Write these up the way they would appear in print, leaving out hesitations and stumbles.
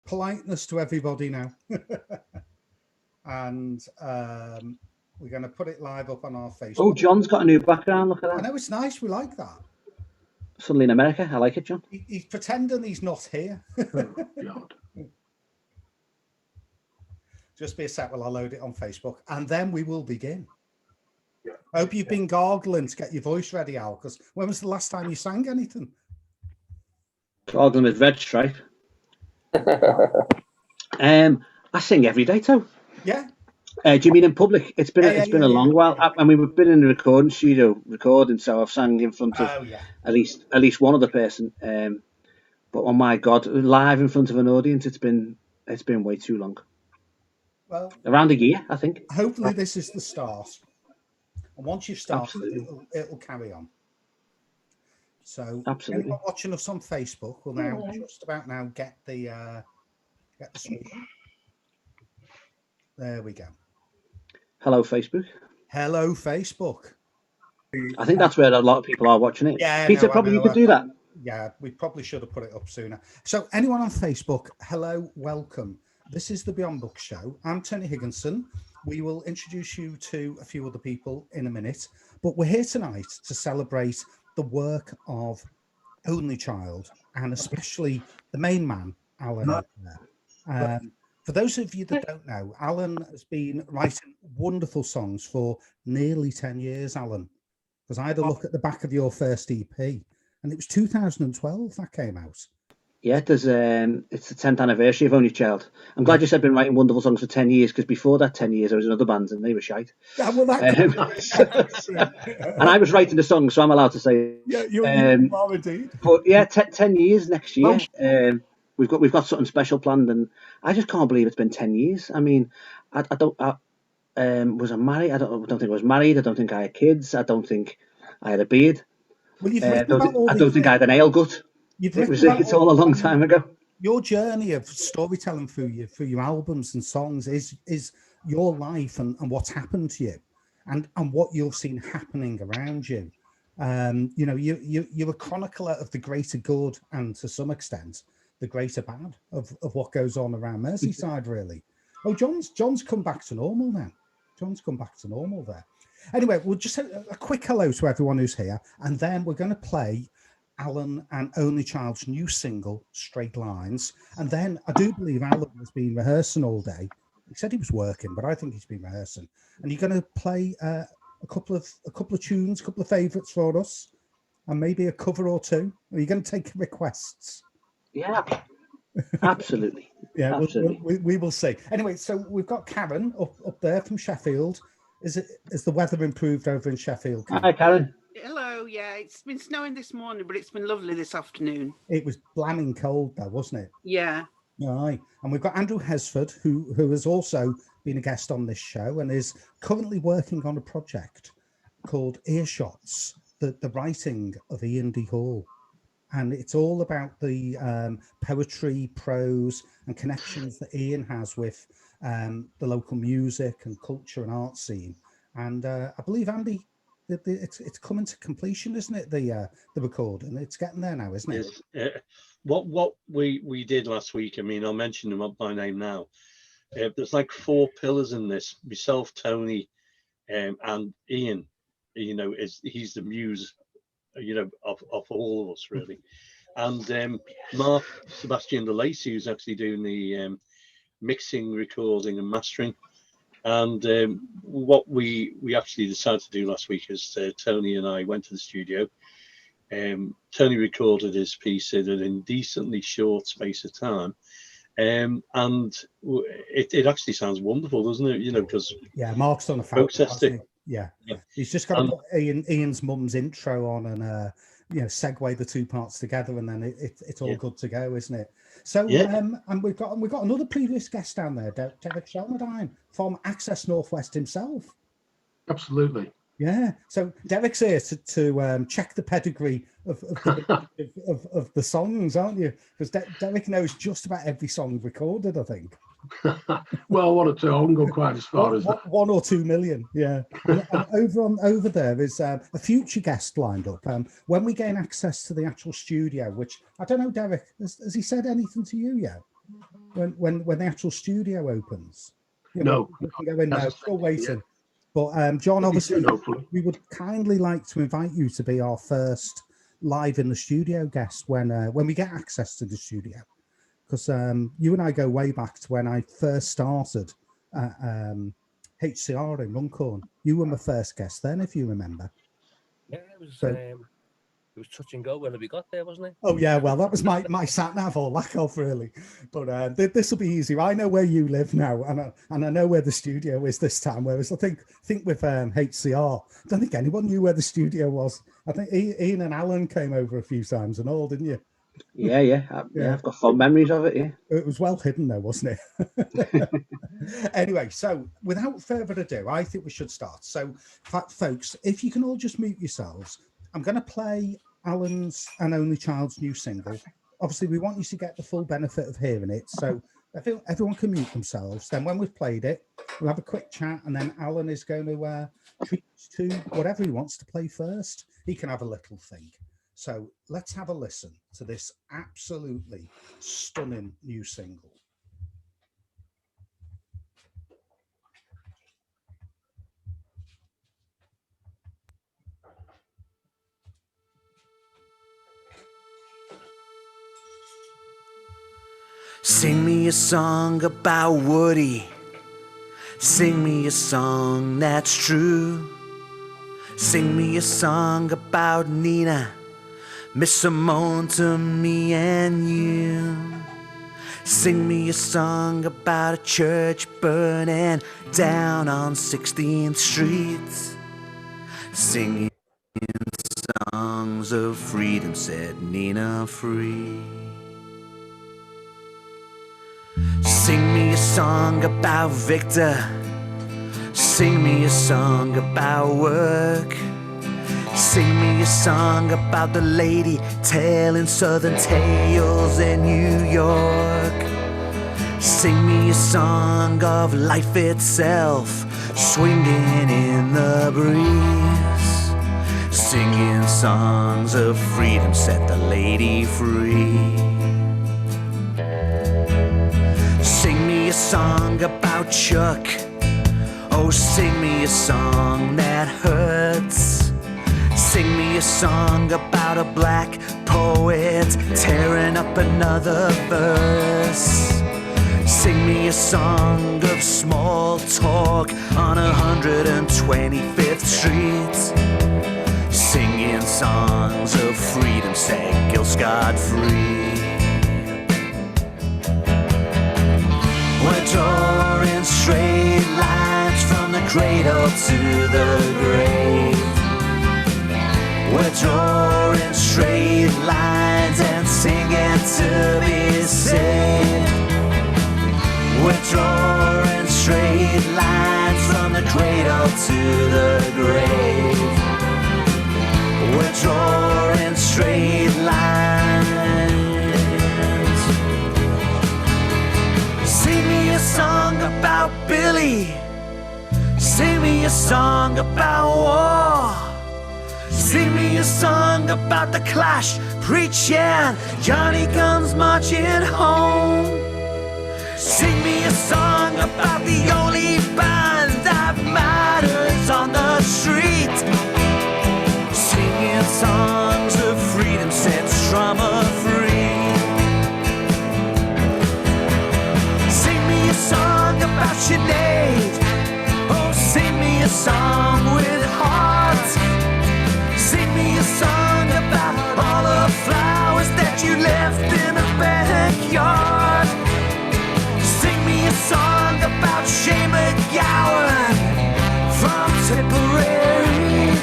politeness to everybody now. And we're going to put it live up on our Facebook. Oh, John's got a new background. Look at that. I know, it's nice. We like that. Suddenly in America. I like it, John. He's pretending he's not here. Oh, God. Just be a sec while I load it on Facebook, and then we will begin. Yeah. I hope you've been gargling to get your voice ready, Al, because when was the last time you sang anything? Gargling with red stripe. I sing every day, too. Yeah. Do you mean in public? It's been a long while. I mean, we've been in the recording studio recording, so I've sang in front of at least one other person. But oh my God, live in front of an audience, it's been way too long. Well, around a year, I think. Hopefully, this is the start, and once you've started, it'll carry on. So, anyone watching us on Facebook will now just about now get the screen. There we go. Hello, Facebook. Hello, Facebook. I think that's where a lot of people are watching it. Yeah, Peter, you could do that. Yeah, we probably should have put it up sooner. So, anyone on Facebook, hello, welcome. This is the Beyond Books Show. I'm Tony Higginson. We will introduce you to a few other people in a minute, but we're here tonight to celebrate the work of Only Child, and especially the main man, Alan. For those of you that don't know, Alan has been writing wonderful songs for nearly 10 years, Alan, because I had a look at the back of your first EP, and it was 2012 that came out. Yeah, it's the 10th anniversary of Only Child. I'm glad you said been writing wonderful songs for 10 years, because before that 10 years I was in other bands and they were shite. Yeah, well, and I was writing the songs, so I'm allowed to say. Yeah, you are indeed. But yeah, 10 years next year. We've got something special planned, and I just can't believe it's been 10 years. I mean, was I married? I don't think I was married. I don't think I had kids. I don't think I had a beard. Well, I don't think I had an ale gut. It's all a long time ago. Your journey of storytelling through your albums and songs is your life and what's happened to you, and what you've seen happening around you. You're a chronicler of the greater good and, to some extent, the greater bad of what goes on around Merseyside, really. Oh, John's come back to normal now. John's come back to normal there. Anyway, we'll just say a quick hello to everyone who's here, and then we're going to play Alan and Only Child's new single, Straight Lines. And then I do believe Alan has been rehearsing all day. He said he was working, but I think he's been rehearsing. And you're going to play a couple of tunes, a couple of favourites for us, and maybe a cover or two. Are you going to take requests? Yeah, absolutely. Yeah, absolutely. We will see. Anyway, so we've got Karen up there from Sheffield. Is the weather improved over in Sheffield? Hi, Karen. Hello, yeah, it's been snowing this morning, but it's been lovely this afternoon. It was blamming cold though, wasn't it? Yeah. Aye. And we've got Andrew Hesford, who has also been a guest on this show and is currently working on a project called Earshots, the writing of Ian D. Hall. And it's all about the poetry, prose, and connections that Ian has with the local music and culture and art scene. And I believe, Andy, it's coming to completion, isn't it? The recording, it's getting there now, isn't it? Yes. What we did last week, I mean, I'll mention them up by name now. There's like 4 pillars in this. Myself, Tony, and Ian. He's the muse, of all of us really. And Mark Sebastian de Lacy, who's actually doing the mixing, recording, and mastering. And what we actually decided to do last week is Tony and I went to the studio. Tony recorded his piece in an indecently short space of time. And it actually sounds wonderful, doesn't it? Because Mark's done a fantastic. Yeah, he's just got to put Ian's mum's intro on and segue the 2 parts together, and then it's all good to go, isn't it? So and we've got another previous guest down there, Derek Shelmerdine from Access Northwest himself. Absolutely. Yeah. So Derek's here to check the pedigree of the songs, aren't you? Because Derek knows just about every song recorded, I think. Well, 1 or 2. I won't go quite as far as that. 1 or 2 million, yeah. And over there is a future guest lined up. When we gain access to the actual studio, which I don't know, Derek, has he said anything to you yet? when the actual studio opens? You No. you can go in there. Still waiting. But John, obviously, we would kindly like to invite you to be our first live in the studio guest when we get access to the studio, because you and I go way back to when I first started at HCR in Runcorn. You were my first guest then, if you remember. Yeah, it was touch and go when we got there, wasn't it? Oh yeah, well that was my sat nav or lack of, really. But this will be easy. I know where you live now, and I know where the studio is this time. Whereas I think with HCR, I don't think anyone knew where the studio was. I think Ian and Alan came over a few times and all, didn't you? Yeah. I've got fond memories of it. Yeah, it was well hidden though, wasn't it? Anyway, so without further ado, I think we should start. So, folks, if you can all just mute yourselves, I'm going to play Alan's and Only Child's new single. Obviously, we want you to get the full benefit of hearing it. So everyone can mute themselves. Then when we've played it, we'll have a quick chat, and then Alan is going to treat to whatever he wants to play first. He can have a little think. So let's have a listen to this absolutely stunning new single. Sing me a song about Woody. Sing me a song that's true. Sing me a song about Nina, Miss Simone to me and you. Sing me a song about a church burning down on 16th Street. Singing songs of freedom set Nina free. Sing me a song about Victor. Sing me a song about work. Sing me a song about the lady telling southern tales in New York. Sing me a song of life itself, swinging in the breeze. Singing songs of freedom set the lady free. Sing me a song about Chuck. Oh, sing me a song that hurts. Sing me a song about a black poet tearing up another verse. Sing me a song of small talk on 125th Street. Singing songs of freedom set Gil Scott-free. We're drawing straight lines from the cradle to the grave. We're drawing straight lines and singing to be saved. We're drawing straight lines from the cradle to the grave. We're drawing straight lines. Sing me a song about Billy. Sing me a song about war. Sing me a song about the Clash preaching Johnny comes marching home. Sing me a song about the only band that matters on the street. Singing songs of freedom sets trauma free. Sing me a song about Sinead. Oh, sing me a song with heart. Sing me a song about all the flowers that you left in the backyard. Sing me a song about Shane McGowan from Tipperary.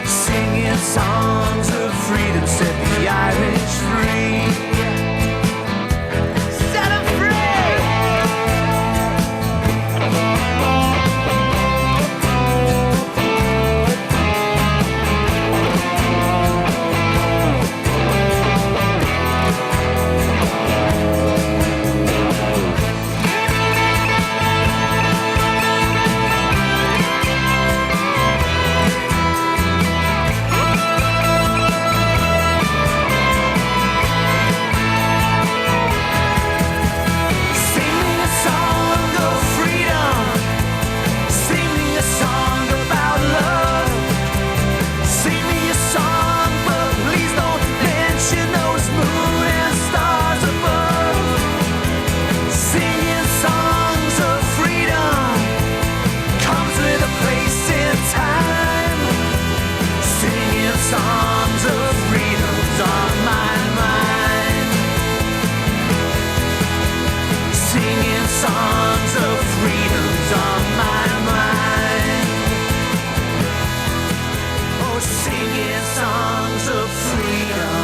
Singing songs of freedom set the Irish free. Set them free! songs of freedom's on my mind. Oh, singing songs of freedom.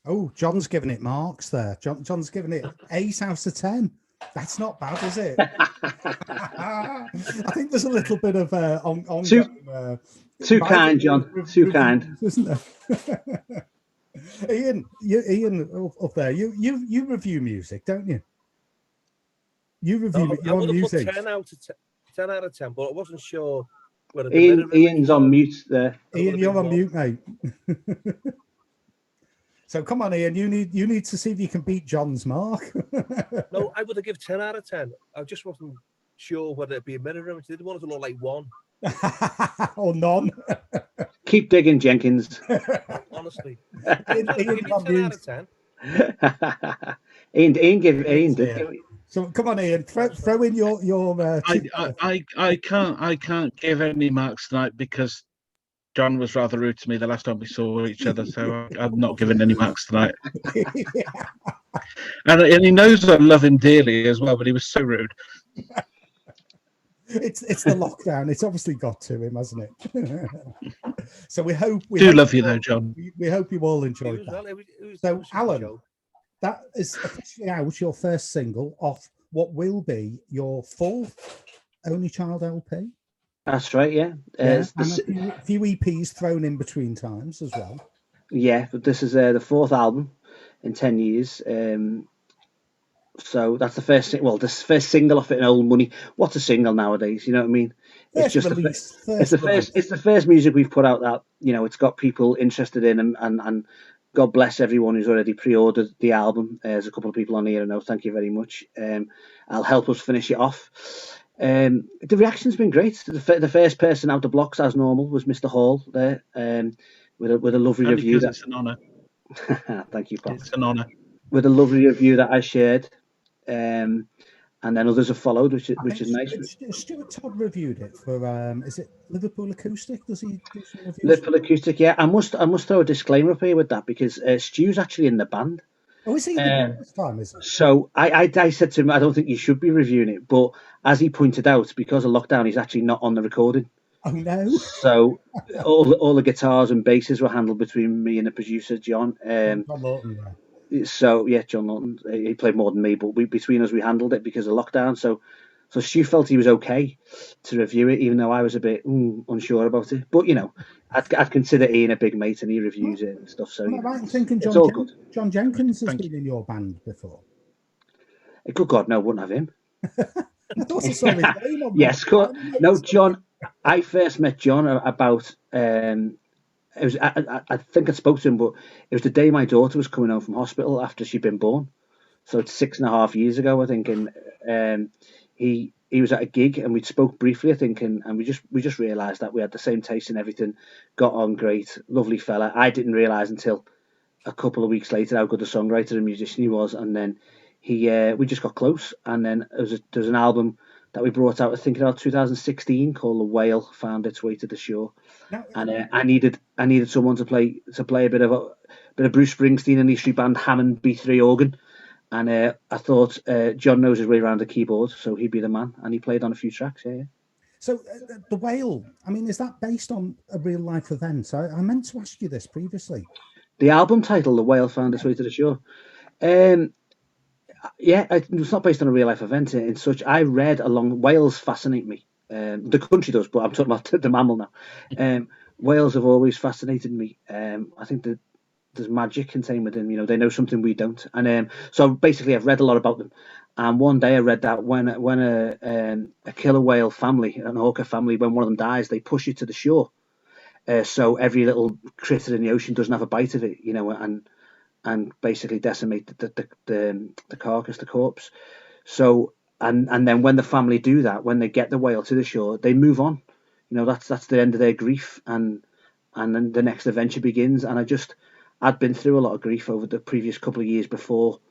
Oh, John's giving it marks there. John's giving it 8 out of 10. That's not bad, is it? I think there's a little bit of ongoing. Too kind, John. Too kind, isn't there? Ian, up there. You review music, don't you? You review I would have music. put 10 out of 10, but I wasn't sure whether Ian's on mute there. Ian, you're on mute, mate. So come on, Ian. You need to see if you can beat John's mark. No, I would have given 10 out of 10. I just wasn't sure whether it'd be a mirror image. I didn't want it to look like 1 or none. Keep digging, Jenkins. Honestly, Ian, give me 10 out of 10. Ian give. So come on, Ian. Throw in your. I can't give any marks tonight because John was rather rude to me the last time we saw each other, so I'm not giving any marks tonight. And he knows I love him dearly as well, but he was so rude. It's the lockdown. It's obviously got to him, hasn't it? So we hope love you though, John. We hope you all enjoyed that. So Alan, that is officially out, your first single off what will be your 4th Only Child LP. That's right, yeah. And a few EPs thrown in between times as well. Yeah, but this is the 4th album in 10 years. So that's the first. Well, this first single off it in Old Money. What's a single nowadays? You know what I mean? It's just it's the first music we've put out that it's got people interested in, and God bless everyone who's already pre-ordered the album. There's a couple of people on here, and thank you very much. I'll help us finish it off. The reaction's been great. The first person out the blocks, as normal, was Mr. Hall there, with a lovely review. It's an honour. Thank you, Pop. It's an honour. With a lovely review that I shared, and then others have followed, which is nice. Stuart Todd reviewed it for is it Liverpool Acoustic? Does he do some reviews? Liverpool Acoustic, yeah. I must throw a disclaimer up here with that because Stu's actually in the band. Oh, is he this time? Is it? So I said to him, I don't think you should be reviewing it, but as he pointed out, because of lockdown, he's actually not on the recording. Oh no! So all the guitars and basses were handled between me and the producer John. John Lawton, yeah. So yeah, John Lawton, he played more than me, but between us we handled it because of lockdown. So Stu felt he was okay to review it, even though I was a bit unsure about it. But I'd consider Ian a big mate, and he reviews it and stuff. So am I right in thinking John Jenkins has been in your band before? Good God, no, wouldn't have him. I thought I saw his name on yes, no, John. I first met John about. It was I think I spoke to him, but it was the day my daughter was coming home from hospital after she'd been born. So it's 6.5 years ago, I think, and he was at a gig and we spoke briefly, I think, and we just realised that we had the same taste in everything, got on great, lovely fella. I didn't realise until a couple of weeks later how good a songwriter and musician he was, and then we just got close, and then there was an album that we brought out, I think, about 2016 called The Whale Found Its Way to the Shore. And I needed someone to play a bit of Bruce Springsteen and the Street Band Hammond B3 organ, and I thought John knows his way around a keyboard, so he'd be the man, and he played on a few tracks. Yeah. So The Whale, I mean, is that based on a real life event? I meant to ask you this previously. The album title, The Whale Found Its Way to the Shore. Yeah, it's not based on a real life event in such. I read along. Whales fascinate me. The country does, but I'm talking about the mammal now. Whales have always fascinated me. I think that there's magic contained within them. They know something we don't. And so basically, I've read a lot about them. And one day I read that when a killer whale family, an orca family, when one of them dies, they push it to the shore. So every little critter in the ocean doesn't have a bite of it, and basically decimate the carcass, the corpse. So and then when the family do that, when they get the whale to the shore, they move on. That's the end of their grief, and then the next adventure begins. And I'd been through a lot of grief over the previous couple of years before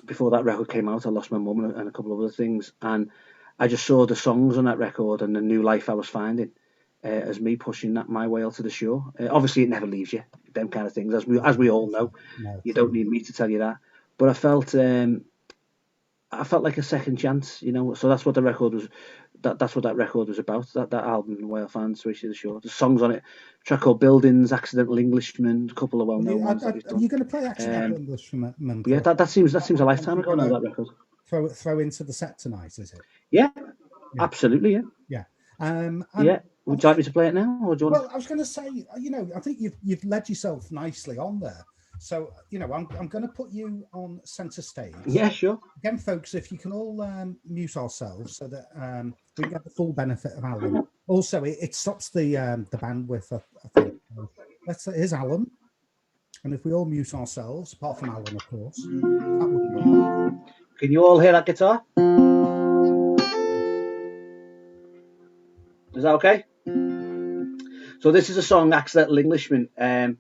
before that record came out, I lost my mum and a couple of other things, and I just saw the songs on that record and the new life I was finding as me pushing that my whale to the shore. Obviously, it never leaves you. Them kind of things, as we all know. No, You don't need me to tell you that. But I felt like a second chance, you know. So that's what the record was. That's what that record was about. That album, Whale Fans, Race to the Shore. There's songs on it. A track called Buildings, Accidental Englishman, a couple of well-known ones that he's done. Are you going to play Accidental Englishman? Yeah, that seems a lifetime ago now. That record. Throw into the set tonight, is it? Yeah. Absolutely. Yeah. Yeah. Would you like me to play it now, or do you want? Well, I was going to say, you know, I think you've led yourself nicely on there. So, you know, I'm going to put you on centre stage. Yeah, sure. Again, folks, if you can all mute ourselves so that we get the full benefit of Alan. Also, it stops the bandwidth, I think. Here's Alan. And if we all mute ourselves, apart from Alan, of course, that would be. Can you all hear that guitar? Is that okay? So this is a song, Accidental Englishman. I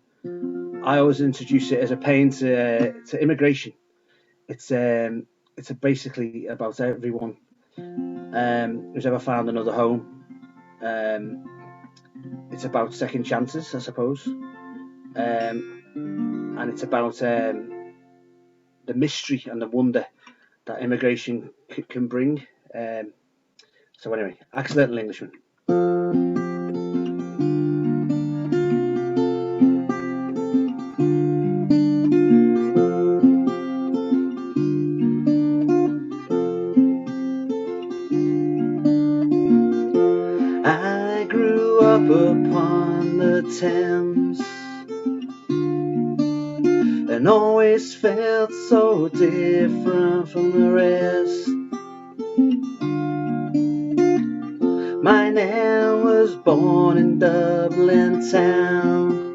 always introduce it as a paean to immigration. It's basically about everyone who's ever found another home. It's about second chances, I suppose, and it's about the mystery and the wonder that immigration can bring. So anyway, Accidental Englishman. I grew up upon the Thames and always felt so different from the rest. My nan was born in Dublin town,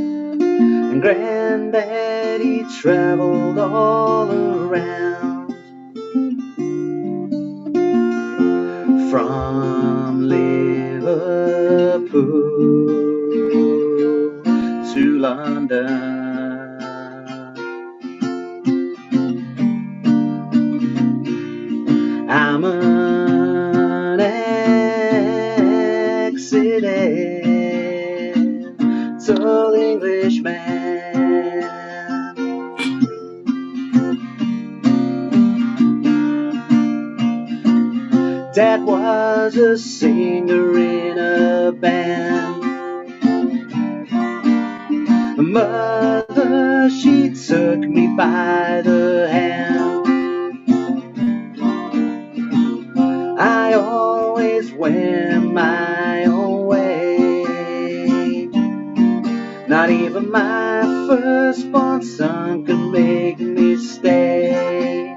and Granddaddy travelled all around, from Liverpool to London. I'm an accidental Englishman. Dad was a singer in a band. Mother, she took me by the hand. I always went my own way. Not even my firstborn son could make me stay.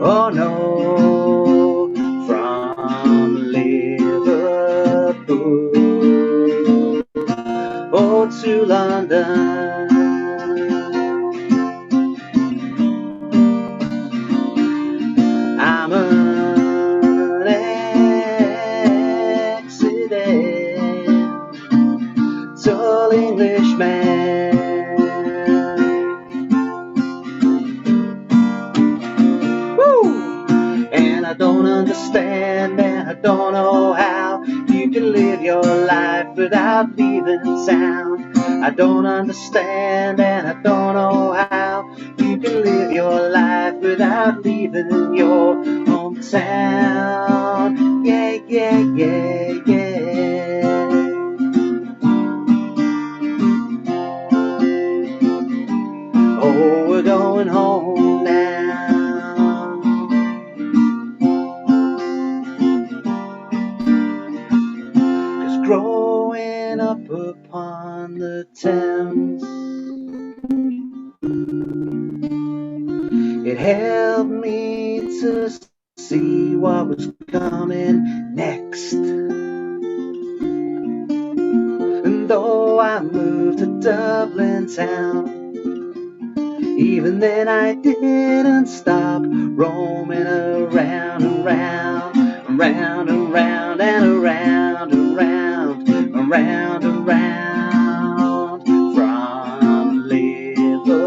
Oh no, from Liverpool to London. I'm an accidental Englishman. Woo! And I don't understand, and I don't know how you can live your life without leaving town. I don't understand, and I don't know how you can live your life without leaving your hometown. Yeah, yeah, yeah, yeah. Oh, we're going home now. Cause growing up upon the Thames, it helped me to see what was coming next. And though I moved to Dublin town, even then I didn't stop roaming around and round, around and round and around and round, around and round, from Liverpool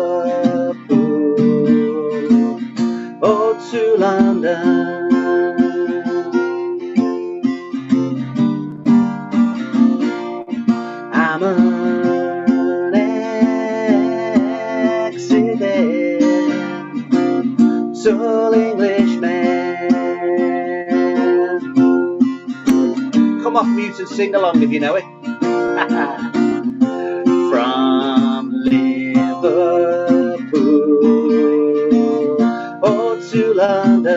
Tall Englishman. Come off mute and sing along if you know it. From Liverpool to London,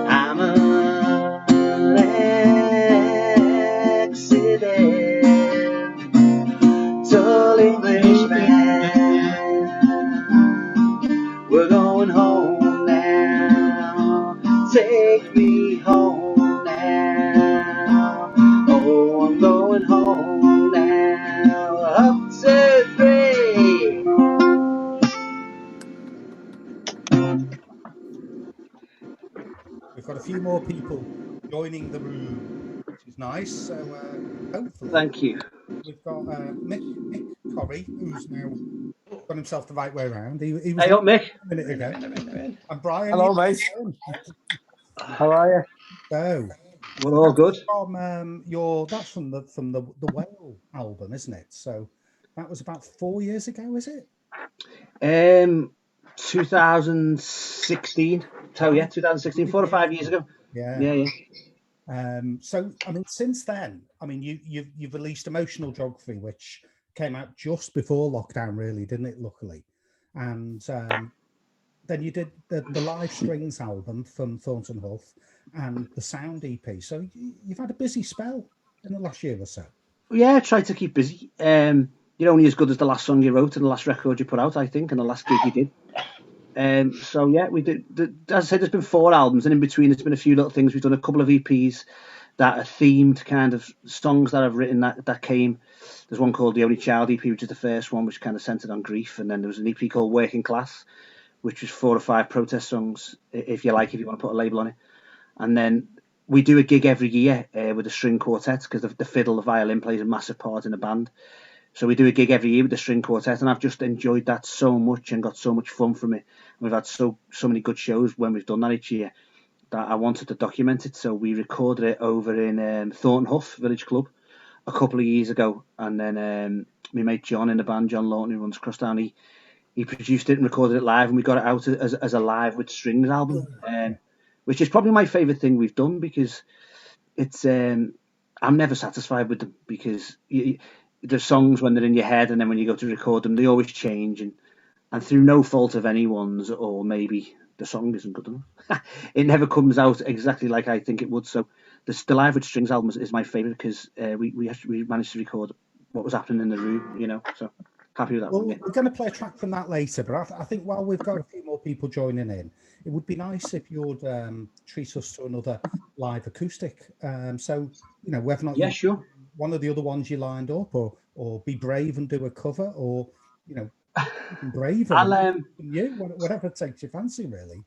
I'm an accident. Tall Englishman, we're going home now. Take me home now. Oh, I'm going home now. Up to 3. We've got a few more people joining the room, which is nice. So hopefully, Thank you. we've got Mick Corrie, who's now got himself the right way around. He was Hey up, Mick. a minute ago. And Brian, Hello, mate. How are you? So we're all good. From that's from the Whale album, isn't it? So that was about 4 years ago, is it? 2016. So yeah, 2016, 4 or 5 years ago. Yeah. So I mean, since then, I mean, you've released Emotional Geography, which came out just before lockdown, really, didn't it? Luckily, and then you did the Live Strings album from Thornton Huff and the Sound EP. So you've had a busy spell in the last year or so. Yeah, I tried to keep busy. You're only as good as the last song you wrote and the last record you put out, I think, and the last gig you did. So yeah, we did. As I said, there's been 4 albums, and in between, there's been a few little things. We've done a couple of EPs that are themed, kind of songs that I've written that came. There's one called The Only Child EP, which is the first one, which kind of centered on grief, and then there was an EP called Working Class, which was 4 or 5 protest songs, if you want to put a label on it. And then we do a gig every year with a string quartet, because the fiddle, the violin plays a massive part in the band. So we do a gig every year with the string quartet, and I've just enjoyed that so much and got so much fun from it. And we've had so many good shows when we've done that each year that I wanted to document it. So we recorded it over in Thornton Huff Village Club a couple of years ago, and then my mate John in the band, John Lawton, who runs Crosstown, he produced it and recorded it live, and we got it out as a live with strings album, which is probably my favourite thing we've done, because it's I'm never satisfied with them, because there's songs when they're in your head, and then when you go to record them, they always change, and through no fault of anyone's, or maybe the song isn't good enough, it never comes out exactly like I think it would. So the Live with Strings album is my favourite, because we managed to record what was happening in the room, so happy with that one. Yeah. We're going to play a track from that later, but I think while we've got a few more people joining in, it would be nice if you'd treat us to another live acoustic. So, whether or not sure. One of the other ones you lined up, or be brave and do a cover, or brave and whatever takes your fancy, really.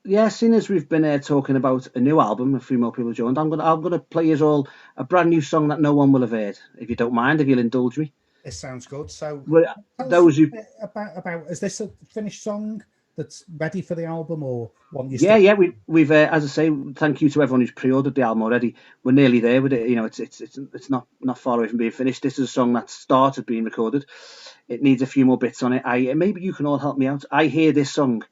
Yeah, seeing as we've been talking about a new album, a few more people joined, I'm gonna play us all a brand new song that no one will have heard, if you don't mind, if you'll indulge me. It sounds good. So, those who about is this a finished song that's ready for the album, or one you? Yeah. We've as I say, thank you to everyone who's pre-ordered the album already. We're nearly there with it. It's not far away from being finished. This is a song that started being recorded. It needs a few more bits on it. Maybe you can all help me out. I hear this song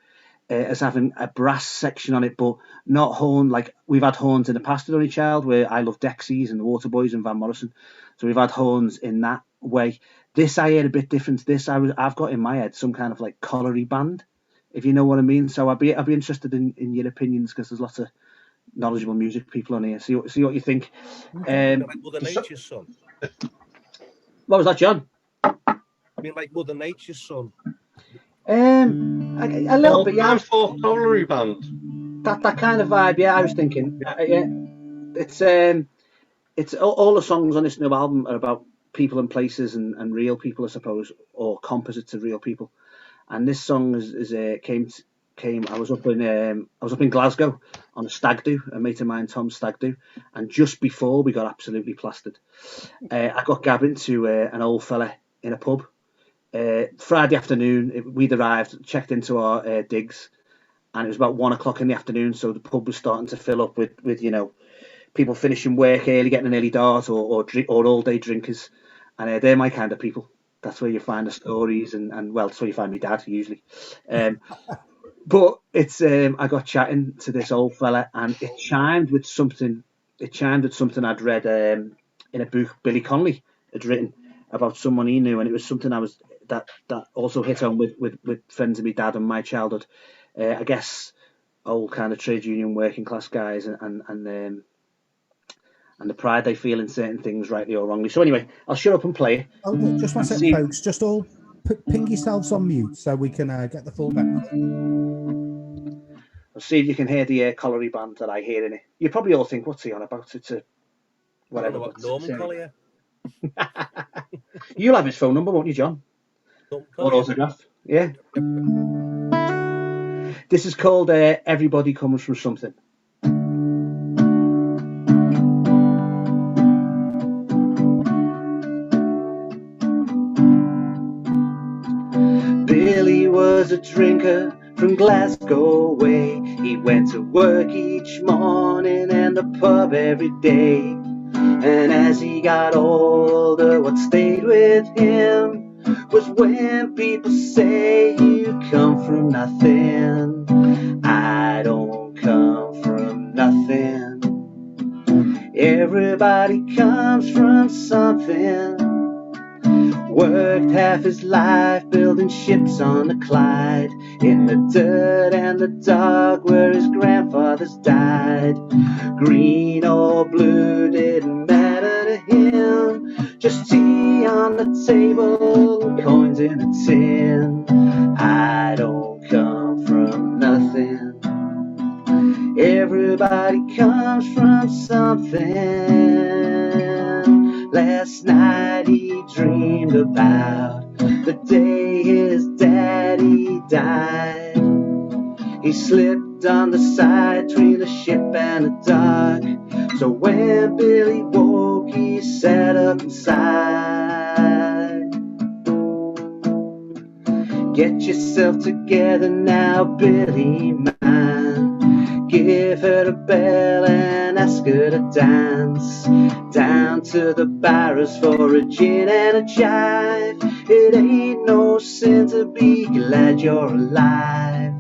as having a brass section on it, but not horn. Like we've had horns in the past with Only Child, where I Love Dexys and the Waterboys and Van Morrison. So we've had horns in that way. This I hear a bit different. This I've got in my head some kind of like colliery band, if you know what I mean. So I'd be interested in your opinions, because there's lots of knowledgeable music people on here. See what you think. Like Mother Nature's son. What was that, John? I mean, like Mother Nature's son. A little bit, yeah. For colliery band. That kind of vibe, yeah. I was thinking, yeah. It's all the songs on this new album are about people and places and real people, I suppose, or composites of real people. And this song came. I was up in Glasgow on a stag do, a mate of mine, Tom's stag do, and just before we got absolutely plastered, I got gabbing to an old fella in a pub. Friday afternoon, we'd arrived, checked into our digs, and it was about 1 o'clock in the afternoon. So the pub was starting to fill up with people finishing work early, getting an early dart, or all day drinkers, and they're my kind of people. That's where you find the stories, and well, that's where you find my dad usually. But it's I got chatting to this old fella, and it chimed with something. It chimed with something I'd read in a book Billy Connolly had written about someone he knew, and it was something that also hit on with friends of my dad and my childhood. I guess old kind of trade union working class guys, and the pride they feel in certain things, rightly or wrongly. So anyway, I'll shut up and play it. Oh, just one second, folks. Just all ping yourselves on mute so we can get the full benefit. I'll see if you can hear the colliery band that I hear in it. You probably all think, what's he on about? It's a whatever. I don't know what Norman Collier. You'll have his phone number, won't you, John? Or autograph. Yeah. This is called Everybody Comes From Something. Billy was a drinker from Glasgow way. He went to work each morning and the pub every day. And as he got older, what stayed with him was when people say you come from nothing. I don't come from nothing. Everybody comes from something. Worked half his life building ships on the Clyde, in the dirt and the dark where his grandfathers died. Green or blue didn't matter to him, just tea on the table and coins in a tin. I don't come from nothing. Everybody comes from something. Last night he dreamed about the day his daddy died. He slipped on the side between the ship and the dock. So when Billy woke, he sat up inside. Get yourself together now, Billy, man. Give her a bell and ask her to dance. Down to the barrows for a gin and a jive. It ain't no sin to be glad you're alive.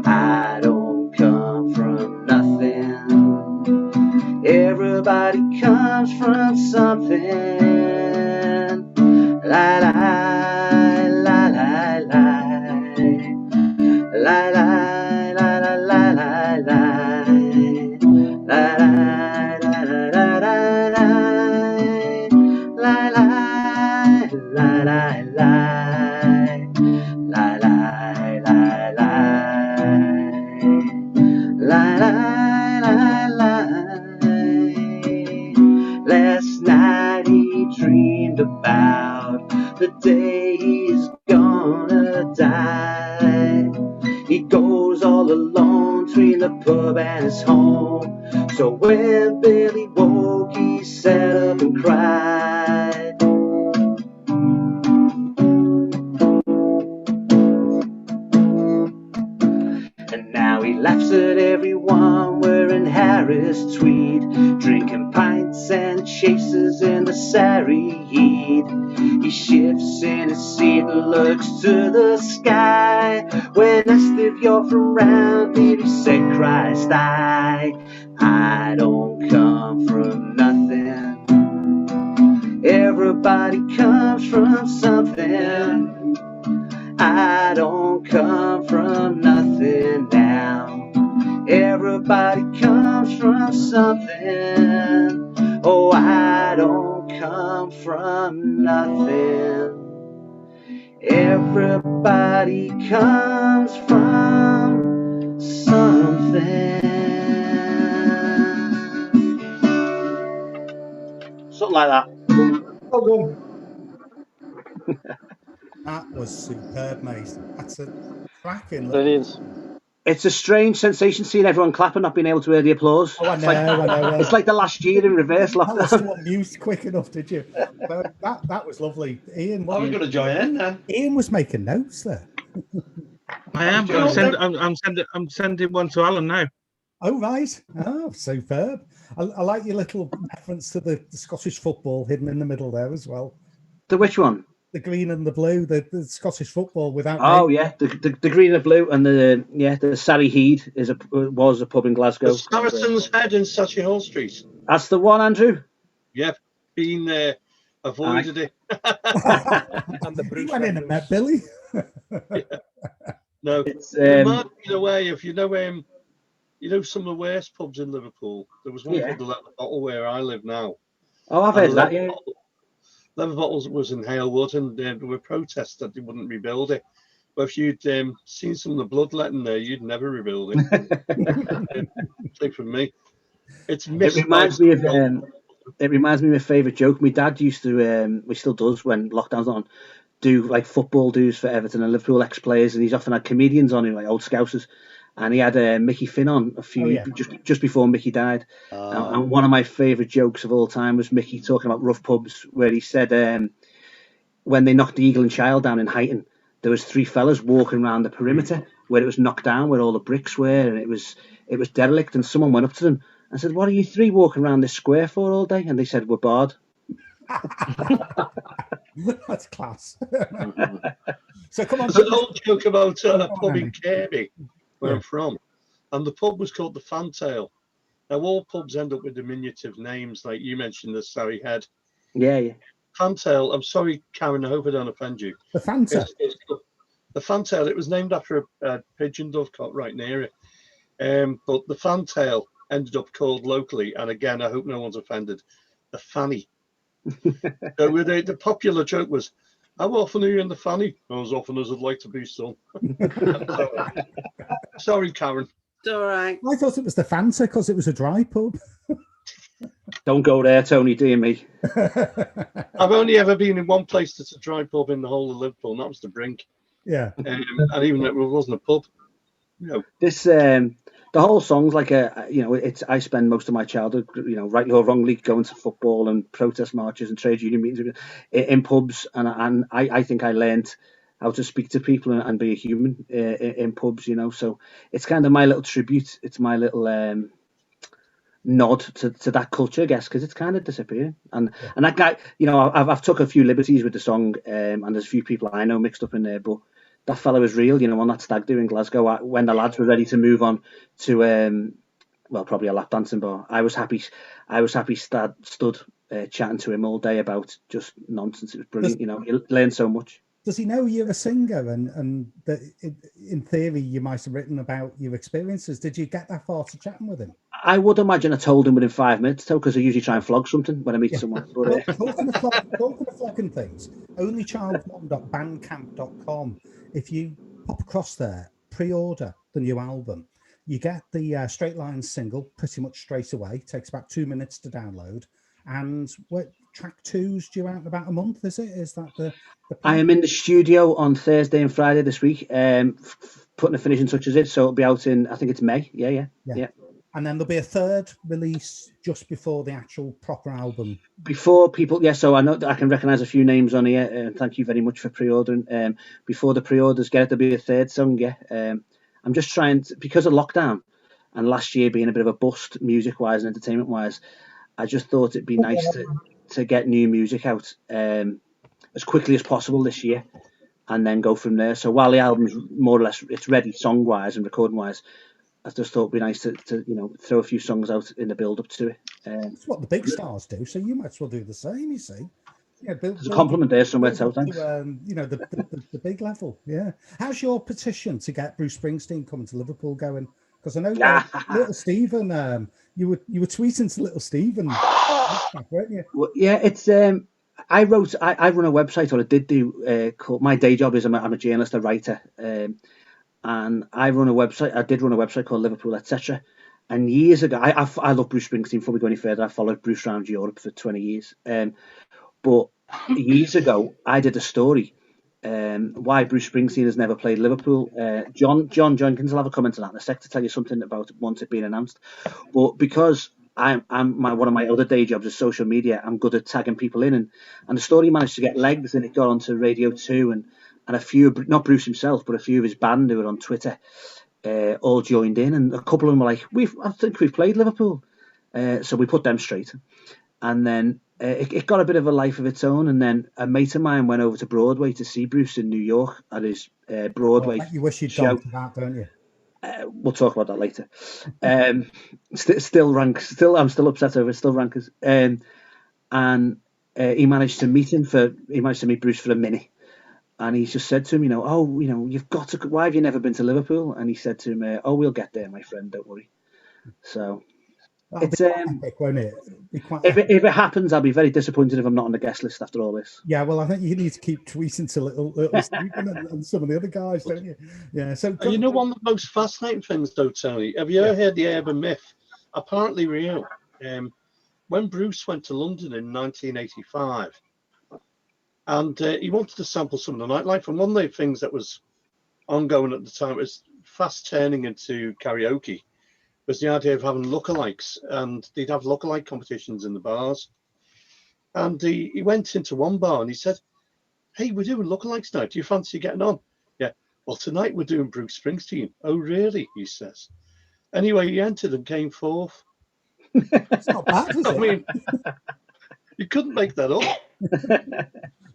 I don't come from nothing. Everybody comes from something. La la la la la la la. Last night he dreamed about the day he's gonna die. He goes all alone between the pub and his home. So when Billy woke, he sat up and cried. And now he laughs at everyone wearing Harris tweed, drinking pints and chasers in the Surrey heat. He shifts in his seat and looks to the sky. When asked if you're from round here, he said, Christ, I don't come from nothing. Everybody comes from something. I don't come from nothing now. Everybody comes from something. Oh, I don't come from nothing. Everybody comes from something. Something like that. That was superb, mate. That's a cracking. Brilliant. It's a strange sensation seeing everyone clapping, not being able to hear the applause. Oh, I know. It's like the last year in reverse lockdown. I wasn't on mute quick enough, did you? But that was lovely. Ian, I was going to join in then. Ian was making notes there. I am. I'm sending one to Alan now. Oh, right. Oh, superb. I like your little reference to the Scottish football hidden in the middle there as well. The which one? the green and the blue, the Scottish football without. Oh yeah, the green and blue, and the Sally Heed was a pub in Glasgow. The Saracen's Head in Sachi Hall Street. That's the one, Andrew. Yep, been there, avoided it. And the Bruce went in and met Billy. Yeah. No, it's it might be in a way if you know some of the worst pubs in Liverpool. There was one called the Leather Bottle where I live now. Oh, I've heard that. Yeah. Leather Bottles was in Halewood, and there were protests that they wouldn't rebuild it. But if you'd seen some of the bloodletting there, you'd never rebuild it. Take from me. It reminds me of my favourite joke. My dad used to, he still does when lockdown's on, do like football dues for Everton and Liverpool ex-players, and he's often had comedians on him, like old Scousers. And he had Mickey Finn on just before Mickey died. And one of my favourite jokes of all time was Mickey talking about rough pubs, where he said when they knocked the Eagle and Child down in Huyton, there was 3 fellas walking around the perimeter where it was knocked down, where all the bricks were, and it was derelict. And someone went up to them and said, "What are you 3 walking around this square for all day?" And they said, "We're bored." That's class. So come on. There's an old joke about a pub in Kirby, where I'm from, and the pub was called the Fantail. Now all pubs end up with diminutive names, like you mentioned, the Surrey Head. Yeah. Fantail. I'm sorry, Karen. I hope I don't offend you. The Fanta. The Fantail. It was named after a pigeon dovecot right near it. But the Fantail ended up called locally, and again, I hope no one's offended, the Fanny. So the popular joke was, "How often are you in the Fanny?" "As often as I'd like to be, son." Sorry, Karen. It's all right. I thought it was the Fanta because it was a dry pub. Don't go there, Tony, dear me. I've only ever been in one place that's a dry pub in the whole of Liverpool, and that was the Brink. Yeah. And even though it wasn't a pub. This the whole song's like I spend most of my childhood, rightly or wrongly, going to football and protest marches and trade union meetings in pubs, and I think I learned how to speak to people and be a human in pubs, so it's kind of my little tribute. It's my little nod to that culture, I guess, because it's kind of disappearing. And that guy, I've took a few liberties with the song, and there's a few people I know mixed up in there, but that fellow was real, on that stag do in Glasgow when the lads were ready to move on to probably a lap dancing bar. I was happy stood chatting to him all day about just nonsense. It was brilliant. You learn so much. Does he know you're a singer and that in theory you might have written about your experiences? Did you get that far to chatting with him? I would imagine I told him within 5 minutes, because I usually try and flog something when I meet someone. But, talking of flogging things, onlychild1.bandcamp.com. If you pop across there, pre-order the new album, you get the Straight Lines single pretty much straight away. It takes about 2 minutes to download. And track 2's due out in about a month, is it? Is that the I am in the studio on Thursday and Friday this week, putting the finishing touches in, so it'll be out in, I think it's May. Yeah. And then there'll be a third release just before the actual proper album. Before people, so I know that I can recognise a few names on here, and thank you very much for pre-ordering. Before the pre-orders get it, there'll be a third song, I'm just trying to, because of lockdown and last year being a bit of a bust music-wise and entertainment-wise, I just thought it'd be nice to get new music out as quickly as possible this year, and then go from there. So while the album's more or less it's ready song-wise and recording-wise, I just thought it'd be nice to throw a few songs out in the build-up to it. It's what the big stars do, so you might as well do the same. You see, there's a compliment there somewhere. So thanks. The big level. Yeah. How's your petition to get Bruce Springsteen coming to Liverpool going? Because I know Little Stephen, you were tweeting to Little Stephen, weren't you? Well, yeah, it's I run a website, or I did do. Called, my day job is I'm a journalist, a writer, and I run a website. I did run a website called Liverpool, etc. And years ago, I love Bruce Springsteen. Before we go any further, I followed Bruce around Europe for 20 years. But years ago, I did a story. Why Bruce Springsteen has never played Liverpool. John Jenkins will have a comment on that in a sec to tell you something about once it being announced. But because one of my other day jobs is social media, I'm good at tagging people in, and the story managed to get legs, and it got onto Radio 2, and a few, not Bruce himself, but a few of his band who were on Twitter all joined in, and a couple of them were like, I think we've played Liverpool. So we put them straight. And then it got a bit of a life of its own, and then a mate of mine went over to Broadway to see Bruce in New York at his Broadway You wish you'd show. gone to that, don't you? We'll talk about that later. I'm still upset over it. Still rankers. And he managed to meet Bruce for a minute, and he just said to him, you've got to. Why have you never been to Liverpool? And he said to him, we'll get there, my friend. Don't worry. So. It's epic, won't it? If it happens, I'll be very disappointed if I'm not on the guest list after all this. Yeah, well, I think you need to keep tweeting to little Stephen and some of the other guys, don't you? Yeah. So one of the most fascinating things, though, Tony. Have you ever heard the urban myth? Apparently real. When Bruce went to London in 1985, and he wanted to sample some of the nightlife, and one of the things that was ongoing at the time was fast turning into karaoke. Was the idea of having lookalikes, and they'd have lookalike competitions in the bars. And he went into one bar and he said, "Hey, we're doing lookalikes tonight. Do you fancy getting on?" "Yeah." "Well, tonight we're doing Bruce Springsteen." "Oh, really?" he says. Anyway, he entered and came fourth. It's not bad, is it? I mean, you couldn't make that up.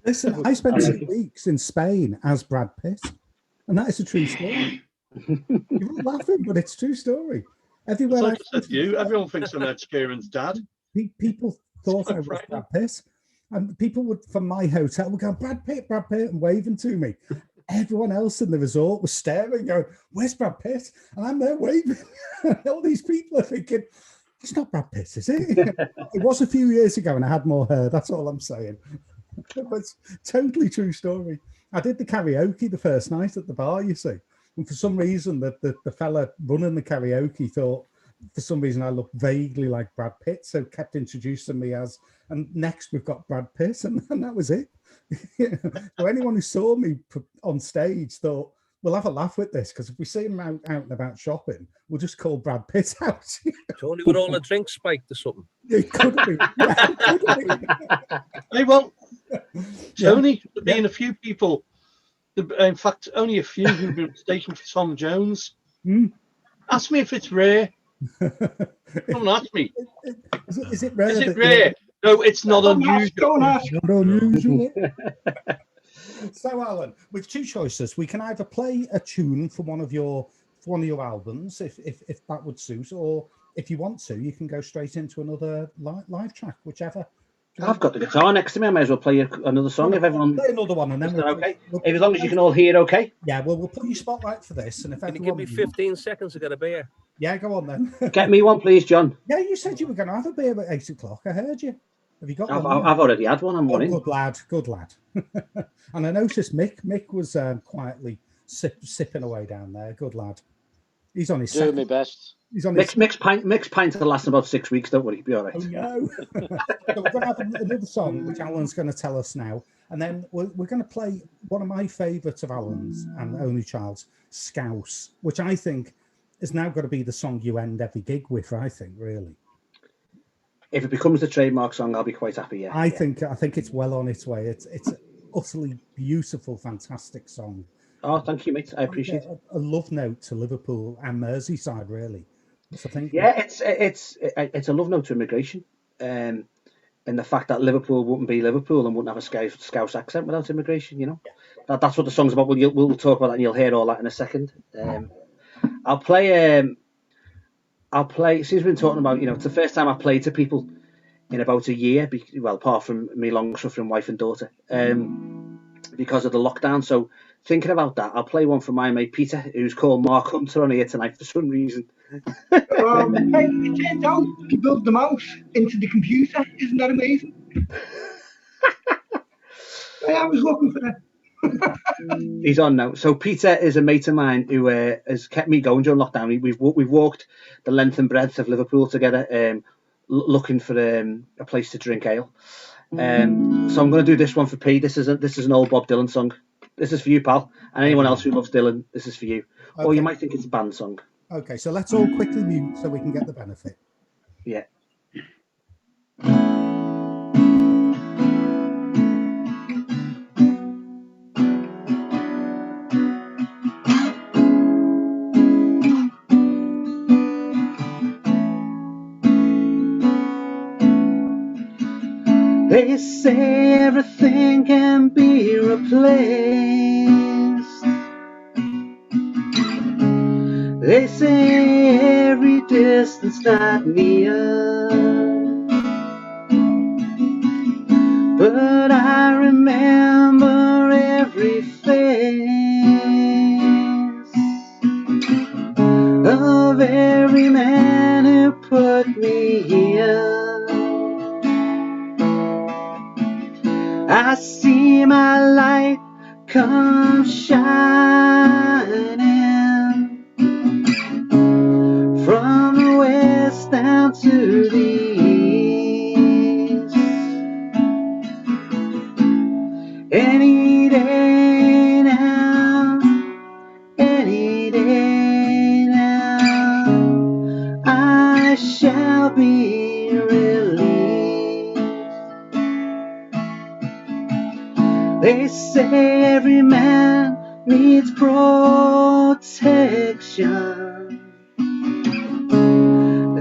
Listen, I spent 2 weeks in Spain as Brad Pitt, and that is a true story. You're all laughing, but it's a true story. Everywhere like I said to you, everyone thinks I'm Ed Sheeran's dad. People thought I was Brad Pitt, and people would from my hotel would go, Brad Pitt, and waving to me. Everyone else in the resort was staring, going, "Where's Brad Pitt?" And I'm there waving. All these people are thinking, "It's not Brad Pitt, is it?" It was a few years ago, and I had more hair. That's all I'm saying. But it's totally true story. I did the karaoke the first night at the bar, you see. And for some reason, the fella running the karaoke thought, for some reason, I looked vaguely like Brad Pitt, so kept introducing me as, and next we've got Brad Pitt, and that was it. So anyone who saw me on stage thought, we'll have a laugh with this, because if we see him out and about shopping, we'll just call Brad Pitt out. Tony, with all the drinks spiked or something. It could be. Yeah, it could be. Hey, well, Tony, being a few people, in fact, only a few who've been mistaken for Tom Jones. Ask me if it's rare. Don't ask me. Is it rare? Is it rare? No, it's not unusual. Not unusual. So, Alan, with two choices, we can either play a tune for one of your albums, if that would suit, or if you want to, you can go straight into another live track, whichever. I've got the guitar next to me. I may as well play another song if everyone. Play another one, and then okay. As long as you can all hear, okay. Yeah, well, we'll put you spotlight for this, and if can you give me 15 seconds to get a beer? Yeah, go on then. Get me one, please, John. Yeah, you said you were going to have a beer at 8 o'clock. I heard you. Have you got one? I've already had one. I'm one in. Good lad. And I noticed Mick was quietly sipping away down there. Good lad. He's on his doing my best. He's on Mick's pint will last about 6 weeks. Don't worry, be all right. Oh no. So we're going to have another song which Alan's going to tell us now, and then we're going to play one of my favourites of Alan's and Only Child's, Scouse, which I think is now got to be the song you end every gig with. I think, really. If it becomes the trademark song, I'll be quite happy. Yeah. I think it's well on its way. It's an utterly beautiful, fantastic song. Oh, thank you, mate. I appreciate it. A love note to Liverpool and Merseyside, really. So I think, yeah, it's a love note to immigration, and the fact that Liverpool wouldn't be Liverpool and wouldn't have a Scouse accent without immigration. You know, that's what the song's about. We'll talk about that, and you'll hear all that in a second. I'll play. Since we've been talking about, it's the first time I've played to people in about a year. Well, apart from me long-suffering wife and daughter, because of the lockdown. So thinking about that, I'll play one from my mate Peter, who's called Mark Hunter on here tonight for some reason. Hey, it turns out to build the mouse into the computer. Isn't that amazing? I was looking for that. He's on now. So Peter is a mate of mine who has kept me going during lockdown. We've walked the length and breadth of Liverpool together, looking for a place to drink ale. So I'm going to do this one for P. This is an old Bob Dylan song. This is for you, pal, and anyone else who loves Dylan. This is for you. Okay. Or you might think it's a band song. Okay, so let's all quickly mute so we can get the benefit. Yeah. say everything can be replaced. They say every distance not near, but I remember every face of every man who put me here. I see my light come shining from the west down to the east. Any day now, any day now, I shall be released. They say every man needs protection.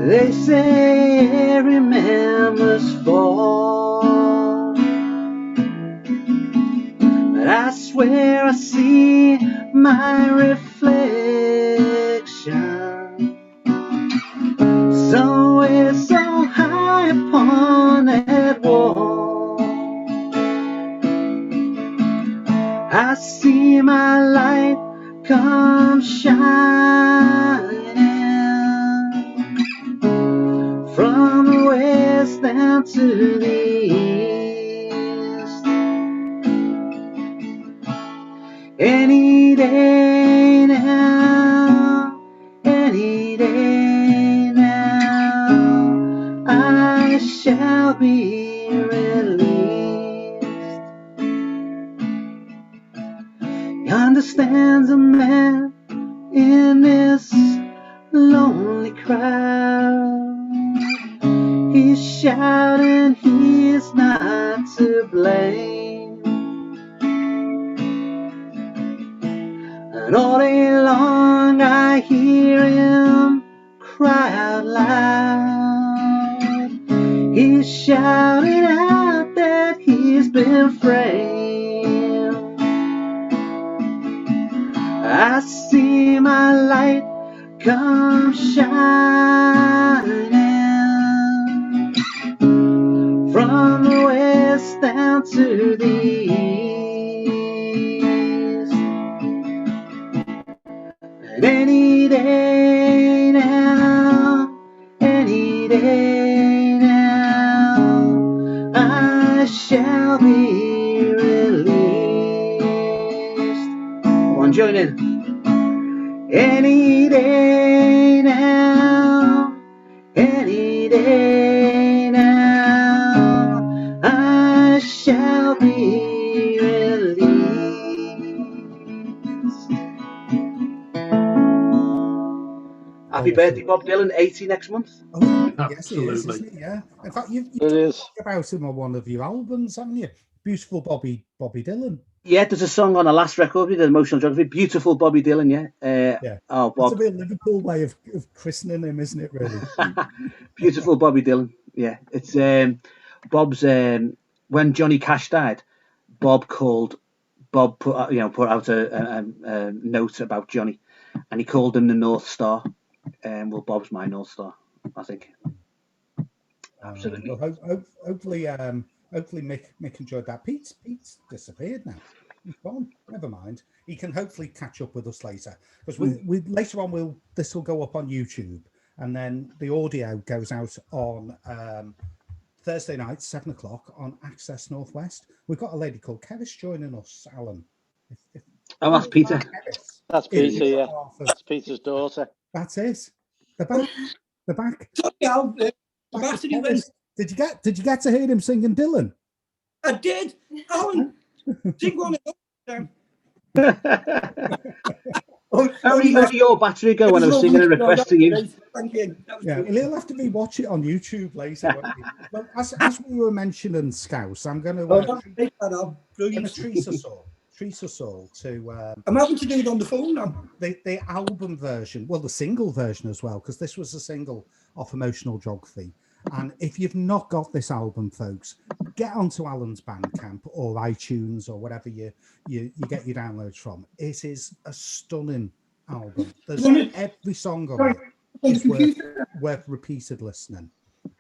They say every man must fall, but I swear I see my reflection somewhere so high upon that wall. I see my light come shining from the west down to the east. Any day now, any day now, I shall be released. He understands a man in this lonely crowd. He's shouting, he's not to blame. And all day long I hear him cry out loud. He's shouting out that he's been framed. I see my light come shining from the west down to the east. And any day now, any day now, I shall be released. Come on, join in. Any day now, any day now, I shall be released. Happy birthday, Bob Dylan, 80 next month. Oh, yes, it is, Absolutely. isn't it? Yeah. In fact, you've It is. talked about him on one of your albums, haven't you? Beautiful Bobby Dylan. Yeah, there's a song on the last record we did, Emotional Geography. Beautiful Bobby Dylan, yeah. Yeah. Oh, That's Bob. a bit Liverpool way of christening him, isn't it, really? Beautiful Bobby Dylan, yeah. It's Bob's, when Johnny Cash died, Bob put out a note about Johnny, and he called him the North Star. Well, Bob's my North Star, I think. Absolutely. Well, hopefully Mick enjoyed that. Pete's disappeared now. He's gone. Never mind. He can hopefully catch up with us later, because we later on this will go up on YouTube, and then the audio goes out on Thursday night, 7:00 on Access Northwest. We've got a lady called Kevis joining us, Alan. Oh, that's Peter. That's Peter, yeah. That's Peter's daughter. That's it. The back. Did you get to hear him singing Dylan? I did. Alan, sing one of them. How did your battery go when I was singing and requesting you? Thank you. Yeah, he'll have to be watching it on YouTube later. Well, as we were mentioning Scouse, I'm going to treat us all to. I'm having to do it on the phone now. The album version, well, the single version as well, because this was a single off Emotional Geography. And if you've not got this album, folks, get onto Alan's Bandcamp or iTunes or whatever you get your downloads from. It is a stunning album. There's every song on it is worth repeated listening.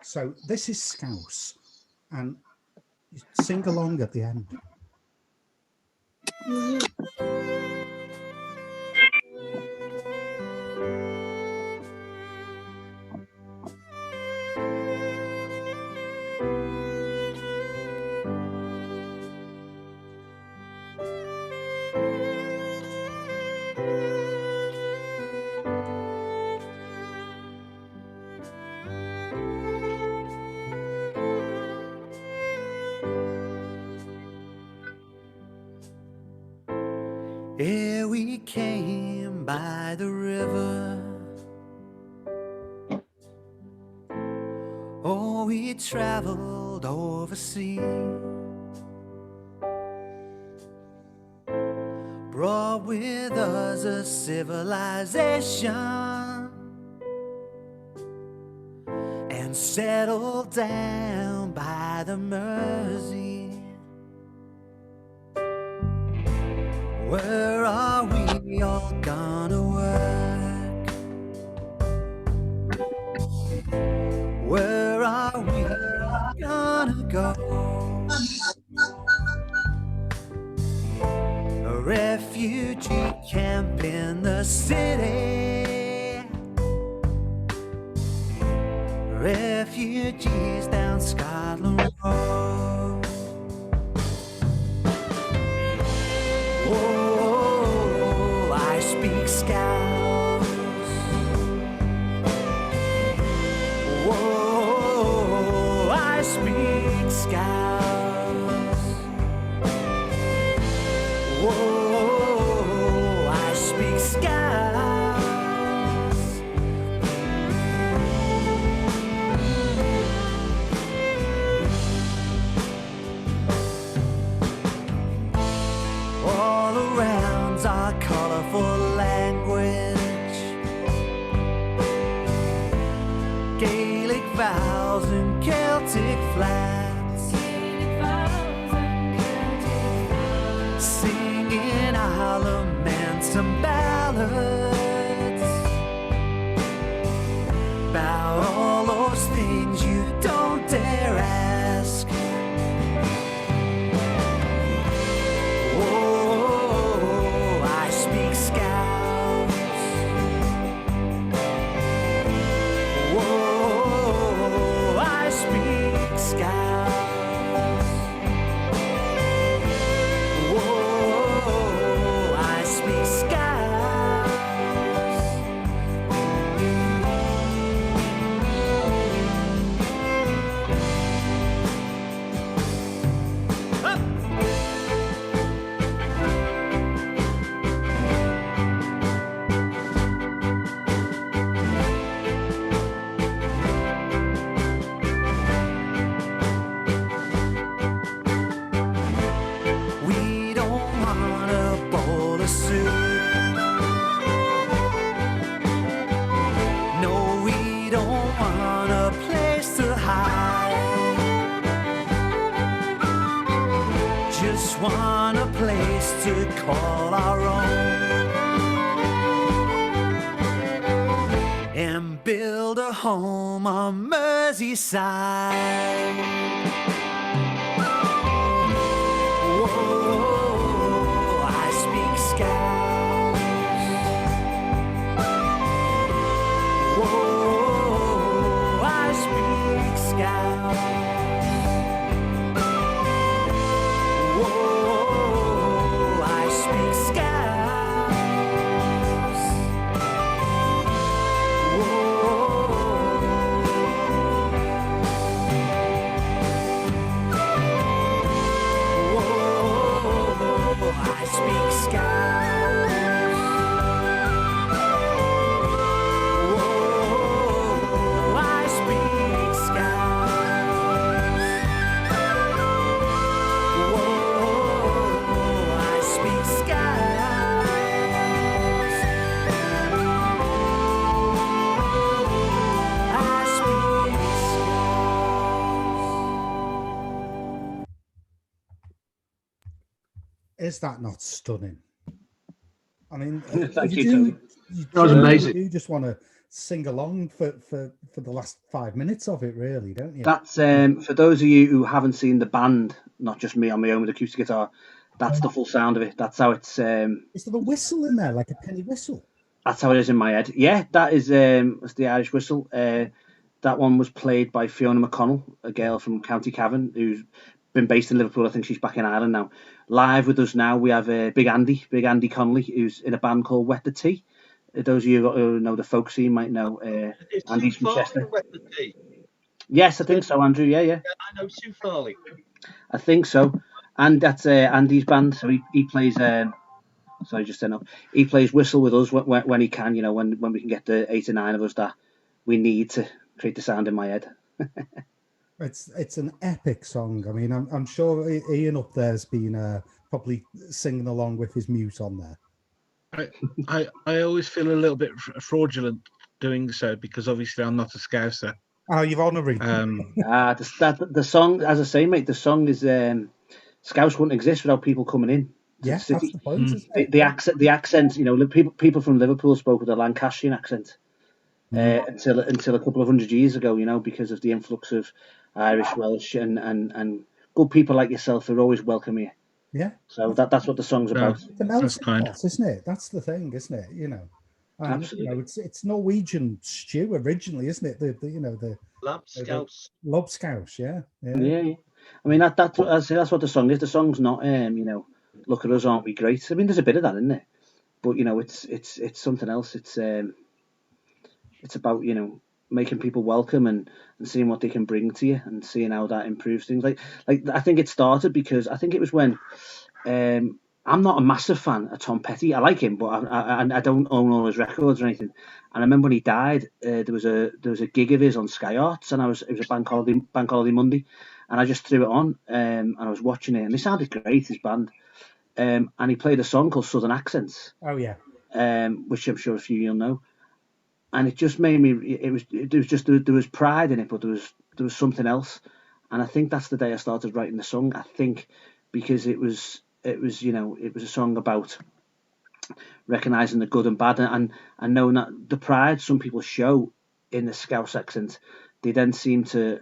So this is Scouse, and sing along at the end. Here we came by the river. Oh, we traveled overseas. Brought with us a civilization and settled down by the Mersey. Where are we all gonna work? Where are we gonna go? A refugee camp in the city. Refugees down Scotland Road. Oh, I speak Scouse. Whoa, I speak Scouse. Whoa, I speak Scouse. All around's our colorful language, Gaelic vowels and Celtic flats, singing our laments and ballads about all those things you don't dare ask. Whoa, I speak Scouse. Whoa, I speak Scouse. Whoa, I speak Scouse. We don't want a bowl of soup. No, we don't want a place to hide. Just want a place to call our own and build a home on Merseyside. Whoa, I speak Scouse. Whoa, I speak Scouse. Whoa, I speak Scouse. Whoa. is that not stunning? I mean, Thank you you, Tony. That was amazing. You just want to sing along for the last 5 minutes of it, really, don't you? That's for those of you who haven't seen the band, not just me on my own with acoustic guitar. That's the full sound of it. That's how it's. Is there a whistle in there, like a penny whistle? That's how it is in my head. Yeah, that is that's the Irish whistle. That one was played by Fiona McConnell, a girl from County Cavan, who's been based in Liverpool. I think she's back in Ireland now. Live with us now, we have Big Andy Connolly, who's in a band called Wet the Tea. Those of you who know the folk scene might know Andy's from Chester. Yes, I think so, Andrew. Yeah. I know Sue Farley. I think so. And that's Andy's band. So he plays. Sorry, just turn up. He plays whistle with us when he can. You know, when we can get the 8 or 9 of us that we need to create the sound in my head. It's an epic song. I mean, I'm sure Ian up there's been probably singing along with his mute on there. I always feel a little bit fraudulent doing so because obviously I'm not a Scouser. Oh, you've honouring. The song, as I say, mate, the song is Scouts wouldn't exist without people coming in. Yes, that's the point. Isn't it? The accent, you know, people from Liverpool spoke with a Lancashire accent until a couple of 100 years ago, you know, because of the influx of Irish, Welsh, and good people like yourself who are always welcome here. Yeah. So that's what the song's about. The melting pot, isn't it? That's the thing, isn't it? You know. Absolutely. You know, it's Norwegian stew originally, isn't it? The Lobscouse, yeah. I mean that's what the song is. The song's not you know, look at us, aren't we great? I mean, there's a bit of that in there, but you know, it's something else. It's about, you know, making people welcome and seeing what they can bring to you and seeing how that improves things. Like I think it started because I think it was when I'm not a massive fan of Tom Petty. I like him, but I don't own all his records or anything. And I remember when he died, there was a gig of his on Sky Arts, and it was a bank holiday Monday, and I just threw it on, and I was watching it, and they sounded great, his band. And he played a song called Southern Accents. Oh yeah. Which I'm sure a few you'll know. And it just made me. It was just there was pride in it, but there was something else. And I think that's the day I started writing the song. I think because it was you know, it was a song about recognizing the good and bad and knowing that the pride some people show in the Scouse accent, they then seem to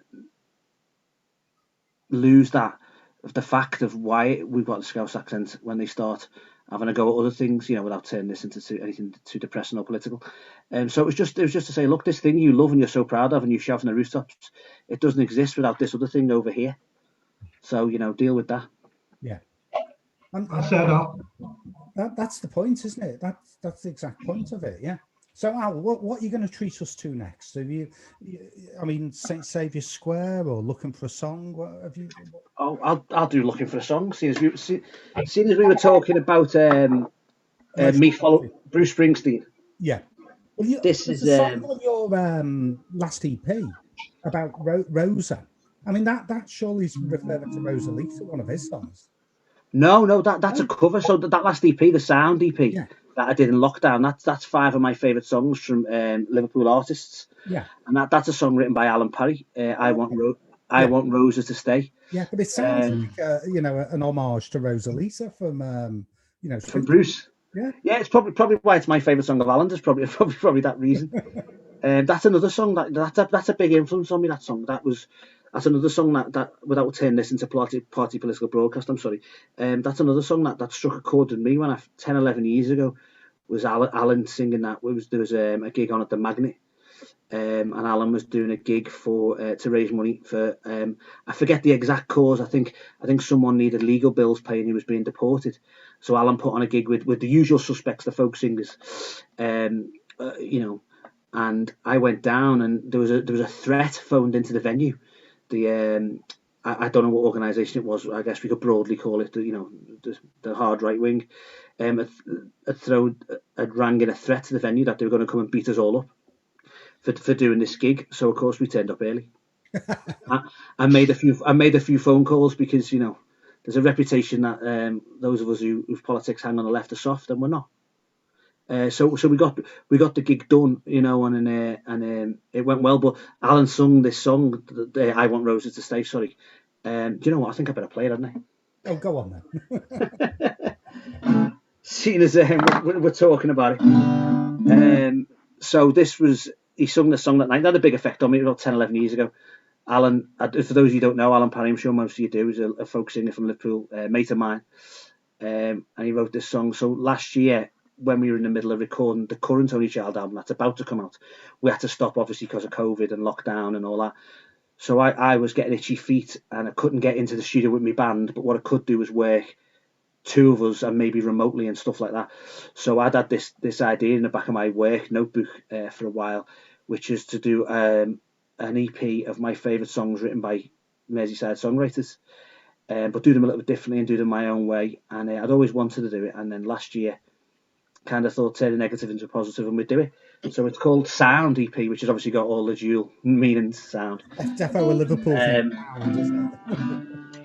lose that of the fact of why we've got the Scouse accent when they start having a go at other things, you know, without turning this into anything too depressing or political. So it was just to say, look, this thing you love and you're so proud of and you shout from the rooftops, it doesn't exist without this other thing over here. So, you know, deal with that. Yeah. That's the point, isn't it? That's the exact point of it. Yeah. So Al, what are you going to treat us to next? Have you I mean, St. Saviour's Square or Looking for a Song? What have you? Oh, I'll do Looking for a Song. Seeing as we were talking about me follow Bruce Springsteen. Yeah. Well, this is a song on your last EP about Rosa. I mean, that surely is referring to Rosa Lisa, one of his songs. No, that's a cover. So that last EP, the Sound EP that I did in lockdown, that's 5 of my favourite songs from Liverpool artists. Yeah, and that's a song written by Alan Parry. I want Rosa to stay. Yeah, but it sounds like you know, an homage to Rosa Lisa from you know, from Bruce. Yeah, it's probably why it's my favourite song of Alan's. Is probably that reason. That's another song that's a big influence on me. That song that's another song that without turning this into party political broadcast, I'm sorry. That's another song that struck a chord with me when 10, 11 years ago was Alan singing that. There was a gig on at the Magnet, and Alan was doing a gig for to raise money for I forget the exact cause. I think someone needed legal bills paying. He was being deported, so Alan put on a gig with the usual suspects, the folk singers, you know. And I went down, and there was a threat phoned into the venue. I don't know what organisation it was. I guess we could broadly call it, you know, the hard right wing. Had rang in a threat to the venue that they were going to come and beat us all up for doing this gig. So of course we turned up early. I made a few phone calls because, you know, there's a reputation that those of us whose politics hang on the left are soft, and we're not. So we got the gig done, you know, and it went well. But Alan sung this song, "I Want Roses to Stay." Sorry, do you know what? I think I better play it, hadn't I? Oh, go on then. seeing as we're talking about it. So this was, he sung the song that night. That had a big effect on me about 10, 11 years ago. Alan, for those of you who don't know, Alan Parry, I'm sure most of you do, is a folk singer from Liverpool, mate of mine. And he wrote this song. So last year, when we were in the middle of recording the current Only Child album that's about to come out, we had to stop, obviously, because of COVID and lockdown and all that. So I was getting itchy feet and I couldn't get into the studio with my band, but what I could do was work two of us and maybe remotely and stuff like that. So I'd had this idea in the back of my work notebook for a while, which is to do an EP of my favourite songs written by Merseyside songwriters, but do them a little bit differently and do them my own way. And I'd always wanted to do it, and then last year kind of thought turn the negative into positive and we'd do it. So it's called Sound EP, which has obviously got all the dual meanings. Sound. Defo a Liverpool thing, sound, isn't it?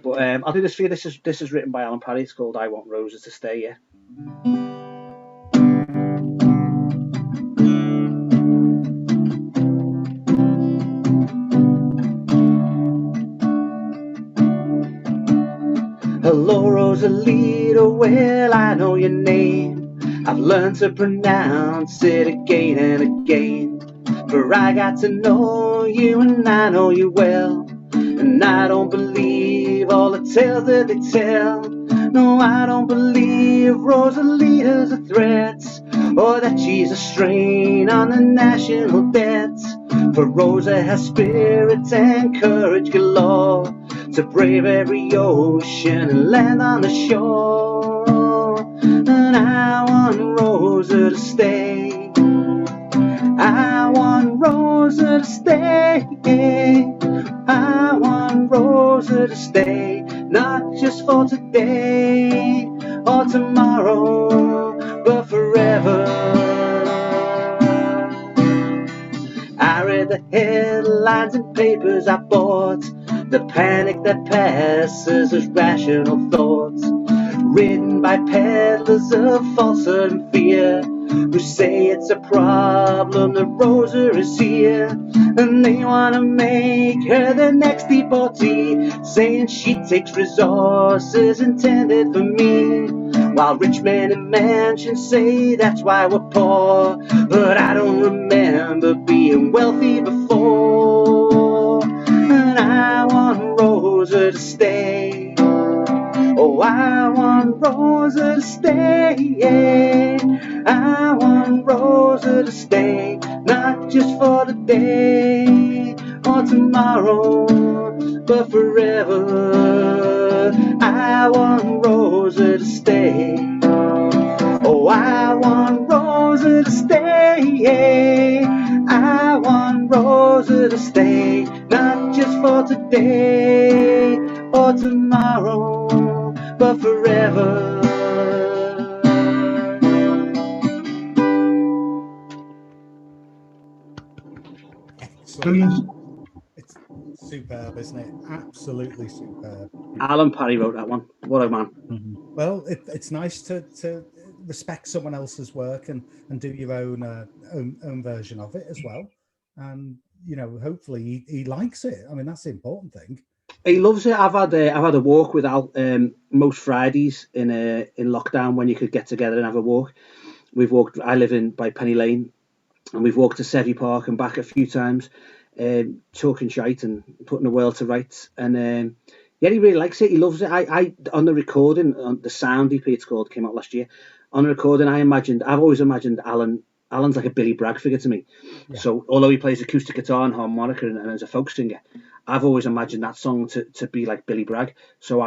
But I'll do this for you. This is written by Alan Parry. It's called I Want Roses to Stay. Yeah. Hello, Rosalita, well, I know your name. I've learned to pronounce it again and again. For I got to know you and I know you well. And I don't believe all the tales that they tell. No, I don't believe Rosalita's a threat, or that she's a strain on the national debt. For Rosa has spirit and courage galore to brave every ocean and land on the shore. And I want Rosa to stay. I want Rosa to stay. I want Rosa to stay, not just for today or tomorrow, but forever. I read the headlines and papers I bought, the panic that passes as rational thoughts, written by peddlers of falsehood and fear, who say it's a problem that Rosa is here, and they want to make her the next deportee, saying she takes resources intended for me, while rich men in mansions say that's why we're poor. But I don't remember being wealthy before, and I want Rosa to stay. Oh, I want Rosa to stay. I want Rosa to stay, not just for today or tomorrow, but forever. I want Rosa to stay. Oh, I want Rosa to stay. I want Rosa to stay, not just for today or tomorrow, but forever. Excellent. It's superb, isn't it? Absolutely superb. Alan Parry wrote that one. What a man. Well, it's nice to respect someone else's work and do your own version of it as well. And hopefully he likes it. I mean, that's the important thing. He loves it. I've had a walk with Al most Fridays in lockdown when you could get together and have a walk. We've walked. I live by Penny Lane, and we've walked to Sevy Park and back a few times, talking shite and putting the world to rights. And yeah, he really likes it. He loves it. I on the recording, on the Sound EP it's called, came out last year. On the recording, I've always imagined Alan's like a Billy Bragg figure to me. Yeah. So although he plays acoustic guitar and harmonica and as a folk singer, I've always imagined that song to be like Billy Bragg. So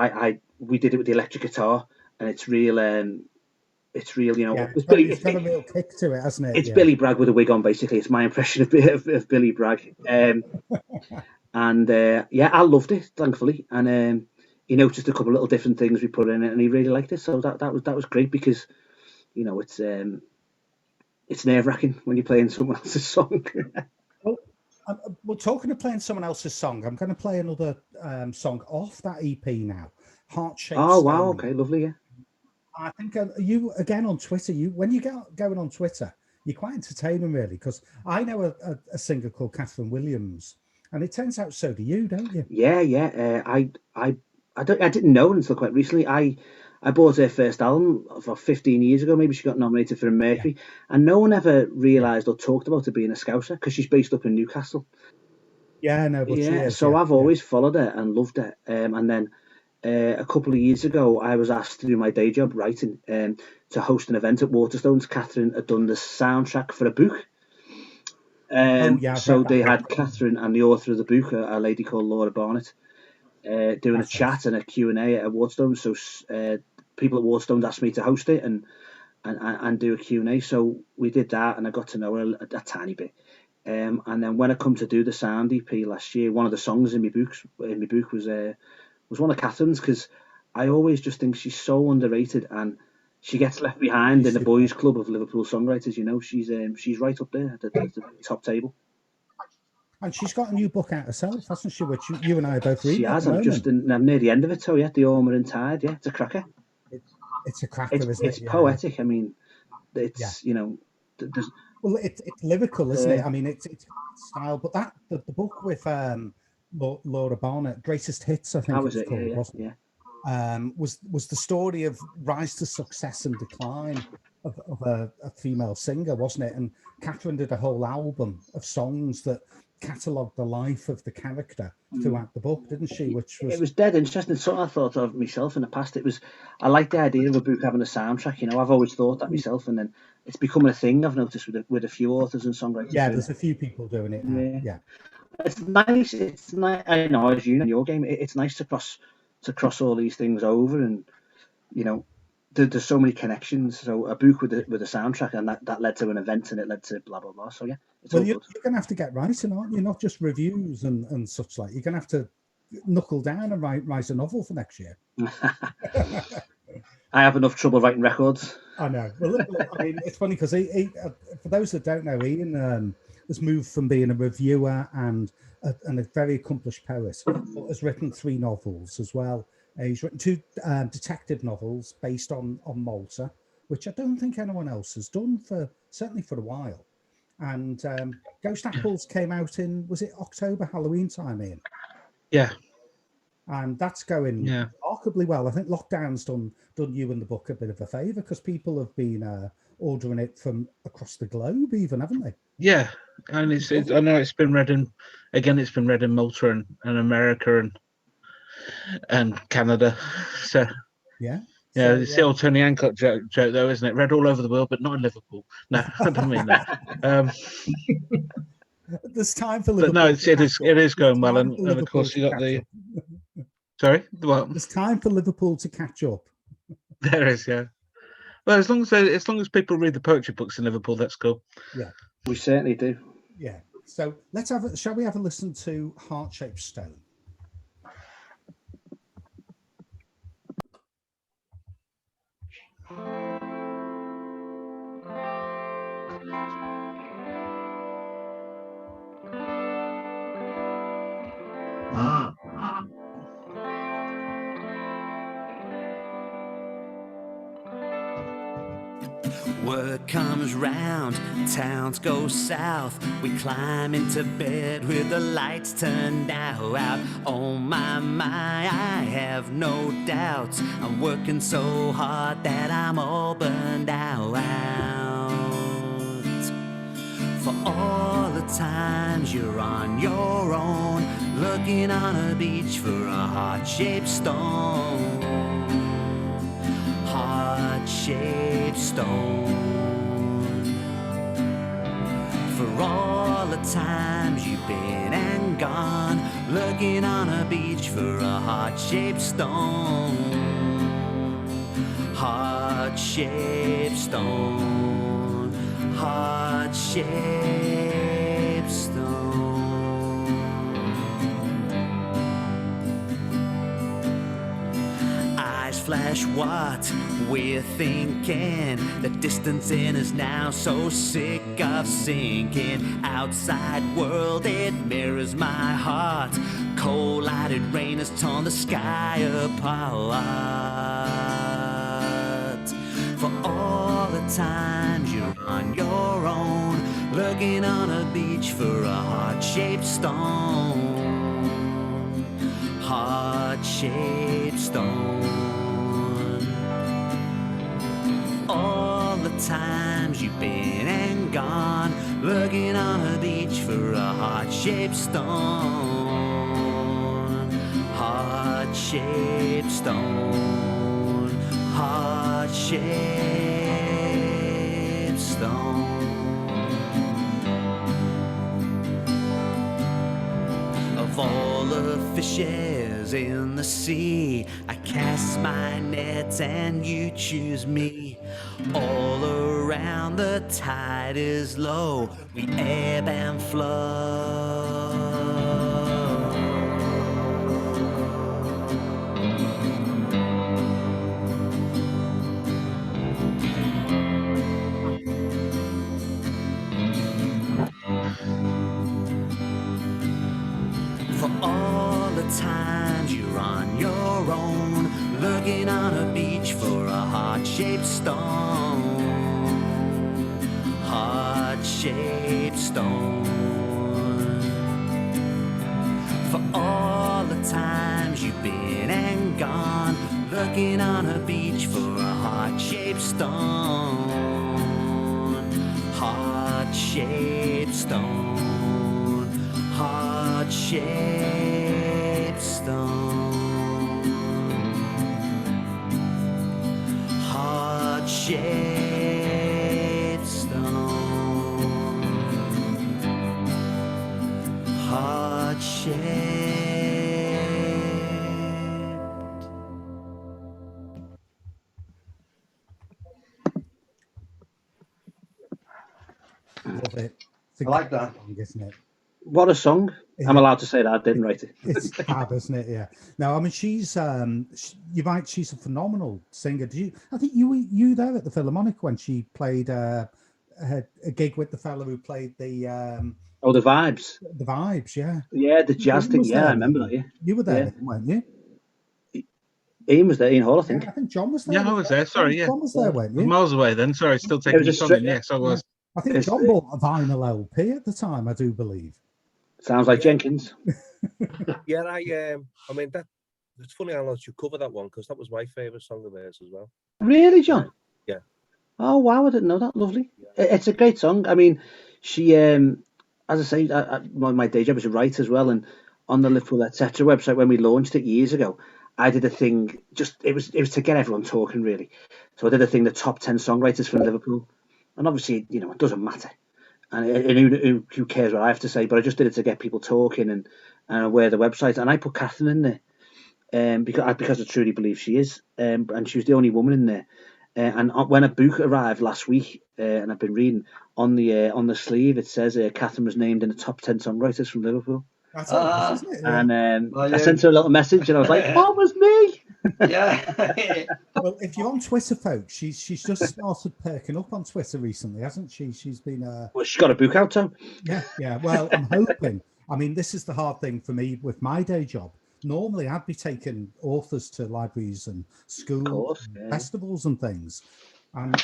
we did it with the electric guitar, and it's real. It's real, it's got a real kick to it, hasn't it? It's Billy Bragg with a wig on, basically. It's my impression of Billy Bragg. And I loved it, thankfully. And he noticed a couple of little different things we put in it, and he really liked it. So that was great, because it's nerve-wracking when you're playing someone else's song. Well, talking of playing someone else's song, I'm going to play another song off that EP now. Heart-Shaped Oh, wow. Stone. Okay, lovely, yeah. I think you, again, on Twitter, when you get going on Twitter, you're quite entertaining, really, because I know a singer called Catherine Williams, and it turns out so do you, don't you? Yeah. I didn't know until quite recently. I I bought her first album about 15 years ago. Maybe she got nominated for a Mercury, and no one ever realised or talked about her being a Scouser because she's based up in Newcastle. Yeah, no, but she is. So I've always followed her and loved her. And then a couple of years ago, I was asked to do my day job writing to host an event at Waterstones. Catherine had done the soundtrack for a book. So they had Catherine and the author of the book, a lady called Laura Barnett, doing a chat and a Q&A at Waterstones. So people at Waterstones asked me to host it and do a Q&A. So we did that, and I got to know her a tiny bit. And then when I come to do the sound EP last year, one of the songs in my book was one of Catherine's, because I always just think she's so underrated, and she gets left behind in the boys' club of Liverpool songwriters. You know, she's right up there at the top table. And she's got a new book out herself, hasn't she? Which you and I are both reading. She has. I'm near the end of it. So yeah, The Ormer and Tide. Yeah, it's a cracker. It's a cracker, isn't it? It's poetic. I mean, it's well, it's lyrical, isn't it? I mean, it's style. But the book with Laura Barnett, Greatest Hits, I think it was called, wasn't it? Was the story of rise to success and decline of a female singer, wasn't it? And Catherine did a whole album of songs that catalogued the life of the character throughout the book, didn't she? It was dead interesting. Something I thought of myself in the past. I like the idea of a book having a soundtrack. You know, I've always thought that myself, and then it's becoming a thing. I've noticed with a few authors and songwriters. Yeah, there's a few people doing it now. Yeah. It's nice. It's nice. I know, as you know in your game, it's nice to cross all these things over, and you know, there's so many connections. So a book with a soundtrack, and that led to an event, and it led to blah blah blah. So yeah, you're gonna have to get writing, aren't you? Not just reviews and such like. You're gonna have to knuckle down and write a novel for next year. I have enough trouble writing records. I know. Well, look, I mean, it's funny because for those that don't know, Ian has moved from being a reviewer and a very accomplished poet, but has written 3 novels as well. He's written 2 detective novels based on Malta, which I don't think anyone else has done certainly for a while. And Ghost Apples came out in, was it October, Halloween time, Ian? Yeah. And that's going remarkably well. I think lockdown's done you and the book a bit of a favour, because people have been ordering it from across the globe, even, haven't they? Yeah, and I know it's been read in Malta and America and Canada. So yeah, it's the old Tony Hancock joke though, isn't it? Read all over the world, but not in Liverpool. No, I don't mean that. There's time for Liverpool. But no, it is going well, and of course you got the. Sorry, what? There's time for Liverpool to catch up. There is, yeah. Well, as long as people read the poetry books in Liverpool, that's cool. Yeah, we certainly do. Yeah. So shall we have a listen to Heart-Shaped Stone? Word comes round, towns go south. We climb into bed with the lights turned out. Oh my, I have no doubts. I'm working so hard that I'm all burned out. For all the times you're on your own, looking on a beach for a heart-shaped stone. Heart-shaped stone. For all the times you've been and gone, looking on a beach for a heart-shaped stone. Heart-shaped stone. Heart-shaped stone. Eyes flash what we're thinking. The distance in is now so sick of sinking. Outside world, it mirrors my heart. Cold-lighted rain has torn the sky apart. For all the times you're on your own, looking on a beach for a heart-shaped stone. Heart-shaped stone. times you've been and gone, looking on a beach for a heart-shaped stone. Heart-shaped stone. Heart-shaped stone. Of all the fishes in the sea, I cast my net and you choose me. All around the tide is low, we ebb and flow. For all the times you're on your own, looking on a beach for a heart-shaped stone. Heart-shaped stone. For all the times you've been and gone, looking on a beach for a heart-shaped stone. Heart-shaped stone. Heart-shaped stone. Heart-shaped stone. Heart-shaped. Love it. I like that. Isn't it? What a song! I'm allowed to say that. I didn't write it. It's fab, isn't it? Yeah. No, I mean she's she's a phenomenal singer. I think you were there at the Philharmonic when she played a gig with the fellow who played the the Vibes. The Vibes, yeah. Yeah, the jazz Ian thing. was Yeah, there, I remember that. Yeah. You were there, Yeah. weren't you? Ian was there. Ian Hall, I think. Yeah, I think John was there. Yeah, I was there. Sorry, yeah. John was there, weren't you? Miles away then. Sorry, still taking was the a sun straight- in. Yes, I was. I think John bought a vinyl LP at the time, I do believe. Sounds like Jenkins. Yeah, I mean that. It's funny how you cover that one because that was my favourite song of hers as well. Really, John? Yeah. Oh wow, I didn't know that. Lovely. It's a great song. I mean, she, as I say, my day job is a writer as well, and on the Liverpool etc. website when we launched it years ago, I did a thing. Just it was to get everyone talking really. So I did a thing, the top 10 songwriters from Liverpool, and obviously it doesn't matter, and who cares what I have to say, but I just did it to get people talking and aware the website, and I put Catherine in there. Because I truly believe she is, and she was the only woman in there. And when a book arrived last week, and I've been reading on the sleeve, it says Catherine was named in the top 10 songwriters from Liverpool. That's nice, isn't it? Yeah. And I sent her a little message, and I was like, "What was me?" Yeah. Well, if you're on Twitter, folks, she's just started perking up on Twitter recently, hasn't she? She's been Well, she's got a book out, too. Yeah. Well, I'm hoping. I mean, this is the hard thing for me with my day job. Normally, I'd be taking authors to libraries and schools, festivals and things. And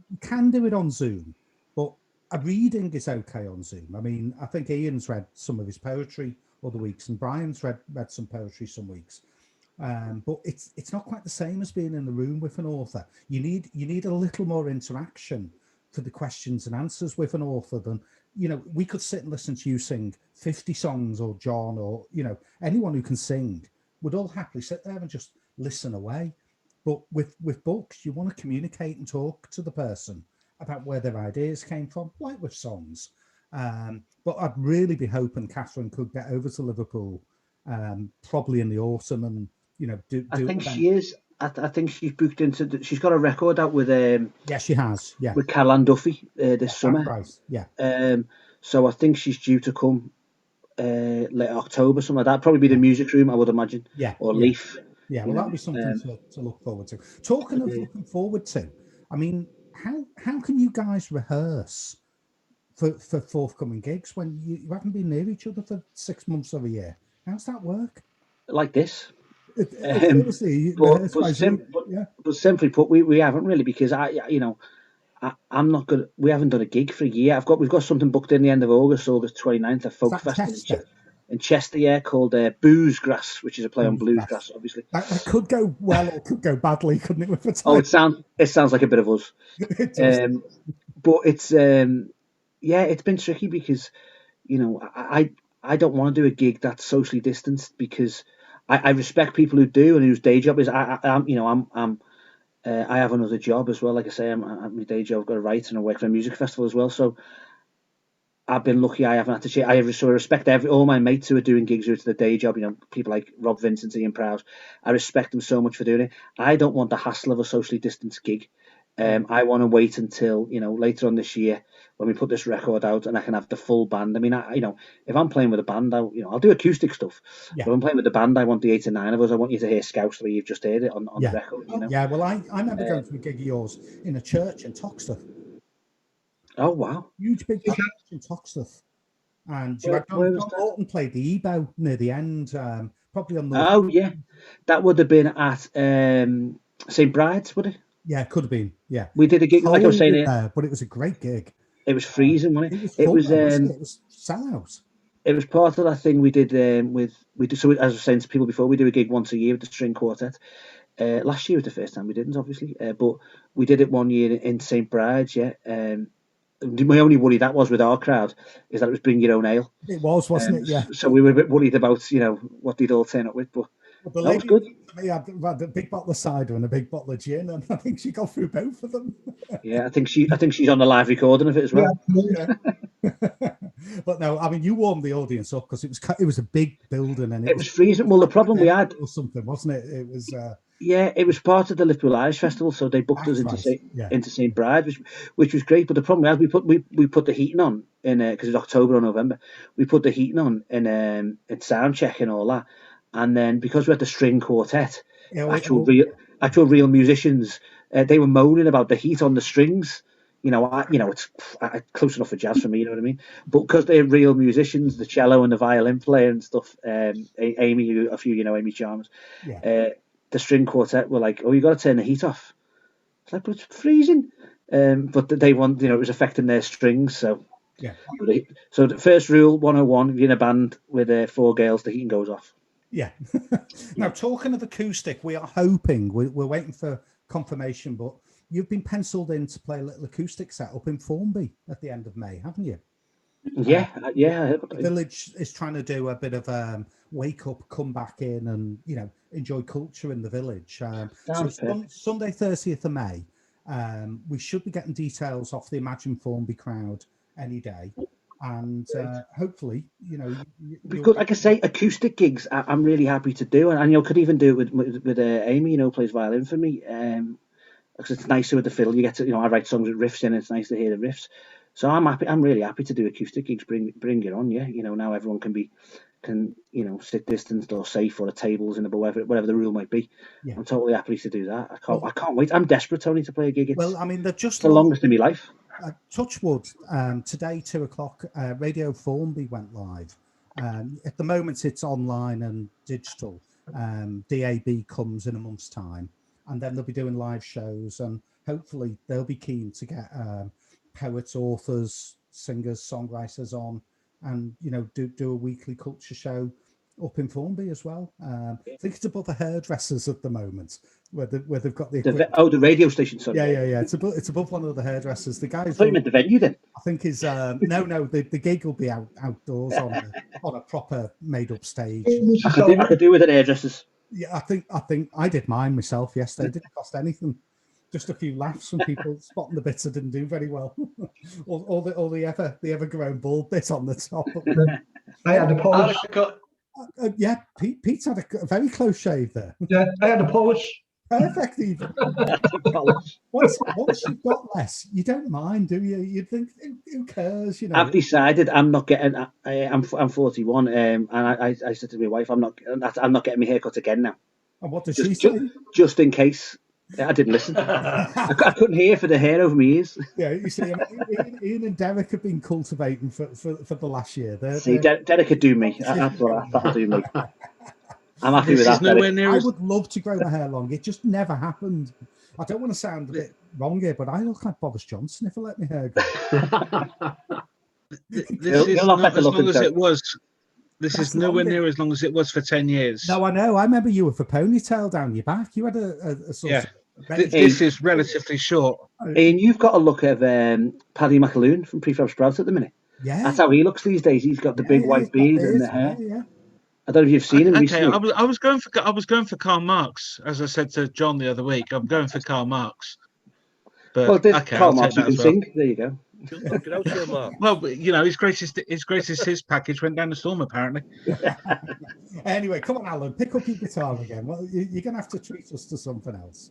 you can do it on Zoom, but a reading is okay on Zoom. I mean, I think Ian's read some of his poetry other weeks, and Brian's read some poetry some weeks. But it's not quite the same as being in the room with an author. You need a little more interaction for the questions and answers with an author than, we could sit and listen to you sing 50 songs, or John, or, anyone who can sing would all happily sit there and just listen away. But with books, you want to communicate and talk to the person about where their ideas came from, like with songs. But I'd really be hoping Catherine could get over to Liverpool, probably in the autumn, and, do I think she is. I think she's booked into. She's got a record out with. Yeah, she has. Yeah, with Caroline Duffy this summer. Price. Yeah. So I think she's due to come late October, something like that. Probably be the music room, I would imagine. Yeah. Or Leaf. Yeah. Well, that'll be something to look forward to. Talking of looking forward to, I mean, how can you guys rehearse for forthcoming gigs when you haven't been near each other for 6 months of a year? How's that work? Like this. But simply put, we haven't really, because I'm not good. We haven't done a gig for a year. We've got something booked in the end of August 29th, a folk festival Chester, yeah, called Booze Grass, which is a play on bluegrass, obviously. That could go well or could go badly, couldn't it? With the time? Oh, it sounds like a bit of us. It does. But it's it's been tricky because, you know, I don't want to do a gig that's socially distanced, because I respect people who do and whose day job is I have another job as well. Like I say, I'm my day job. I've got to write and I work for a music festival as well. So I've been lucky. I haven't had to change. I respect all my mates who are doing gigs who are to the day job. You know, people like Rob Vincent, Ian Prowse. I respect them so much for doing it. I don't want the hassle of a socially distanced gig. I want to wait until, you know, later on this year when we put this record out and I can have the full band. I mean, if I'm playing with a band, I'll do acoustic stuff. Yeah. But if I'm playing with a band, I want the 8 or 9 of us. I want you to hear Scouse the way you've just heard it on the record. You know? Yeah, well, I remember going to a gig of yours in a church in Toxteth. Oh, wow. Huge big church in Toxteth. And you had John Morton played the EBOW near the end, probably on the... Oh, yeah. That would have been at St. Bride's, would it? Yeah, it could have been. Yeah, we did a gig, like I was saying, but it was a great gig. It was freezing, wasn't it? It was it was sellout. It was part of that thing we did So as I was saying to people before, we do a gig once a year with the string quartet. Last year was the first time we didn't, obviously, but we did it one year in St. Bride's. Yeah. My only worry that was with our crowd is that it was bring your own ale. It was, wasn't it? Yeah. So we were a bit worried about, you know, what they'd all turn up with, but the that was good. Me had a big bottle of cider and a big bottle of gin, and I think she got through both of them. Yeah, I think she's on the live recording of it as well. Yeah. But no, I mean, you warmed the audience up because it was a big building and it was freezing. Well, the problem we had or something, wasn't it? It was. Yeah, it was part of the Liverpool Irish Festival, so they booked us into St. Bride, which was great. But the problem we had, we put the heating on in because it was October or November. We put the heating on in sound check and all that, and then because we had the string quartet, actual real musicians, they were moaning about the heat on the strings. You know, it's close enough for jazz for me, you know what I mean? But because they're real musicians, the cello and the violin player and stuff, Amy, a few, you know, Amy Chalmers, the string quartet were like, "Oh, you got to turn the heat off." It's like, but it's freezing. But they want, you know, it was affecting their strings. So yeah. So the first rule 101: if you're in a band with 4 girls, the heating goes off. Yeah. Now, talking of acoustic, we are hoping we're waiting for confirmation, but you've been penciled in to play a little acoustic set up in Formby at the end of May, haven't you? Yeah. The village is trying to do a bit of wake up, come back in, and you know, enjoy culture in the village. So Sunday, 30th of May, we should be getting details off the Imagine Formby crowd any day, and hopefully, you know, because like I say, acoustic gigs I'm really happy to do, and you know, could even do it with Amy, you know, plays violin for me. Because it's nicer with the fiddle. You get to, you know, I write songs with riffs in. It's nice to hear the riffs. So I'm happy. I'm really happy to do acoustic gigs. Bring it on, yeah. You know, now everyone can you know, sit distanced or safe, or the tables in the whatever the rule might be. Yeah. I'm totally happy to do that. I can't wait. I'm desperate, Tony, to play a gig. Well, I mean, they're just the longest in my life. Touchwood. Today, 2:00, Radio Formby went live. At the moment, it's online and digital. DAB comes in a month's time. And then they'll be doing live shows, and hopefully they'll be keen to get poets, authors, singers, songwriters on, and you know, do a weekly culture show up in Formby as well. I think it's above the hairdressers at the moment, where they've got the radio station. Sorry. Yeah. It's above one of the hairdressers. The guys. I thought you meant the venue then. I think is no. The gig will be outdoors on a proper made up stage. I could do with the hairdressers. Yeah, I think I did mine myself yesterday. It didn't cost anything. Just a few laughs from people spotting the bits I didn't do very well. or the ever growing bald bit on the top. I had a polish. Yeah, Pete's had a very close shave there. Yeah, I had a polish. Perfect, even. Once you've got less, you don't mind, do you? You think, who cares? You know. I've decided I'm not getting. I'm 41, and I said to my wife, I'm not getting my haircut again now. And what does she say? Just in case. I didn't listen. I couldn't hear for the hair over my ears. Yeah, you see, Ian and Derek have been cultivating for the last year. Derek could do me. That'll do me. I'm happy with that. I would love to grow my hair long. It just never happened. I don't want to sound a bit wrong here, but I look like Boris Johnson if I let my hair go. This is not as long as it was. This That's is nowhere longer. near as long as it was for 10 years. No, I know. I remember you with a ponytail down your back. You had a sort Yeah. of... This is relatively short. Ian, you've got to look at Paddy McAloon from Prefab Sprout at the minute. Yeah. That's how he looks these days. He's got the big white beard and the hair. Yeah. I don't know if you've seen him recently. I was going for Karl Marx, as I said to John the other week. I'm going for Karl Marx. But Well, there's okay, Karl I'll Marx take who that can as well. sing. There you go. Get out here, Mark. Well, you know, his greatest his package went down the storm apparently. Anyway, come on, Alan, pick up your guitar again. Well, you're going to have to treat us to something else.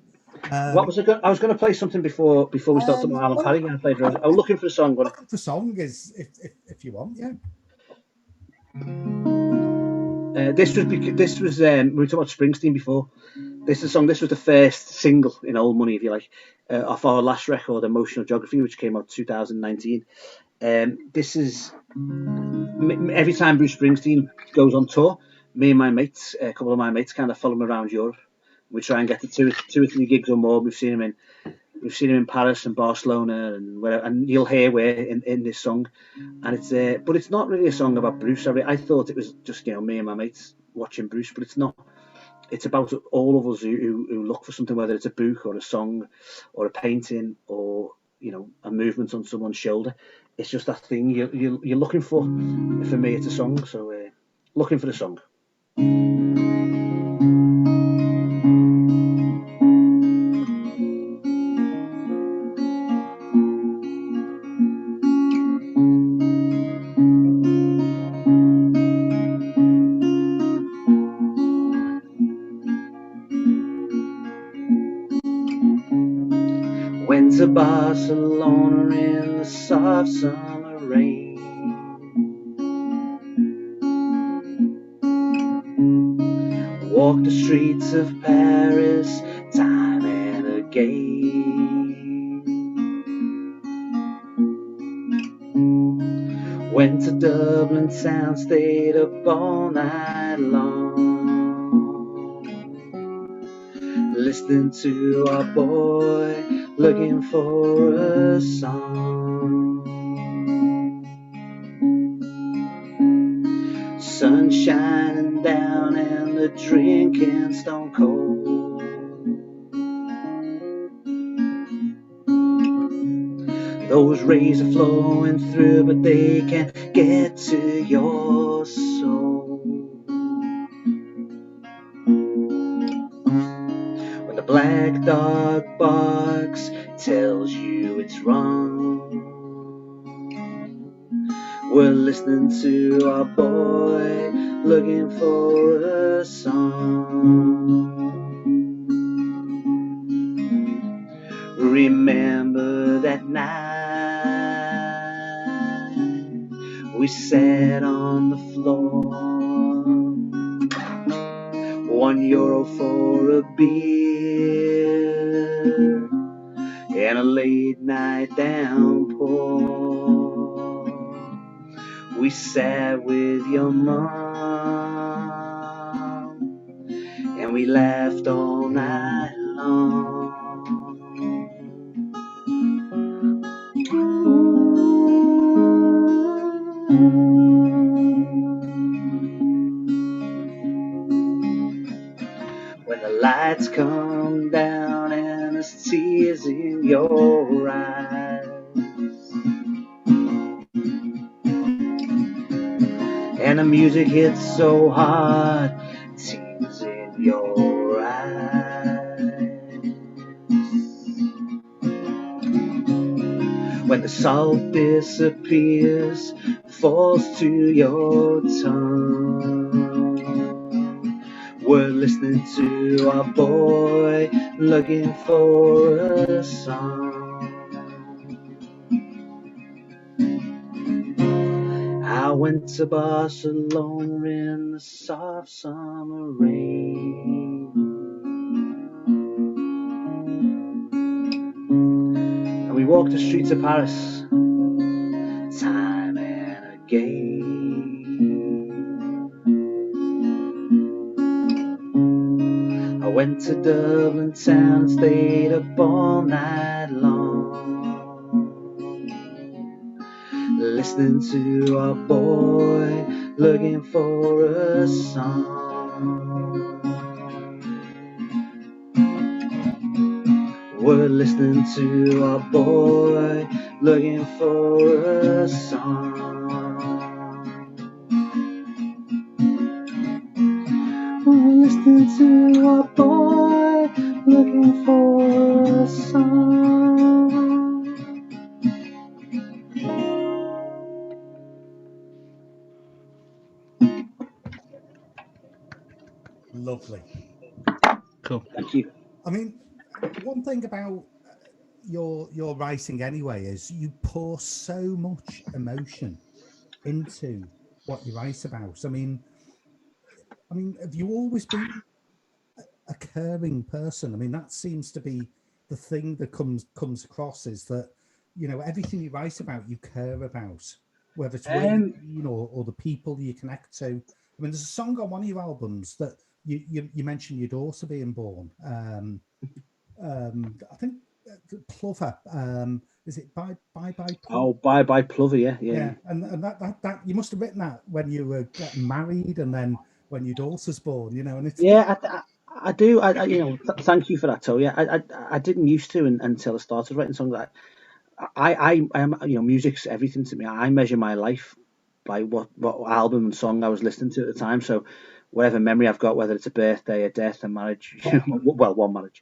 What was I was going to play something before we start talking about Alan Parry. I was looking for a song. Looking for song is if you want, yeah. This was we were talking about Springsteen before. This is a song. This was the first single in Old Money, if you like, off our last record, Emotional Geography, which came out 2019. This is every time Bruce Springsteen goes on tour, me and my mates, a couple of my mates, kind of follow him around Europe. We try and get to two or three gigs or more. We've seen him in Paris and Barcelona and wherever, and you'll hear where in this song. And it's but it's not really a song about Bruce. I thought it was just, you know, me and my mates watching Bruce, but it's not. It's about all of us who look for something, whether it's a book or a song or a painting or, you know, a movement on someone's shoulder. It's just that thing you're looking for. For me, it's a song. So looking for the song. Went to Barcelona in the soft summer rain. Walked the streets of Paris time and again. Went to Dublin town, stayed up all night long, listening to our boy, looking for a song. Sun shining down and the drinking stone cold. Those rays are flowing through, but they can't get to your soul. When the black dog barks, tells you it's wrong. We're listening to our boy, looking for a song. Remember that night we sat on the floor, €1 for a beer and a late night downpour. We sat with your mom and we laughed all night long. When the lights come down and there's tears in your eyes, and the music hits so hard, tears in your eyes. When the salt disappears, falls to your tongue, we're listening to our boy, looking for a song. I went to Barcelona in the soft summer rain, and we walked the streets of Paris time and again. I went to Dublin town and stayed up all night long, listening to our boy, looking for a song. We're listening to our boy, looking for a song. We're listening to our boy, looking for a song. Lovely. Cool. Thank you. I mean, one thing about your writing anyway is you pour so much emotion into what you write about. I mean, have you always been a caring person? I mean, that seems to be the thing that comes across, is that, you know, everything you write about, you care about, whether it's where you've been or the people you connect to. I mean, there's a song on one of your albums that you mentioned your daughter being born. I think Plover. Is it bye Plover? Oh, bye Plover, yeah. And that you must have written that when you were getting married, and then when your daughter's born, you know. And it's I do. You know, thank you for that, Toe. Yeah, I didn't used to until I started writing songs. I am, you know, music's everything to me. I measure my life by what album and song I was listening to at the time. So whatever memory I've got, whether it's a birthday, a death, a marriage, well, one marriage,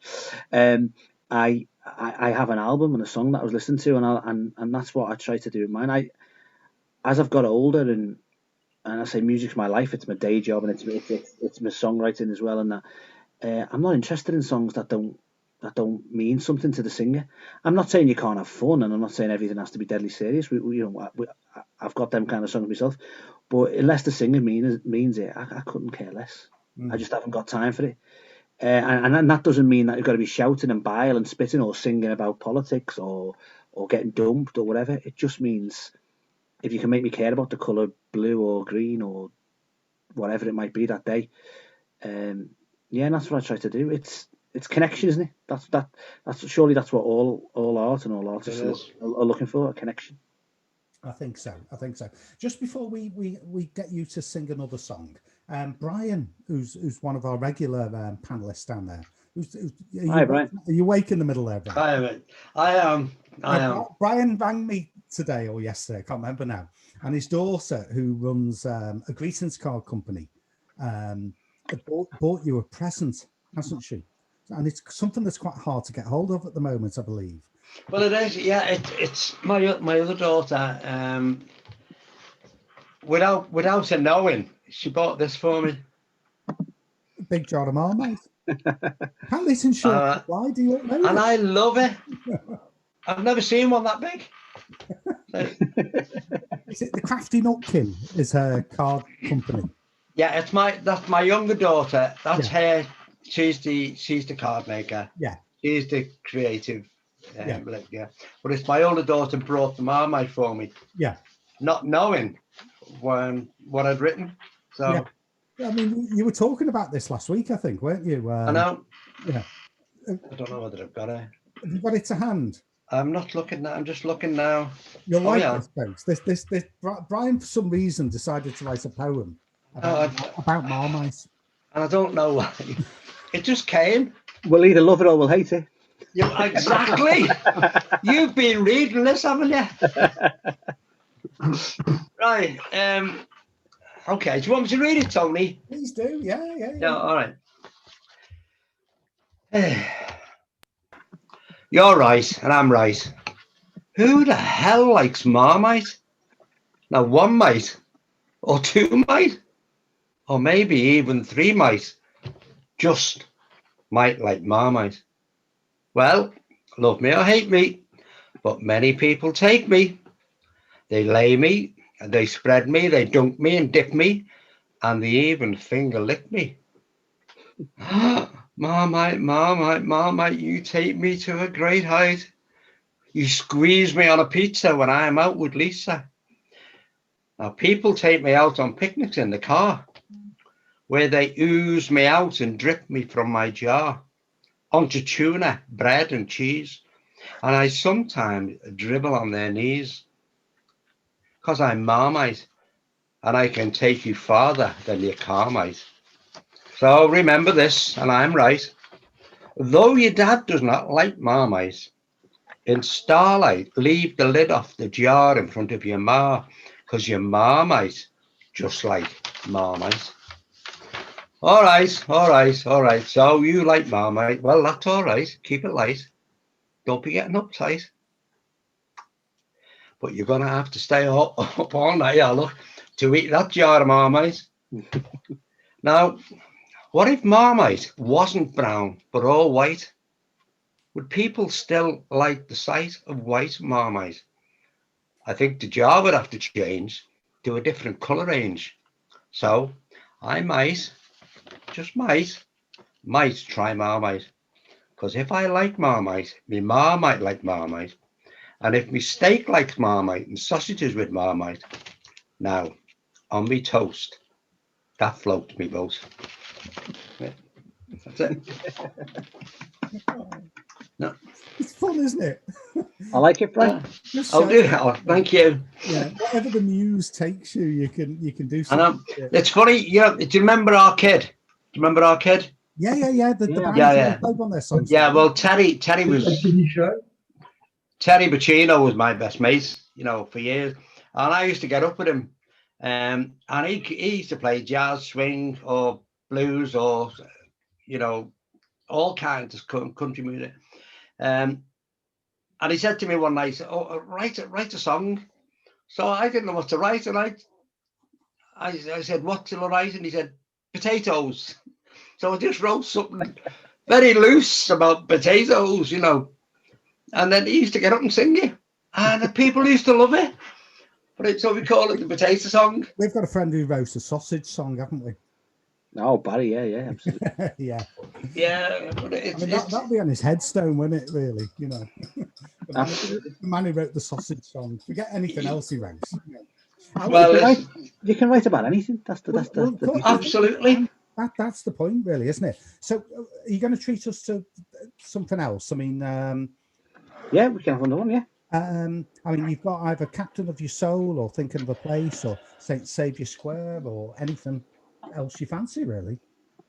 I have an album and a song that I was listening to, and that's what I try to do with mine. As I've got older, and I say music's my life, it's my day job, and it's my songwriting as well, and that I'm not interested in songs that don't mean something to the singer. I'm not saying you can't have fun, and I'm not saying everything has to be deadly serious. I've got them kind of songs myself, but unless the singer means it, I couldn't care less. I just haven't got time for it. And that doesn't mean that you've got to be shouting and bile and spitting or singing about politics or getting dumped or whatever. It just means if you can make me care about the colour blue or green or whatever it might be that day, and that's what I try to do. It's connection, isn't it? That's surely that's what all art and all artists are looking for, a connection. I think so. Just before we get you to sing another song, Brian, who's one of our regular panelists down there. Hi, Brian. Are you awake in the middle there, Brian? I am. Brian rang me today or yesterday, I can't remember now, and his daughter, who runs a greetings card company, bought you a present, hasn't she? And it's something that's quite hard to get hold of at the moment, I believe. Well, it is. Yeah, it's my other daughter. Without her knowing, she bought this for me. A big jar of Marmite. Apparently it's in short supply. Do you know? And I love it. I've never seen one that big. Is it the Crafty Nutkin? Is her card company? Yeah, that's my younger daughter. That's her. She's the card maker. Yeah. She's the creative. But it's my older daughter brought the Marmite for me. Yeah. Not knowing what I'd written. So. Yeah. I mean, you were talking about this last week, I think, weren't you? I know. Yeah. I don't know whether I've got it. Have you got it to hand? I'm not looking now. I'm just looking now. You'll like this, folks. This Brian, for some reason, decided to write a poem about Marmite. And I don't know why. It just came. We'll either love it or we'll hate it. Yeah, exactly. You've been reading this, haven't you? Right. Okay. Do you want me to read it, Tony? Please do. Yeah. All right. You're right, and I'm right. Who the hell likes Marmite? Now, one might, or two might, or maybe even three might, just might like Marmite. Well, love me or hate me, but many people take me. They lay me, and they spread me, they dunk me and dip me, and they even finger lick me. Marmite, Marmite, Marmite, you take me to a great height. You squeeze me on a pizza when I am out with Lisa. Now, people take me out on picnics in the car, where they ooze me out and drip me from my jar onto tuna, bread and cheese, and I sometimes dribble on their knees, 'cause I'm Marmite, and I can take you farther than your car might. So remember this, and I'm right. Though your dad does not like Marmite, in starlight, leave the lid off the jar in front of your ma, because your ma might just like Marmite. All right, all right, all right. So you like Marmite. Well, that's all right. Keep it light. Don't be getting uptight. But you're going to have to stay up all night, look, to eat that jar of Marmite. Now, what if Marmite wasn't brown, but all white? Would people still like the sight of white Marmite? I think the jar would have to change to a different colour range. So I might, just might try Marmite. Because if I like Marmite, me ma might like Marmite. And if me steak likes Marmite and sausages with Marmite, now, on me toast, that floats me boat. Yeah, that's it. No. It's fun, isn't it? I like it, Frank. I'll do that. Oh, thank you. Yeah, whatever the muse takes you, you can do something. It's funny, do you remember our kid? Do you remember our kid? Yeah. The band played on their songs. Yeah, well, Terry Bacino was my best mate, for years, and I used to get up with him, and he used to play jazz, swing, or blues, or all kinds of country music. And he said to me one night, "Oh, write a song." So I didn't know what to write, and I said, "What shall I write?" And he said, "Potatoes." So I just wrote something very loose about potatoes, And then he used to get up and sing it, and the people used to love it. So we call it the potato song. We've got a friend who wrote a sausage song, haven't we? Oh, Barry, yeah, absolutely. Yeah. But that'll be on his headstone, won't it, really? Absolutely. The man who wrote the sausage song. Forget anything else he wrote. Well, you can write about anything. That's the absolutely. That's the point, really, isn't it? So, are you going to treat us to something else? I mean, yeah, we can have another one. Yeah. I mean, you've got either Captain of Your Soul, or Thinking of a Place, or Saint Saviour Square, or anything else you fancy, really.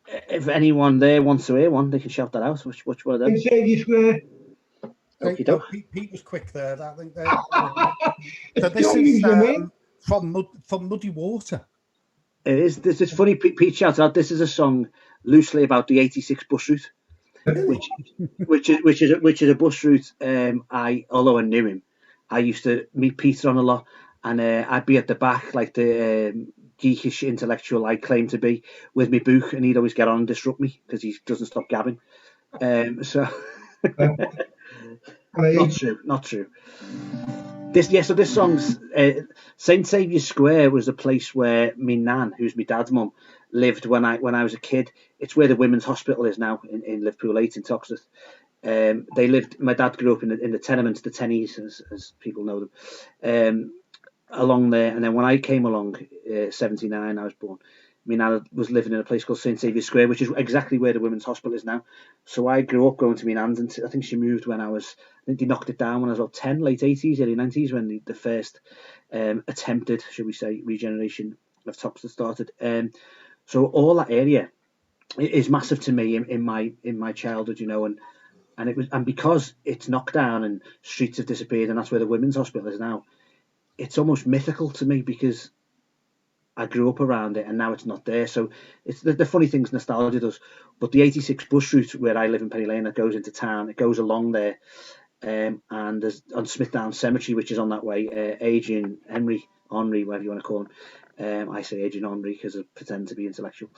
If anyone there wants to hear one, they can shout that out. Which one of them? Saint Saviour Square. Pete was quick there. I think. So this is from Muddy Water. It is. This is funny. Pete shouted out. This is a song loosely about the 86 bus route, which is a bus route. Although I knew him, I used to meet Peter on a lot, and I'd be at the back like the geekish intellectual I claim to be with my book, and he'd always get on and disrupt me because he doesn't stop gabbing. So not true. So this song's Saint Saviour Square was a place where me nan, who's my dad's mum, lived when I was a kid. It's where the women's hospital is now in Liverpool 8 in Toxteth. They lived. My dad grew up in the tenements, the tennies, as people know them, along there. And then when I came along, 79, I was born. My nan was living in a place called St Saviour Square, which is exactly where the women's hospital is now. So I grew up going to my nan's, and I think she moved when I think they knocked it down when I was about 10, late 80s, early 90s, when the first attempted, should we say, regeneration of Toxteth started. So all that area is massive to me in my childhood, and because it's knocked down and streets have disappeared, and that's where the women's hospital is now. It's almost mythical to me because I grew up around it, and now it's not there. So it's the funny things nostalgia does. But the 86 bus route where I live in Penny Lane that goes into town, it goes along there, and there's on Smithdown Cemetery, which is on that way. Adrian Henry, whatever you want to call him. I say Adrian Henry because I pretend to be intellectual.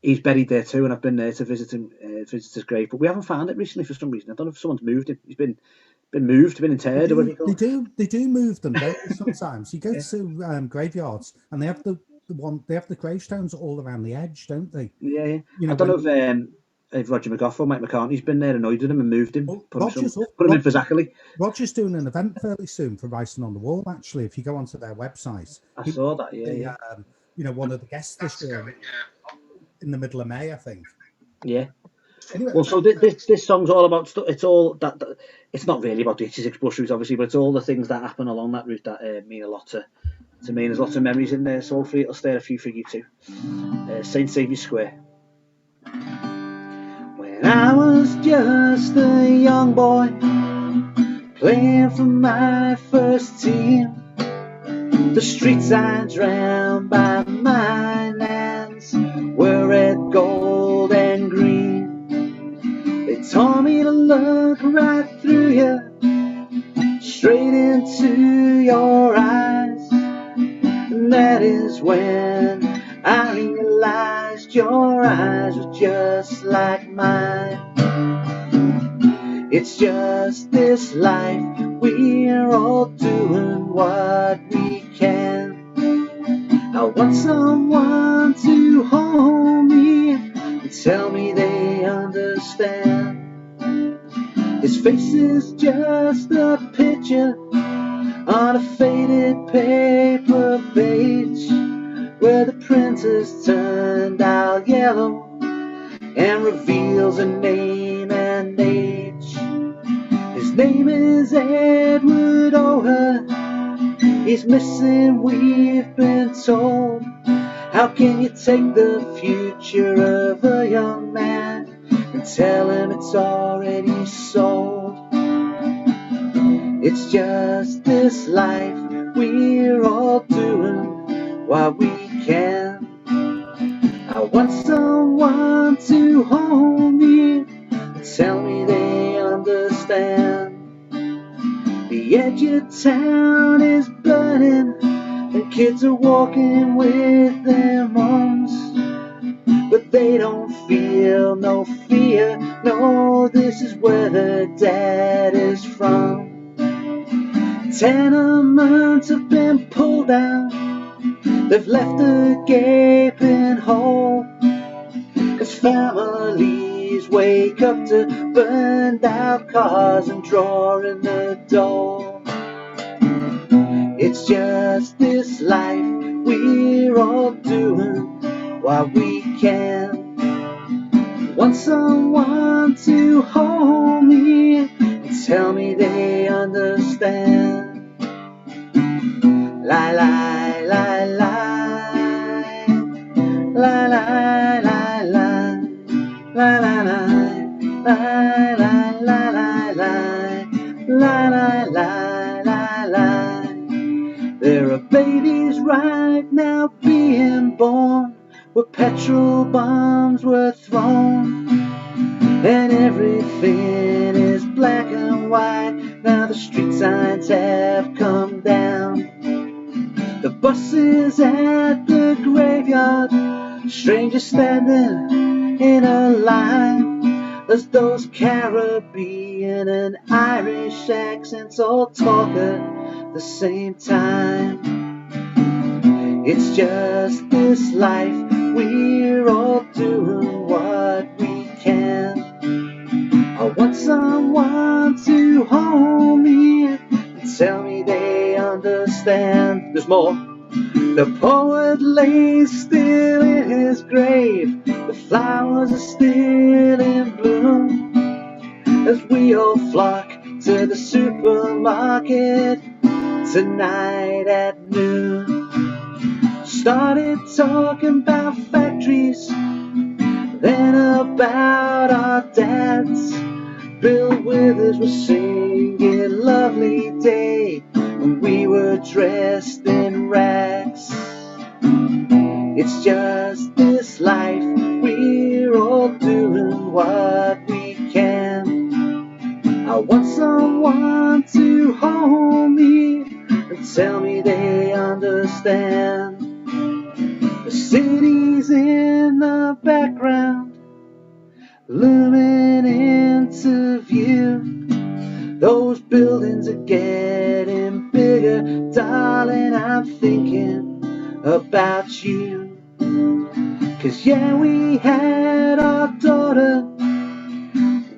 He's buried there too, and I've been there to visit him, visit his grave. But we haven't found it recently for some reason. I don't know if someone's moved him. He's been moved, been interred. They do move them, don't they? Sometimes you go to graveyards, and they have the gravestones all around the edge, don't they? Yeah. I don't know if Roger McGough or Mike McCartney's been there, annoyed with him, and moved him. Put him in for Zachary. Roger's doing an event fairly soon for Writing on the Wall. Actually, if you go onto their website, I saw that. Yeah. One of the guests this year in the middle of May, I think. Yeah. Anyway, well, so this song's all about stuff. It's all that. It's not really about the 86 bus route, obviously, but it's all the things that happen along that route that mean a lot to to me, and there's lots of memories in there, so hopefully it'll stir a few for you too. St. Saviour's Square. When I was just a young boy, playing for my first team, the streets I drowned by my lands were red, gold and green. They taught me to look right through you, straight into your eyes. And that is when I realized your eyes were just like mine. It's just this life, we're all doing what we can. I want someone to hold me and tell me they understand. His face is just a picture on a faded paper page, where the printer's turned out yellow and reveals a name and age. His name is Edward O'Hare. He's missing, we've been told. How can you take the future of a young man and tell him it's already sold? It's just this life, we're all doing what we can. I want someone to hold me and tell me they understand. The edge of town is burning and kids are walking with their moms, but they don't feel no fear. No, this is where their dad is from. Tenements have been pulled down, they've left a gaping hole, 'cause families wake up to burned out cars and draw in the door. It's just this life, we're all doing what we can. Want someone to hold me and tell me they understand. La la la la, la la la la, la la la, la la la la la, la la la la la. There are babies right now being born where petrol bombs were thrown, and everything is black and white. Now the street signs have come down. The buses at the graveyard, strangers standing in a line, as those Caribbean and Irish accents all talk at the same time. It's just this life, we're all doing what we can. I want someone to hold me and tell me they understand. There's more. The poet lays still in his grave, the flowers are still in bloom, as we all flock to the supermarket tonight at noon. Started talking about factories, then about our dads. Bill Withers was singing Lovely Day when we were dressed in rags. It's just this life, we're all doing what we can. I want someone to hold me and tell me they understand. The city's in the background, looming into view. Those buildings are getting bigger, darling, I'm thinking about you. 'Cause yeah, we had our daughter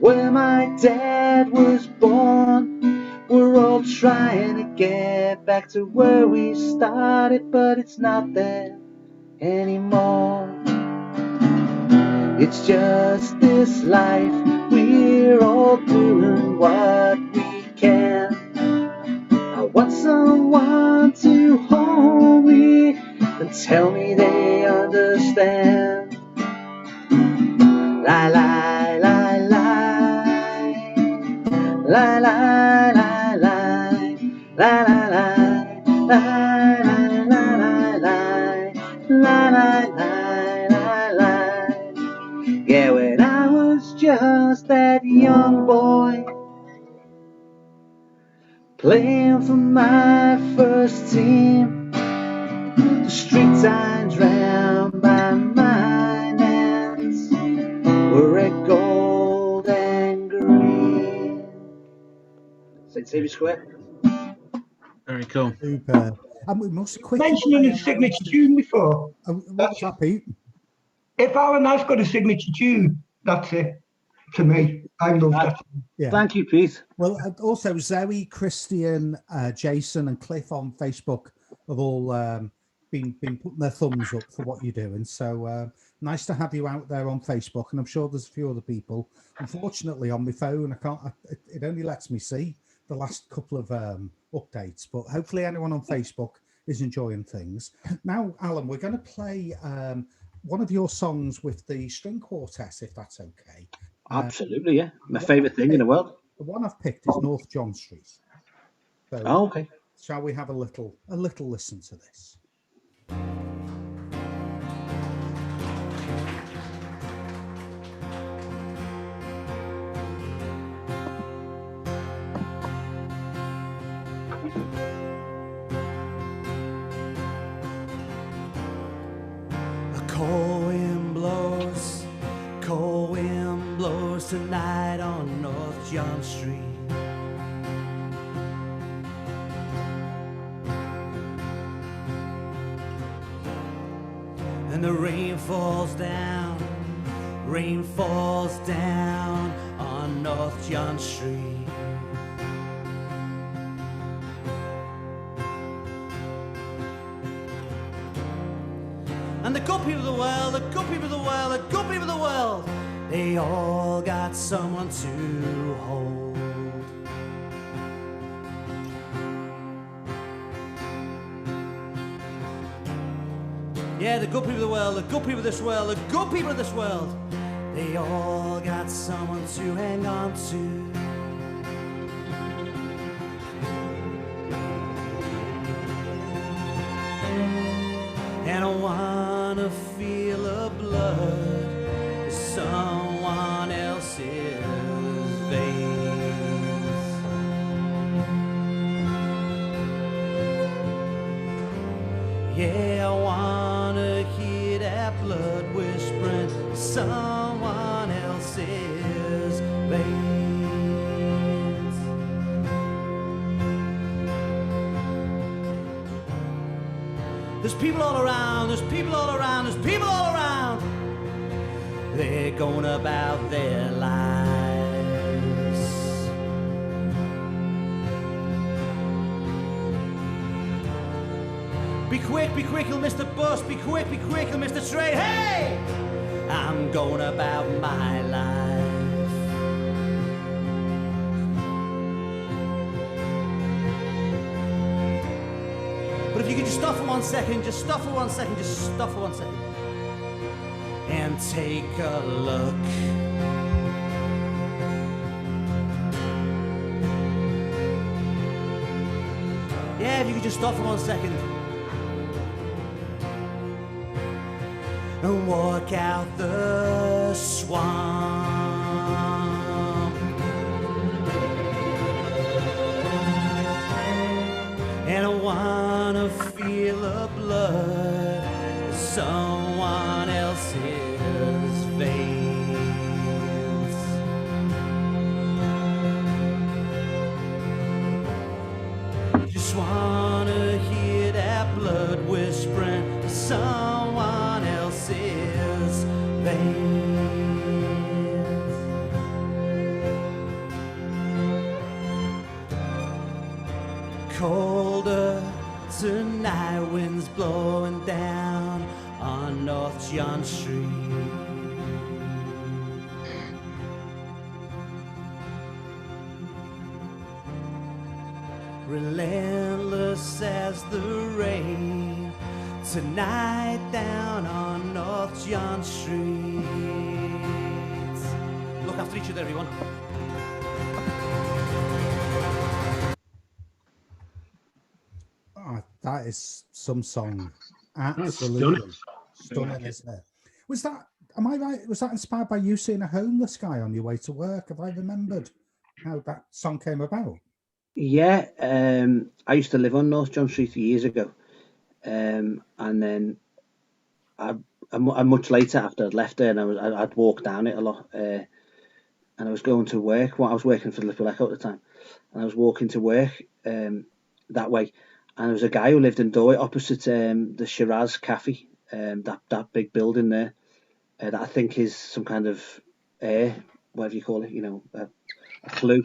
where my dad was born. We're all trying to get back to where we started, but it's not there anymore. It's just this life, we're all doing what we can. I want someone to hold and tell me they understand. Lie, lie, lie, lie. Lie, lie, lie, lie. Lie, lie, lie. Lie, lie, lie, lie. Lie, lie, lie, lie, lie. Yeah, when I was just that young boy, playing for my first team, the street signs round by mine ends were red, gold, and green. St. Saviour's Square. Very cool. Super. And we must quickly Mentioning his signature tune before. What's that, Pete? If Alan has got a signature tune, that's it to me. I love that. Yeah. Thank you, Pete. Well, also Zoe, Christian, Jason, and Cliff on Facebook have all been putting their thumbs up for what you're doing. So nice to have you out there on Facebook, and I'm sure there's a few other people. Unfortunately, on my phone, I can't. It only lets me see the last couple of updates, but hopefully, anyone on Facebook is enjoying things. Now, Alan, we're going to play one of your songs with the string quartet, if that's okay. Absolutely, yeah. My favourite thing in the world. The one I've picked is North John Street. So, Okay. Shall we have a little listen to this? Cold wind blows tonight on North John Street. And the rain falls down on North John Street. And the good people of the world, the good people of the world, the good people of the world, they all got someone to hold. Yeah, the good people of the world, the good people of this world, the good people of this world, they all got someone to hang on to. And I wanna feel the blood of someone else's veins. Yeah, I wanna hear that blood whispering someone else's veins. There's people all around, there's people all around, there's people all around. They're going about their lives. Be quick, you'll miss the bus. Be quick, you'll miss the train. Hey! I'm going about my life. But if you could just stop for 1 second, just stop for 1 second, just stop for 1 second. And take a look. Yeah, if you could just stop for 1 second. And walk out the swamp. And I wanna feel the blood of someone else's veins. Just wanna hear that blood whispering to someone else's veins. Colder tonight, winds blowing down on North John Street. Relentless as the rain, tonight down on North John Street. Look after each other, everyone. That is some song. Absolutely stunning, isn't it? Was that, am I right? Was that inspired by you seeing a homeless guy on your way to work? Have I remembered how that song came about? Yeah, I used to live on North John Street years ago, and then I much later after I'd left there, and I'd walk down it a lot, and I was going to work. Well, I was working for the Liverpool Echo at the time, and I was walking to work that way, and there was a guy who lived in Doyle opposite the Shiraz Cafe, that big building there, that I think is some kind of air, whatever you call it, you know, a flu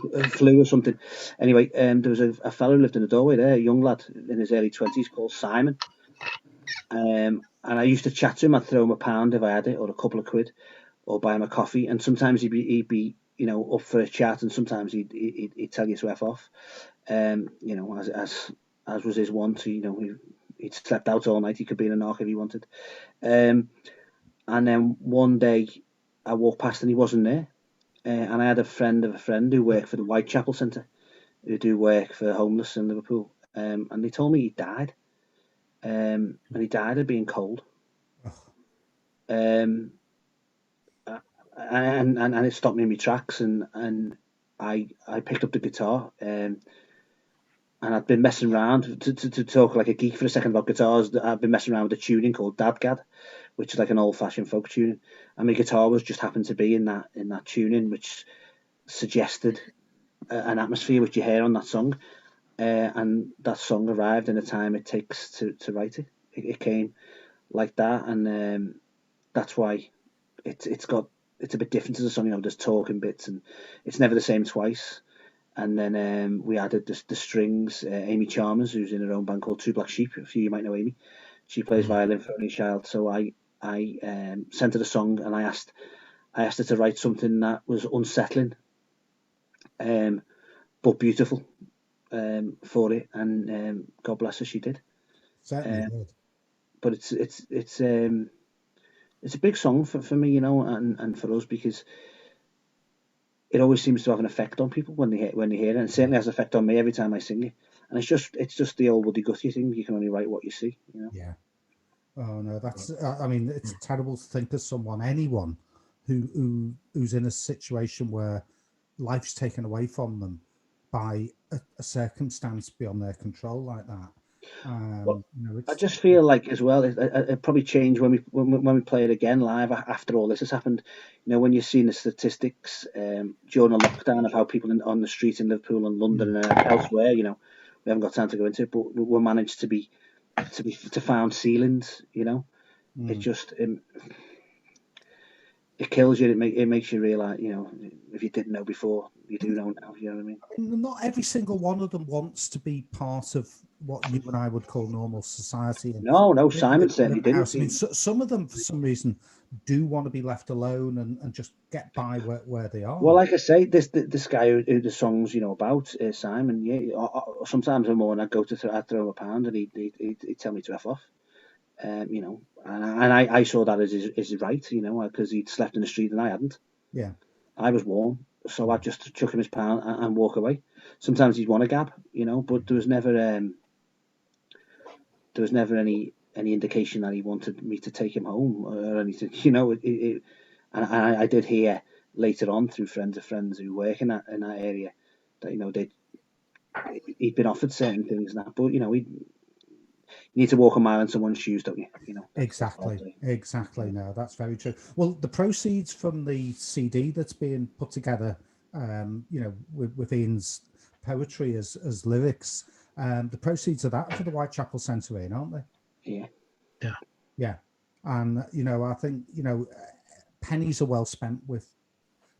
or something. Anyway, there was a fellow who lived in the doorway there, a young lad in his early 20s called Simon. And I used to chat to him. I'd throw him £1 if I had it, or a couple of quid, or buy him a coffee. And sometimes he'd be you know, up for a chat, and sometimes he'd tell you to F off. You know, as was his wont. You know, he'd slept out all night. He could be in a knock if he wanted. And then one day I walked past and he wasn't there. And I had a friend of a friend who worked for the Whitechapel Centre, who do work for homeless in Liverpool. And they told me he died. And he died of being cold. And it stopped me in my tracks, and I picked up the guitar, and I'd been messing around to talk like a geek for a second about guitars. I've been messing around with a tuning called Dadgad, which is like an old-fashioned folk tuning, and my guitar was just happened to be in that tuning, which suggested an atmosphere which you hear on that song. And that song arrived in the time it takes to write it. It came like that, and that's why it's a bit different as a song. You know, there's talking bits, and it's never the same twice. And then we added the strings. Amy Chalmers, who's in her own band called Two Black Sheep. A few of you might know Amy. She plays violin for Only Child. So I sent her the song, and I asked her to write something that was unsettling, but beautiful. For it, and God bless her, she did. Certainly did. But it's a big song for me, you know, and for us, because it always seems to have an effect on people when they hear it, and it certainly has an effect on me every time I sing it. And it's just the old Woody Guthrie thing. You can only write what you see, you know. Yeah. Oh no, that's. I mean, it's terrible to think of anyone who's in a situation where life's taken away from them by a circumstance beyond their control like that. Well, you know, I just feel like as well, it probably changed when we play it again live after all this has happened. You know, when you've seen the statistics during the lockdown of how people on the street in Liverpool and London and elsewhere, you know, we haven't got time to go into it, but we managed to found ceilings. You know, it just it kills you. It makes you realise, you know, if you didn't know before, you do know now. You know what I mean? Not every single one of them wants to be part of what you and I would call normal society. And no, Simon certainly didn't. I mean, some of them, for some reason, do want to be left alone and just get by where they are. Well, like I say, this guy who the song's, you know, about, Simon. Yeah, sometimes I'm more, and I'd throw him £1, and he'd tell me to F off. You know, and I saw that as his right, you know, because he'd slept in the street and I hadn't. Yeah, I was warm, so I'd just chuck him his £1 and walk away. Sometimes he'd want a gab, you know, but there was never any indication that he wanted me to take him home or anything, you know. And I did hear later on through friends of friends who work in that area that, you know, he'd been offered certain things and that, but, you know, you need to walk a mile in someone's shoes, don't you? You know. Exactly. No, that's very true. Well, the proceeds from the CD that's being put together, you know, with Ian's poetry as lyrics, the proceeds of that are for the Whitechapel Centre, aren't they? Yeah. And you know, I think, you know, pennies are well spent with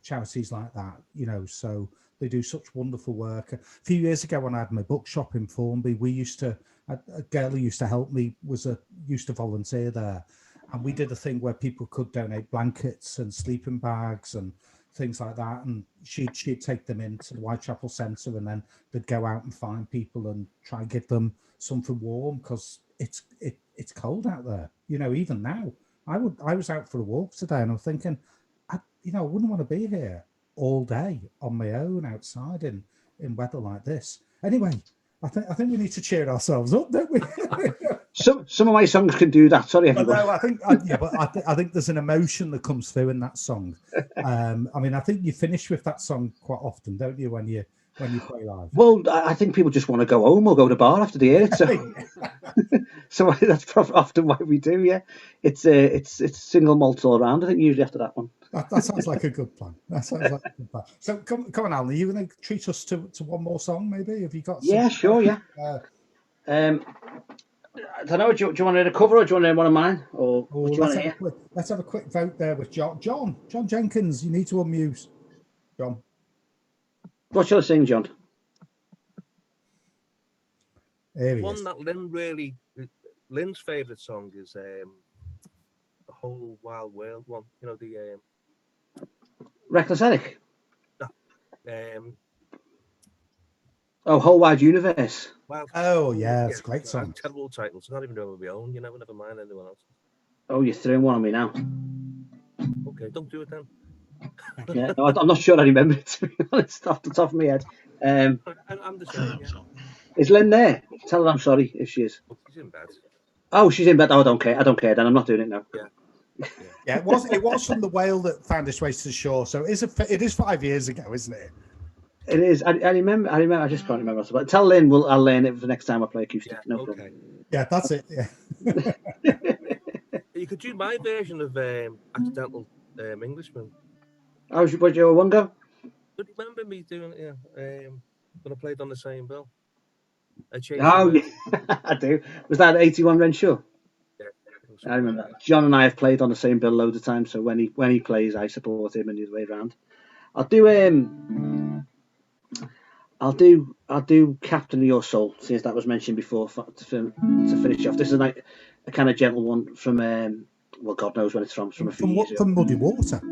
charities like that. You know, so they do such wonderful work. A few years ago, when I had my bookshop in Formby, a girl who used to help me used to volunteer there, and we did a thing where people could donate blankets and sleeping bags and things like that, and she'd take them into the Whitechapel Centre, and then they'd go out and find people and try and give them something warm, because it's cold out there. You know, even now, I was out for a walk today, and I'm thinking, I wouldn't want to be here all day on my own outside in weather like this. Anyway, I think we need to cheer ourselves up, don't we? Some of my songs can do that. Sorry, everybody. No, I think there's an emotion that comes through in that song. I mean, I think you finish with that song quite often, don't you, when you play live? Well, I think people just want to go home or go to the bar after they hear it. So, so that's often what we do. Yeah, it's single malts all around. I think usually after that one. That sounds like a good plan. So come on, Alan. Are you going to treat us to one more song? Maybe have you got? Yeah, sure. Yeah. I don't know. Do you want to cover, or do you want to hear one of mine, or what do you want to hear? Let's have a quick vote there with John. John Jenkins, you need to unmute. John. What shall I sing, John? One that Lynn's favourite song is the Whole Wild World one. You know, the Reckless Eric. No. Whole Wide Universe. Oh yeah, it's a great song. Terrible titles. I can't even remember my own. You never mind anyone else. Oh, you're throwing one on me now. Okay, don't do it then. Yeah, no, I'm not sure I remember it, to be honest, off the top of my head. I'm the same. Yeah. Is Lynn there? Tell her I'm sorry if she is. She's in bed. Oh, she's in bed. Oh, I don't care. Then I'm not doing it now. Yeah, it was from the whale that found its way to the shore. So it is 5 years ago, isn't it? It is. I remember. I just can't remember. But tell Lynn, I'll learn it for the next time I play acoustic. No problem. Yeah, that's it. Yeah. You could do my version of Accidental Englishman. Oh, would you one go? But remember me doing it? Yeah. When I played on the same bill. Yeah, I do. Was that 81 Renshaw? Yeah. I remember that. John and I have played on the same bill loads of times, so when he plays, I support him and the other way around. I'll do Captain of Your Soul, since that was mentioned before, to finish off. This is like a kind of gentle one from well, God knows when it's from a few years ago. From Muddy Water.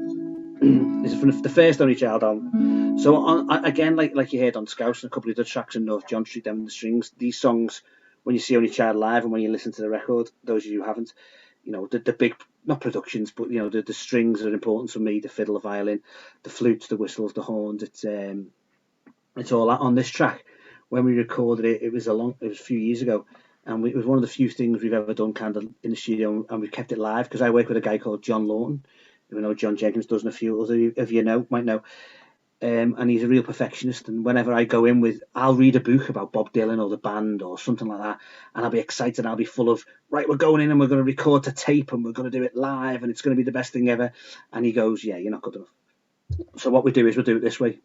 This is from the first Only Child album. So again, like you heard on Scouse and a couple of other tracks in North John Street, Down in the Strings, these songs, when you see Only Child live and when you listen to the record, those of you who haven't, you know, the big, not productions, but, you know, the strings are important for me, the fiddle, the violin, the flutes, the whistles, the horns. It's all that on this track. When we recorded it, it was a few years ago, and it was one of the few things we've ever done kind of in the studio, and we've kept it live because I work with a guy called John Lawton. You know, John Jenkins does, and a few others of you might know. And he's a real perfectionist, and whenever I go in I'll read a book about Bob Dylan or the band or something like that, and I'll be excited, I'll be full of, right, we're going in and we're going to record to tape and we're going to do it live and it's going to be the best thing ever. And he goes, yeah, you're not good enough. So what we do is we'll do it this way.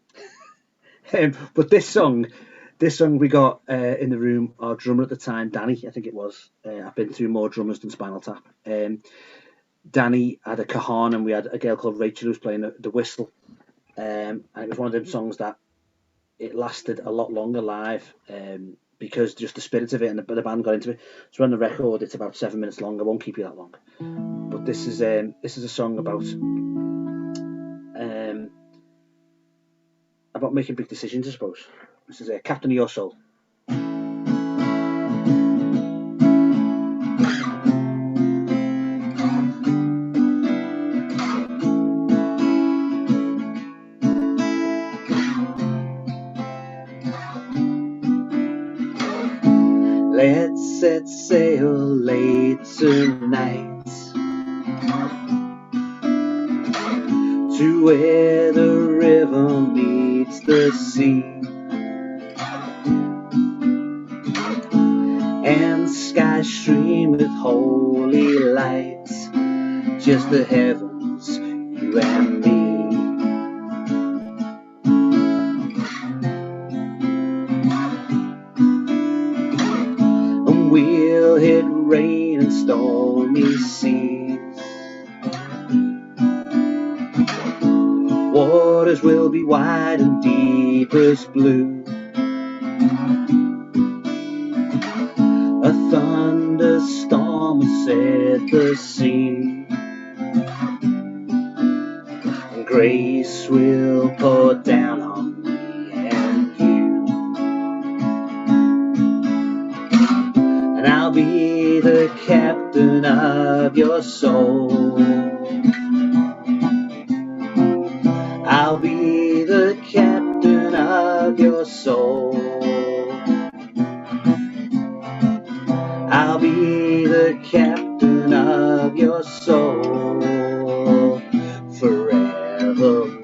But this song we got in the room, our drummer at the time, Danny, I think it was. I've been through more drummers than Spinal Tap. Danny had a cajon, and we had a girl called Rachel who was playing the whistle. And it was one of them songs that it lasted a lot longer live because just the spirit of it and the band got into it. So on the record, it's about 7 minutes long. I won't keep you that long. But this is a song about making big decisions, I suppose. This is Captain of Your Soul. Let's set sail late tonight to where the river meets the sea, and sky stream with holy lights, just the heavens, you and me. And we'll hit rain and stormy seas. Waters will be wide and deepest blue. A thunderstorm will set the scene, and grace will pour down on me and you. And I'll be the captain of your soul. I'll be the captain of your soul. I'll be the captain of your soul forevermore.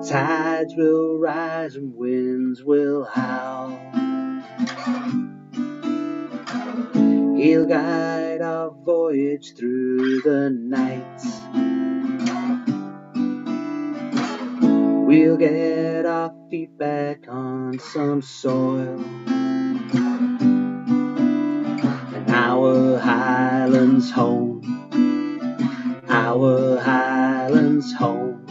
Tides will rise and winds will howl. He'll guide our voyage through the night. We'll get our feet back on some soil. And our Highlands home. Our Highlands home.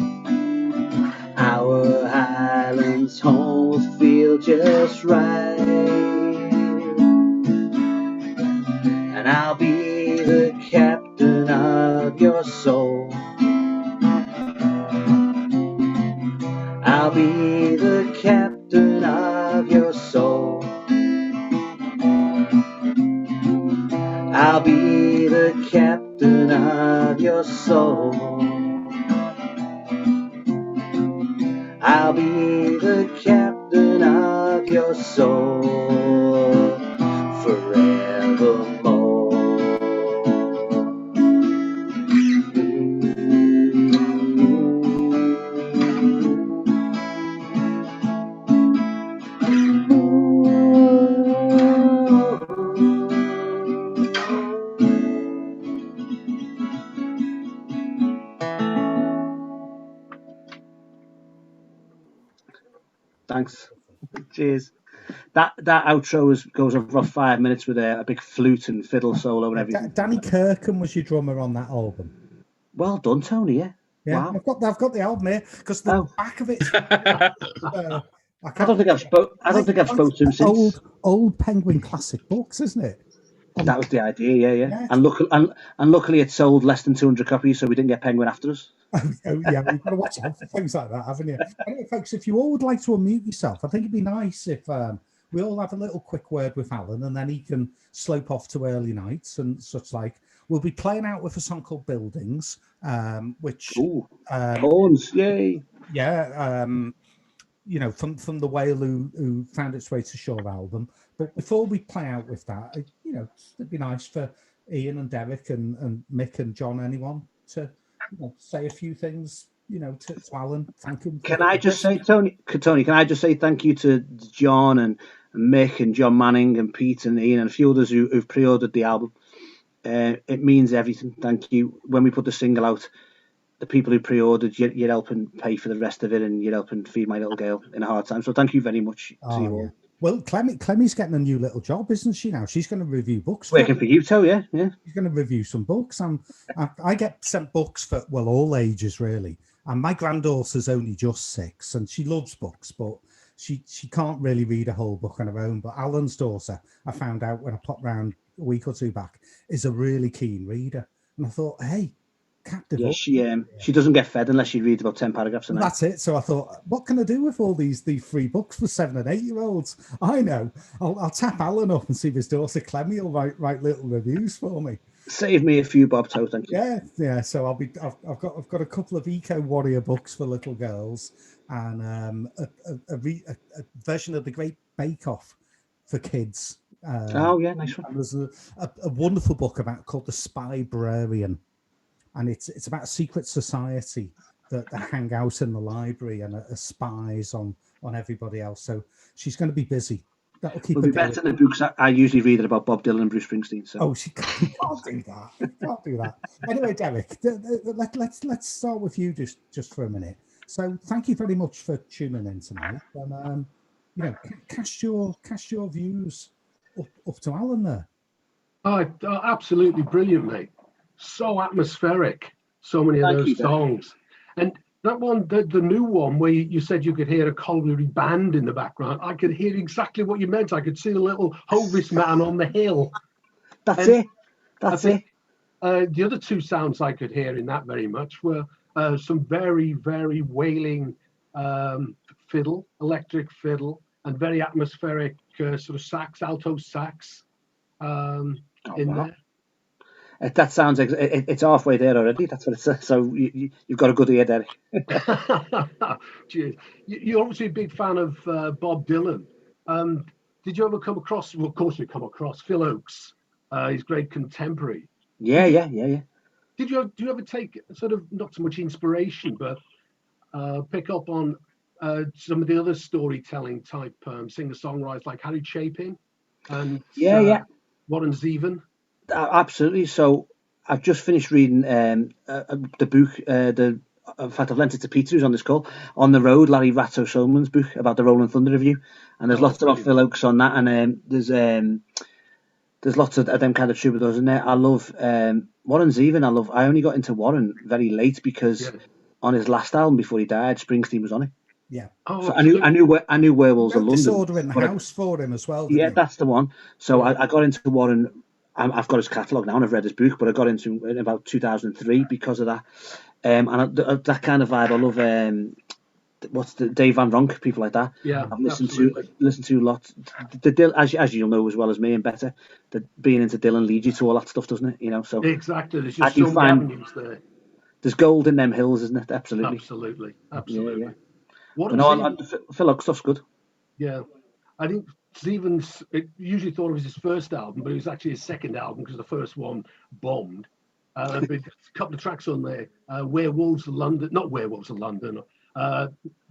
Our Highlands home will feel just right. And I'll be the captain of your soul. I'll be the captain of your soul. I'll be the captain of your soul. I'll be the captain of your soul forevermore. Thanks. Cheers. That outro goes over 5 minutes with a big flute and fiddle solo and everything. Danny Kirkham was your drummer on that album. Well done, Tony. Yeah. Yeah, Wow. I've got the album here because the back of it. I don't think I've spoke to him since. Old Penguin classic books, isn't it? That was the idea, yeah. And luckily it sold less than 200 copies, so we didn't get Penguin after us. Yeah, we've got to watch out for things like that, haven't you? Anyway, folks, if you all would like to unmute yourself, I think it'd be nice if we all have a little quick word with Alan, and then he can slope off to early nights and such like. We'll be playing out with a song called Buildings, which horns, yay! Yeah, you know, from the whale who found its way to shore album. But before we play out with that, you know, it'd be nice for Ian and Derek and Mick and John, anyone, to say a few things, to Alan. Thank him. Can I just say, Tony? Can I just say thank you to John and Mick and John Manning and Pete and Ian and a few others who've pre-ordered the album. It means everything. Thank you. When we put the single out, the people who pre-ordered, you're helping pay for the rest of it, and you're helping feed my little girl in a hard time. So thank you very much to you all. Well, Clemmy's getting a new little job, isn't she now? She's going to review books. Working for you too, yeah. She's going to review some books. I get sent books for, all ages, really. And my granddaughter's only just 6, and she loves books, but she can't really read a whole book on her own. But Alan's daughter, I found out when I popped round a week or two back, is a really keen reader. And I thought, hey, captive. Yeah, she doesn't get fed unless she reads about 10 paragraphs a night. That's it. So I thought, what can I do with all these free books for 7 and 8 year olds? I know. I'll tap Alan up and see if his daughter Clemmy will write little reviews for me. Save me a few bob toe, thank you. Yeah. So I've got a couple of Eco Warrior books for little girls, and a version of The Great Bake Off for kids. Nice one. And there's a wonderful book called The Spybrarian. And it's about a secret society that hang out in the library and are spies on everybody else. So she's going to be busy. That'll keep her be better than the books I usually read about Bob Dylan and Bruce Springsteen. So. Oh, she can't do that. Can't do that. Anyway, Derek, let's start with you just for a minute. So thank you very much for tuning in tonight. And cast your views up to Alan there. Oh, absolutely brilliant, mate. So atmospheric, so many of those songs. And that one, the new one where you said you could hear a colliery band in the background, I could hear exactly what you meant. I could see the little Hovis man on the hill. That's it. That's it. The other two sounds I could hear in that very much were some very, very wailing fiddle, electric fiddle, and very atmospheric sort of sax, alto sax there. That sounds it's halfway there already. That's what it says. So you've got a good ear there. Cheers. You're obviously a big fan of Bob Dylan. Did you ever come across? Well, of course you come across Phil Oakes, his great contemporary. Yeah. Do you ever take sort of not so much inspiration, but pick up on some of the other storytelling type singer-songwriters like Harry Chapin and Warren Zevon? Absolutely. So I've just finished reading the book. In fact, I've lent it to Peter, who's on this call. On the Road, Larry Ratto-Solman's book about the Rolling Thunder Review, and there's lots about Phil Oakes on that, and there's lots of them kind of troubadours in there. I love Warren Zevon. I only got into Warren very late because on his last album before he died, Springsteen was on it. Yeah. So I knew Werewolves of London. Disorder in the House for him as well. Yeah, that's the one. So I got into Warren. I've got his catalogue now and I've read his book, but I got into him in about 2003 because of that. And that kind of vibe, I love. What's the Dave Van Ronk, people like that. Yeah, I've listened to lots. As you'll know as well as me and better, that being into Dylan leads you to all that stuff, doesn't it? You know, so exactly. There's just so many avenues there. There's gold in them hills, isn't it? Absolutely. Yeah. Phil Oakes stuff's good. Yeah, I think Stevens usually thought it was his first album, but it was actually his second album because the first one bombed. But a couple of tracks on there, Werewolves of London, not Werewolves of London.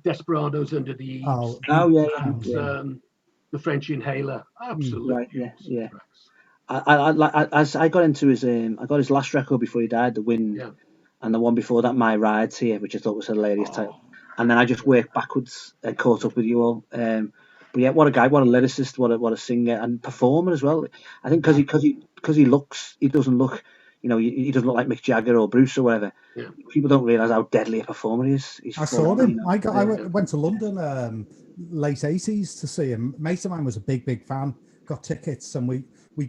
Desperados Under the Eaves. And the French Inhaler. Absolutely. Right, yeah. I got into his I got his last record before he died, The Wind, and the one before that, My Rides Here, which I thought was a hilarious title. And then I just worked backwards and caught up with you all. But yeah, what a guy, what a lyricist, what a singer and performer as well. I think because he doesn't look. You know, he doesn't look like Mick Jagger or Bruce or whatever. Yeah. People don't realise how deadly a performer he is. I saw him. I went to London late 80s to see him. A mate of mine was a big fan. Got tickets and we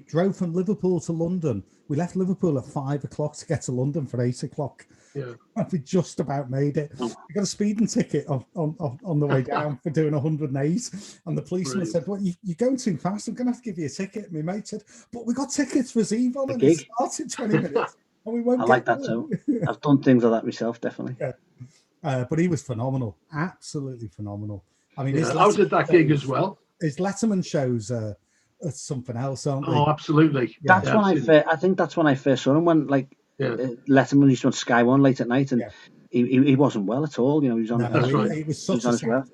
drove from Liverpool to London. We left Liverpool at 5 o'clock to get to London for 8 o'clock. Yeah. And we just about made it. We got a speeding ticket on the way down for doing 108. And the policeman said, "Well, you're going too fast. I'm going to have to give you a ticket." And my mate said, "But we got tickets for Zevon and it starts in 20 minutes. And we won't I like that too. I've done things like that myself, definitely. Yeah. But he was phenomenal. Absolutely phenomenal. I mean, I was at that gig as well. His Letterman shows are something else, aren't they? Oh, absolutely. That's when I think that's when I first saw him, when Letterman used to on Sky One late at night, and he wasn't well at all. You know, he was on. That's right. He was such a sad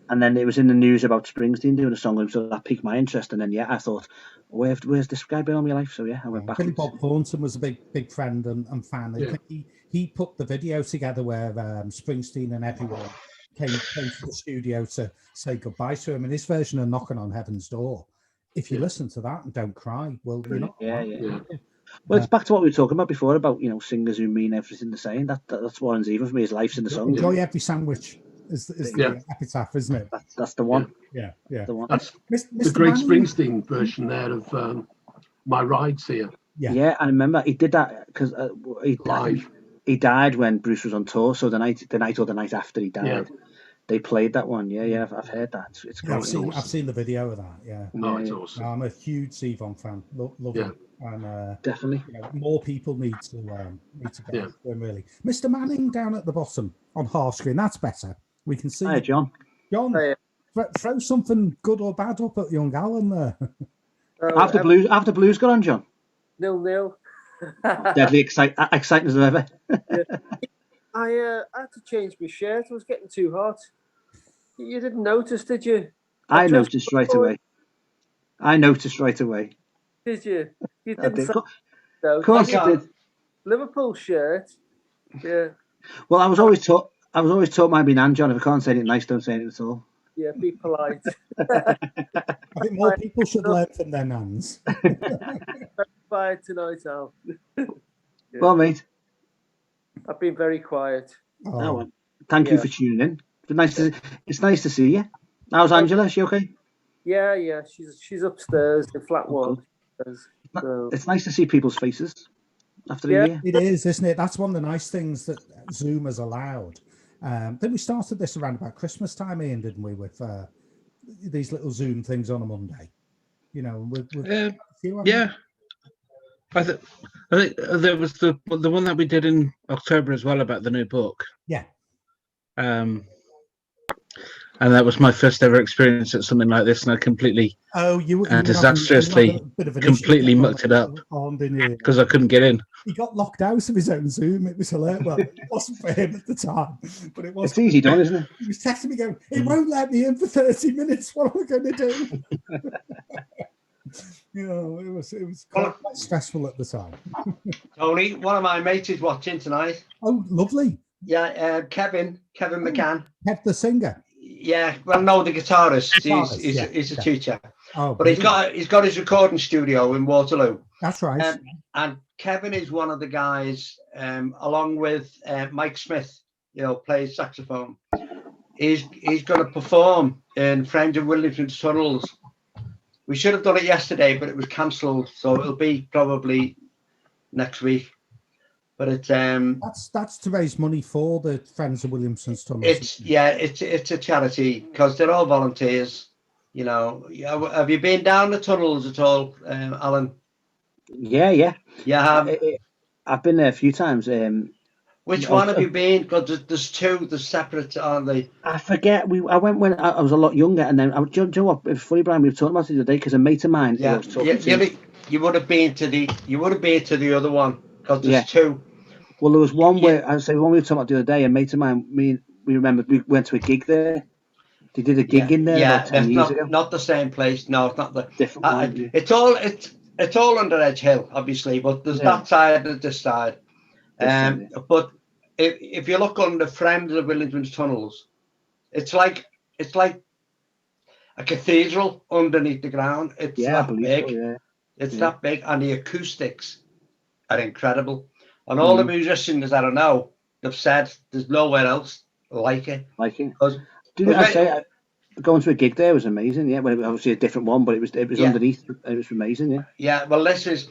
and then it was in the news about Springsteen doing a song with him, so that piqued my interest. And then I thought, where's this guy been all my life? So I went back. Billy Bob Thornton was a big friend and fan. I think he put the video together where Springsteen and everyone came to the studio to say goodbye to him. And his version of Knocking on Heaven's Door, if you listen to that and don't cry, well, you're not. Well, it's back to what we were talking about before about singers who mean everything they're saying. That's Warren Zevon for me. His life's in the song. Enjoy every sandwich is the epitaph, isn't it? That's the one. Yeah. The one. That's the great Springsteen version there of My Rides Here. Yeah, I remember he did that because he died when Bruce was on tour. So the night after he died, they played that one. Yeah, I've heard that. It's great. I've seen the video of that. Yeah. Oh, it's awesome. I'm a huge Zevon fan. Love him. And definitely, more people need to go to him, really. Mr. Manning down at the bottom on half screen. That's better. We can see. Hi, John. John, throw something good or bad up at young Alan there. After Blues got on, John. 0-0. Deadly exciting as ever. I had to change my shirt. It was getting too hot. You didn't notice, did you? I noticed right away. Did you? You didn't. Of course you did. Liverpool shirt. Yeah. Well, I was always taught by my nan, John, if I can't say anything nice, don't say anything at all. Yeah, be polite. I think more people should learn from their nans. Quiet tonight, Al. Well, mate. I've been very quiet. Oh, thank you for tuning in. It's nice to see you. How's Angela? Is she okay? Yeah. She's upstairs in flat one. It's nice to see people's faces after a year. It is, isn't it? That's one of the nice things that Zoom has allowed. Then we started this around about Christmas time, Ian, didn't we? With these little Zoom things on a Monday, you know. Yeah, I think there was the one that we did in October as well about the new book. Yeah. And that was my first ever experience at something like this, and I completely disastrously completely mucked it up because I couldn't get in. He got locked out of his own Zoom. It was hilarious. Well, it wasn't for him at the time, but it was. It's easy done, isn't it? He was texting me going, "It won't let me in for 30 minutes. What am I going to do?" You know, it was quite stressful at the time. Tony, one of my mates is watching tonight. Oh, lovely. Yeah, Kevin McCann. Kev the singer. Yeah, well, no, the guitarist. He's a teacher. Oh, but he's got his recording studio in Waterloo. That's right. And Kevin is one of the guys, along with Mike Smith, you know, plays saxophone. He's going to perform in Friends of Williamson's Tunnels. We should have done it yesterday, but it was cancelled, so it'll be probably next week. But it's that's to raise money for the Friends of Williamson's Tunnels. It's a charity because they're all volunteers. You know, have you been down the tunnels at all, Alan? Yeah. I've been there a few times. Which one have you been? Because there's two. There's separate, aren't they? I forget. I went when I was a lot younger, and then do you know what? It's funny, Brian. We were talking about it the other day because a mate of mine. Yeah, you would have been to the other one because there's two. Well, there was one where I say one we were talking about the other day. A mate of mine, we remembered we went to a gig there. They did a gig in there about 10 years ago. Not the same place. No, it's not the different one. It's all under Edge Hill, obviously, but there's that side and this side. But if you look on the Friends of Williamson's Tunnels, it's like a cathedral underneath the ground. It's that big. So, it's that big, and the acoustics are incredible. And all the musicians that I know have said there's nowhere else like it. Going to a gig there was amazing. Yeah, well, obviously a different one, but it was underneath. It was amazing. Yeah. Yeah. Well, this was.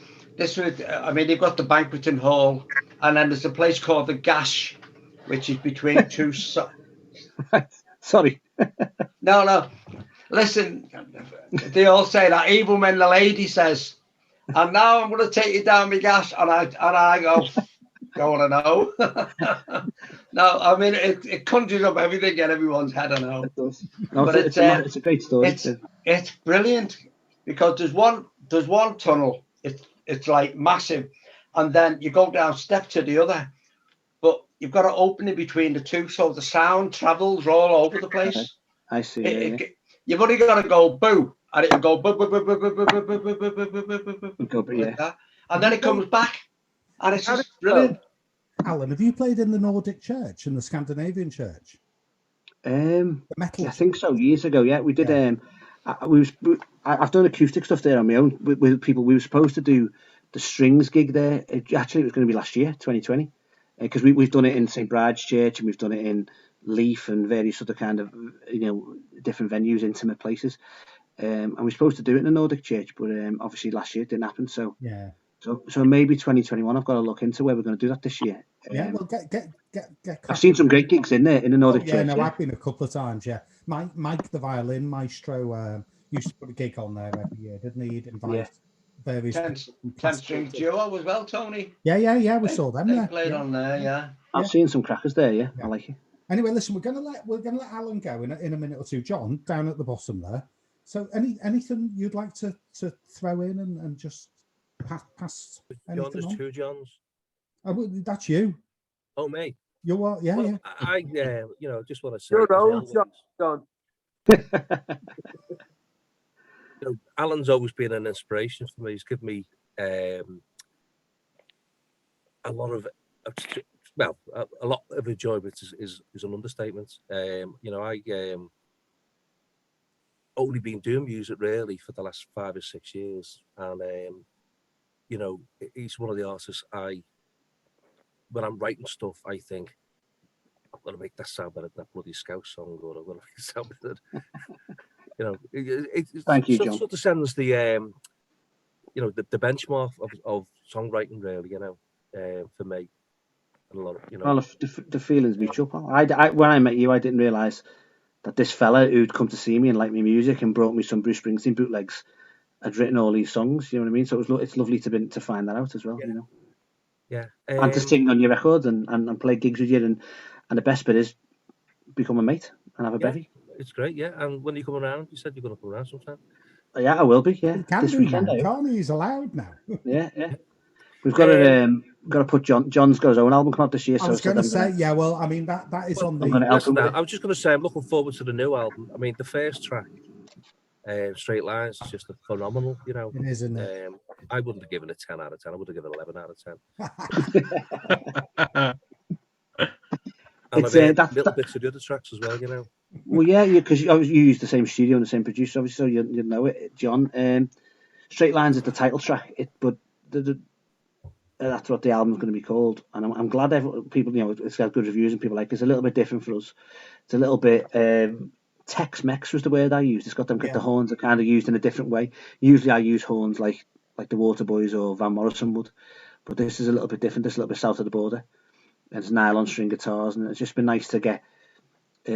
I mean, they've got the banqueting hall, and then there's a place called the Gash, which is between two. Sorry. No. Listen, they all say that even when the lady says, "And now I'm going to take you down my Gash," and I go. Going to know. No, I mean it conjures up everything in everyone's head. I know. It does. No, but it's a great story. It's brilliant because there's one tunnel. It's like massive, and then you go down step to the other, but you've got to open in between the two, so the sound travels all over the place. Okay. I see. You've only got to go boo, and it'll go boo, boo, boo, boo, boo, boo, boo, boo, boo, boo, boo, boo, boo, like that, and then it comes back. And it's just brilliant. Alan, have you played in the Nordic church, in the Scandinavian church? The metal. I think so. Years ago, yeah, we did. I've done acoustic stuff there on my own with people. We were supposed to do the strings gig there. Actually, it was going to be last year, 2020, because we've done it in St. Brad's Church and we've done it in Leaf and various other kind of different venues, intimate places. And we were supposed to do it in the Nordic church, but obviously last year it didn't happen. So yeah. So maybe 2021. I've got to look into where we're going to do that this year. Yeah, well, get. I've seen some great gigs in there in the Nordic church. No, I've been a couple of times. Yeah, Mike, the violin maestro, used to put a gig on there every year, didn't he? He'd invite various 10-string duo as well, Tony. Yeah. We saw them. They played on there. Yeah, I've seen some crackers there. Yeah, I like it. Anyway, listen, we're gonna let Alan go in a minute or two. John, down at the bottom there. So, anything you'd like to throw in and just pass John, there's two Johns. Oh, well, that's you. Oh, me. You're what? Yeah, well, yeah. I just want to say. Your own John. Alan's always been an inspiration for me. He's given me a lot of enjoyment is an understatement. I only been doing music really for the last 5 or 6 years, and he's one of the artists when I'm writing stuff, I think I'm going to make that sound better than that bloody Scout song, or I'm going to make it sound better. Thank you, John. Sort of sends the you know, the benchmark of songwriting, really, you know, for me. And a lot of, you know. Well, the feelings mutual, pal. When I met you, I didn't realise that this fella who'd come to see me and like my music and brought me some Bruce Springsteen bootlegs had written all these songs. You know what I mean? So it's lovely to find that out as well. Yeah. You know. Yeah. And to sing on your records and play gigs with you, and the best bit is become a mate and have a bevy. It's great, yeah. And when you come around, you said you're going to come around sometime. Yeah, I will be. Yeah, he can this do weekend. now, can't he? He's allowed now. Yeah. We've got to put John's got his own album come out this year. I was going to say, yeah. Well, I mean that is on the. I'm going to help him. I was just going to say, I'm looking forward to the new album. I mean, the first track, Straight Lines, is just phenomenal. You know, it is, isn't it? I wouldn't have given it 10 out of 10. I would have given it 11 out of 10. And I've heard little bits of the other tracks as well, you know. Well, yeah, because you use the same studio and the same producer, obviously, so you know it, John. Straight Lines is the title track, but that's what the album's going to be called, and I'm glad people, you know, it's got good reviews and people like it. It's a little bit different for us. It's a little bit Tex-Mex was the word I used. It's got the horns are kind of used in a different way. Usually I use horns like the Waterboys or Van Morrison would, but this is a little bit different. This is a little bit south of the border. And it's nylon string guitars, and it's just been nice to get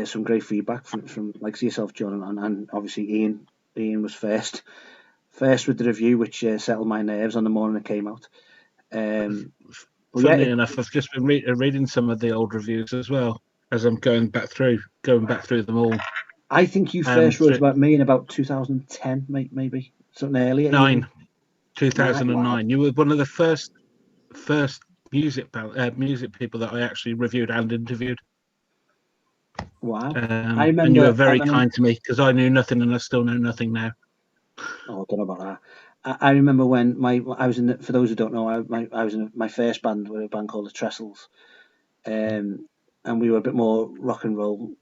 some great feedback from like yourself, John, and obviously Ian. Ian was first with the review, which settled my nerves on the morning it came out. Funnily enough, I've just been reading some of the old reviews as well as I'm going back through them all. I think you first wrote about me in about 2010, maybe something earlier. 2009. Wow. You were one of the first music people that I actually reviewed and interviewed. Wow! I remember, and you were very kind to me because I knew nothing, and I still know nothing now. Oh, I don't know about that. I remember when I was in. For those who don't know, I was in my first band, with a band called the Trestles, and we were a bit more rock and roll,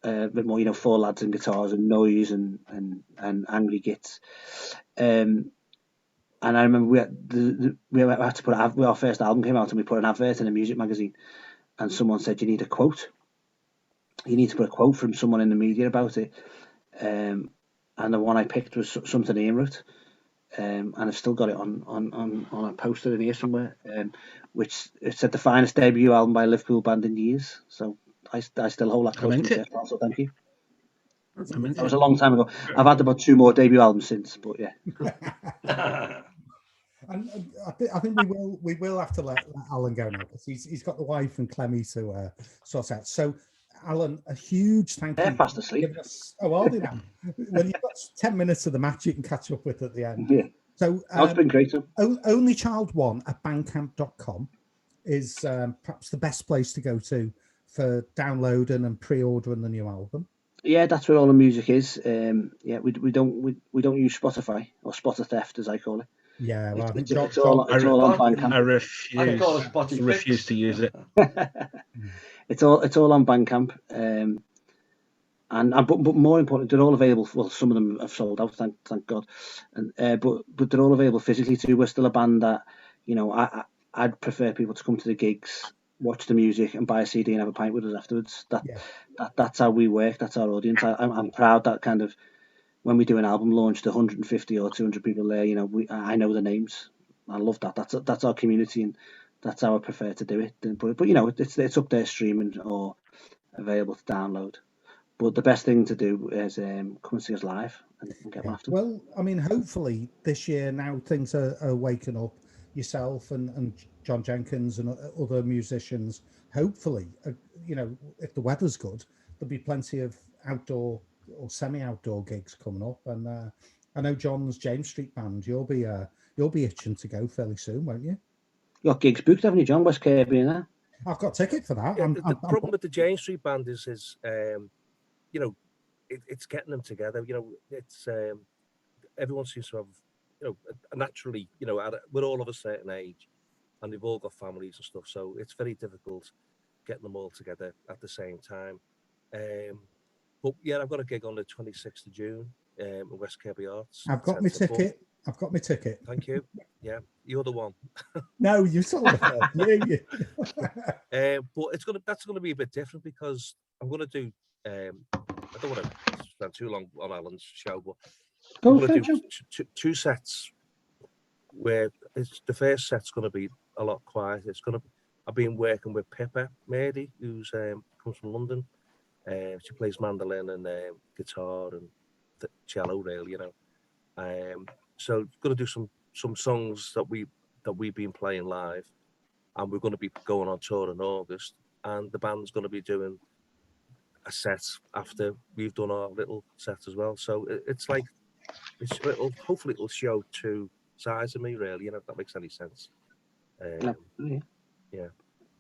a bit more, you know, 4 lads and guitars and noise and angry gits. And I remember we had to put our first album came out and we put an advert in a music magazine, and someone said, you need a quote. You need to put a quote from someone in the media about it. And the one I picked was something Ian wrote. And I've still got it on a poster in here somewhere, which it said the finest debut album by a Liverpool band in years. So I still hold that close to my chest. So thank you. That was a long time ago. I've had about 2 more debut albums since, but yeah. And I think we will have to let Alan go now because he's got the wife and Clemmy to sort out. So, Alan, a huge thank you. They're fast asleep. Are they now? Well, you've got 10 minutes of the match you can catch up with at the end. Yeah. So that's been great. Only Child 1 at bandcamp.com is perhaps the best place to go to for downloading and pre-ordering the new album. Yeah, that's where all the music is. Yeah, we don't use Spotify or Spotter theft, as I call it. Yeah, well, it's all on Bandcamp. I refuse to use it. It's all on Bandcamp, but more important, they're all available. Well, some of them have sold out, thank God, and but they're all available physically too. We're still a band that, you know, I'd prefer people to come to the gigs, watch the music, and buy a CD and have a pint with us afterwards. That's how we work. That's our audience. I'm proud that kind of, when we do an album launch to 150 or 200 people there, you know, I know the names. I love that. That's our community, and that's how I prefer to do it. But you know, it's up there streaming or available to download. But the best thing to do is come and see us live and get one after. Well, I mean, hopefully this year now things are waking up. Yourself and John Jenkins and other musicians. Hopefully, you know, if the weather's good, there'll be plenty of outdoor or semi-outdoor gigs coming up. And I know John's James Street Band. You'll be itching to go fairly soon, won't you? You got gigs booked, haven't you, John? West Kirby and that. I've got a ticket for that. Yeah, the problem with the James Street Band is you know, it's getting them together. You know, it's everyone seems to have, you know, naturally, you know, we're all of a certain age, and they've all got families and stuff. So it's very difficult getting them all together at the same time. But yeah, I've got a gig on the 26th of June in West Kirby Arts. I've got my ticket. I've got my ticket. Thank you. Yeah, you're the one. No, you sold it. Yeah. But that's gonna be a bit different because I'm gonna do. I don't want to spend too long on Alan's show, but I'm going to do 2 sets where the first set's going to be a lot quieter. I've been working with Pippa Mady, who's comes from London. She plays mandolin and guitar and cello, really, so going to do some songs that we've been playing live, and we're going to be going on tour in August, and the band's going to be doing a set after we've done our little set as well. So hopefully it'll show two sides of me, really, if that makes any sense. Yeah.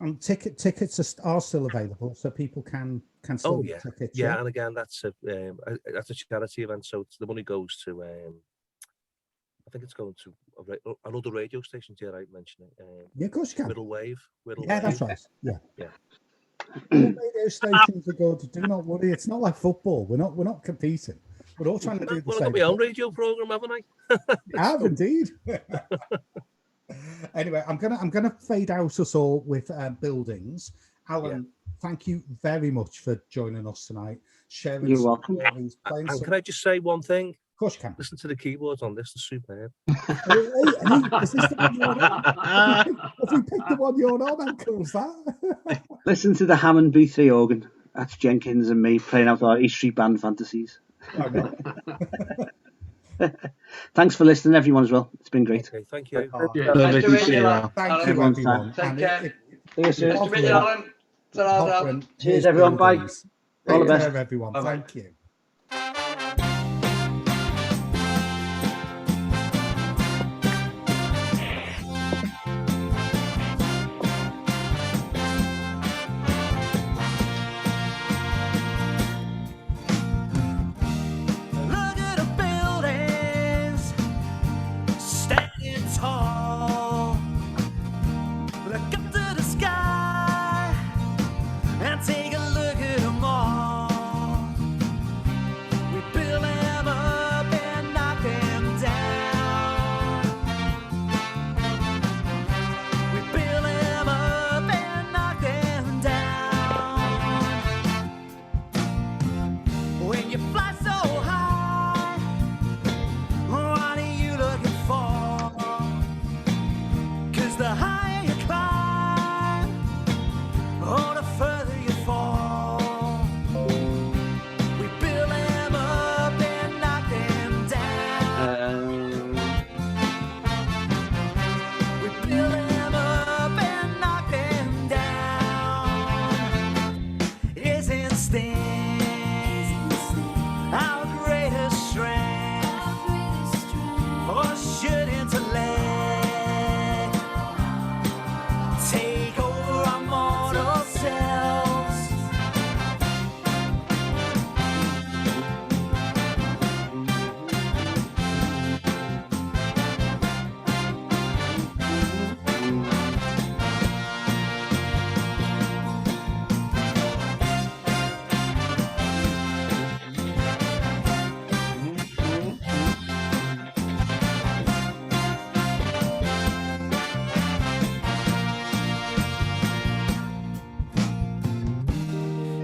And tickets are still available, so people can still get tickets. Yeah, and again, that's a charity event, so the money goes to I think it's going to another radio station. Did I mention it? Yeah, of course you can. Middle Wave. That's right. Yeah. All radio stations are good. Do not worry. It's not like football. We're not competing. We're all trying to do the same. I've got my own radio program, haven't I? You have indeed. Anyway, I'm gonna fade out us all with buildings. Alan, thank you very much for joining us tonight. Sharing. You're welcome. And can I just say one thing? Of course you can. Listen to the keyboards on this; they're superb. Is this the one you're on? If we picked the one you're on, how cool is that? Listen to the Hammond B3 organ. That's Jenkins and me playing out our East Street Band fantasies. Oh, no. Thanks for listening, everyone, as well. It's been great. Okay, thank you. Thank you, everyone. Take care. Cheers, Cheers, everyone. Bye. All the best. Take care, everyone. Thank you.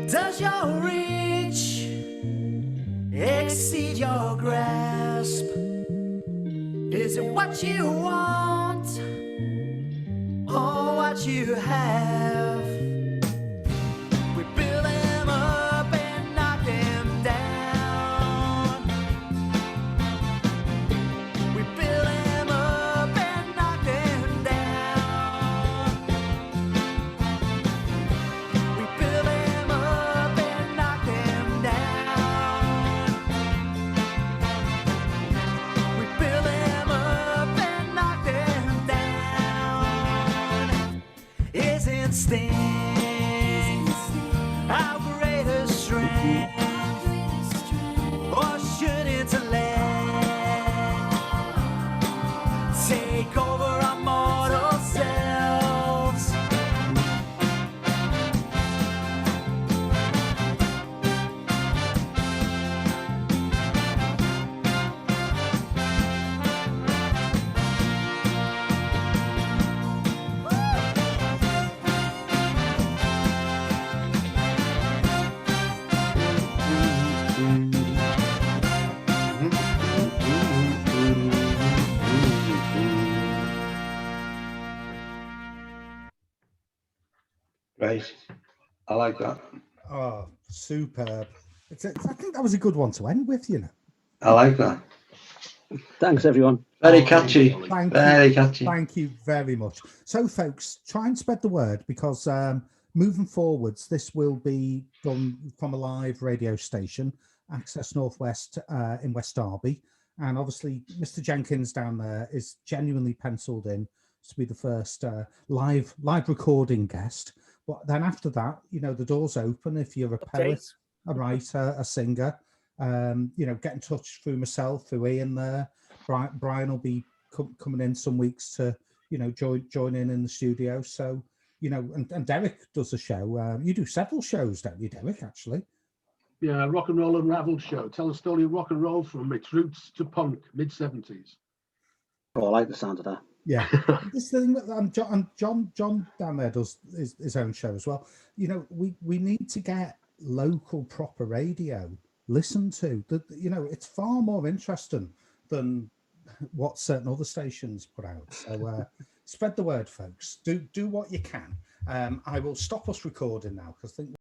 Does your reach exceed your grasp? Is it what you want or what you have? We build them up and knock them down. We build them up and knock them down. We build them up and knock them down. We build them up and knock them down. Isn't sting our greatest strength, or should intellect take over our mortal selves? Right. I like that. Oh, superb. I think that was a good one to end with, you know. I like that. Thanks, everyone. Very catchy. Very catchy. Thank you very much. So, folks, try and spread the word, because moving forwards, this will be done from a live radio station, Access Northwest in West Derby. And obviously, Mr. Jenkins down there is genuinely penciled in to be the first live recording guest. But then after that, you know, the door's open. If you're a poet, a writer, a singer, you know, get in touch through myself, through Ian there. Brian will be coming in some weeks to, you know, join in the studio. So, you know, and Derek does a show. You do several shows, don't you, Derek, actually? Yeah, Rock and Roll Unraveled show. Tell a story of rock and roll from its roots to punk, mid-70s. Oh, I like the sound of that. Yeah. This thing, John down there does his own show as well. You know, we need to get local proper radio listened to. You know, it's far more interesting than what certain other stations put out. So spread the word, folks. Do what you can. I will stop us recording now, because I think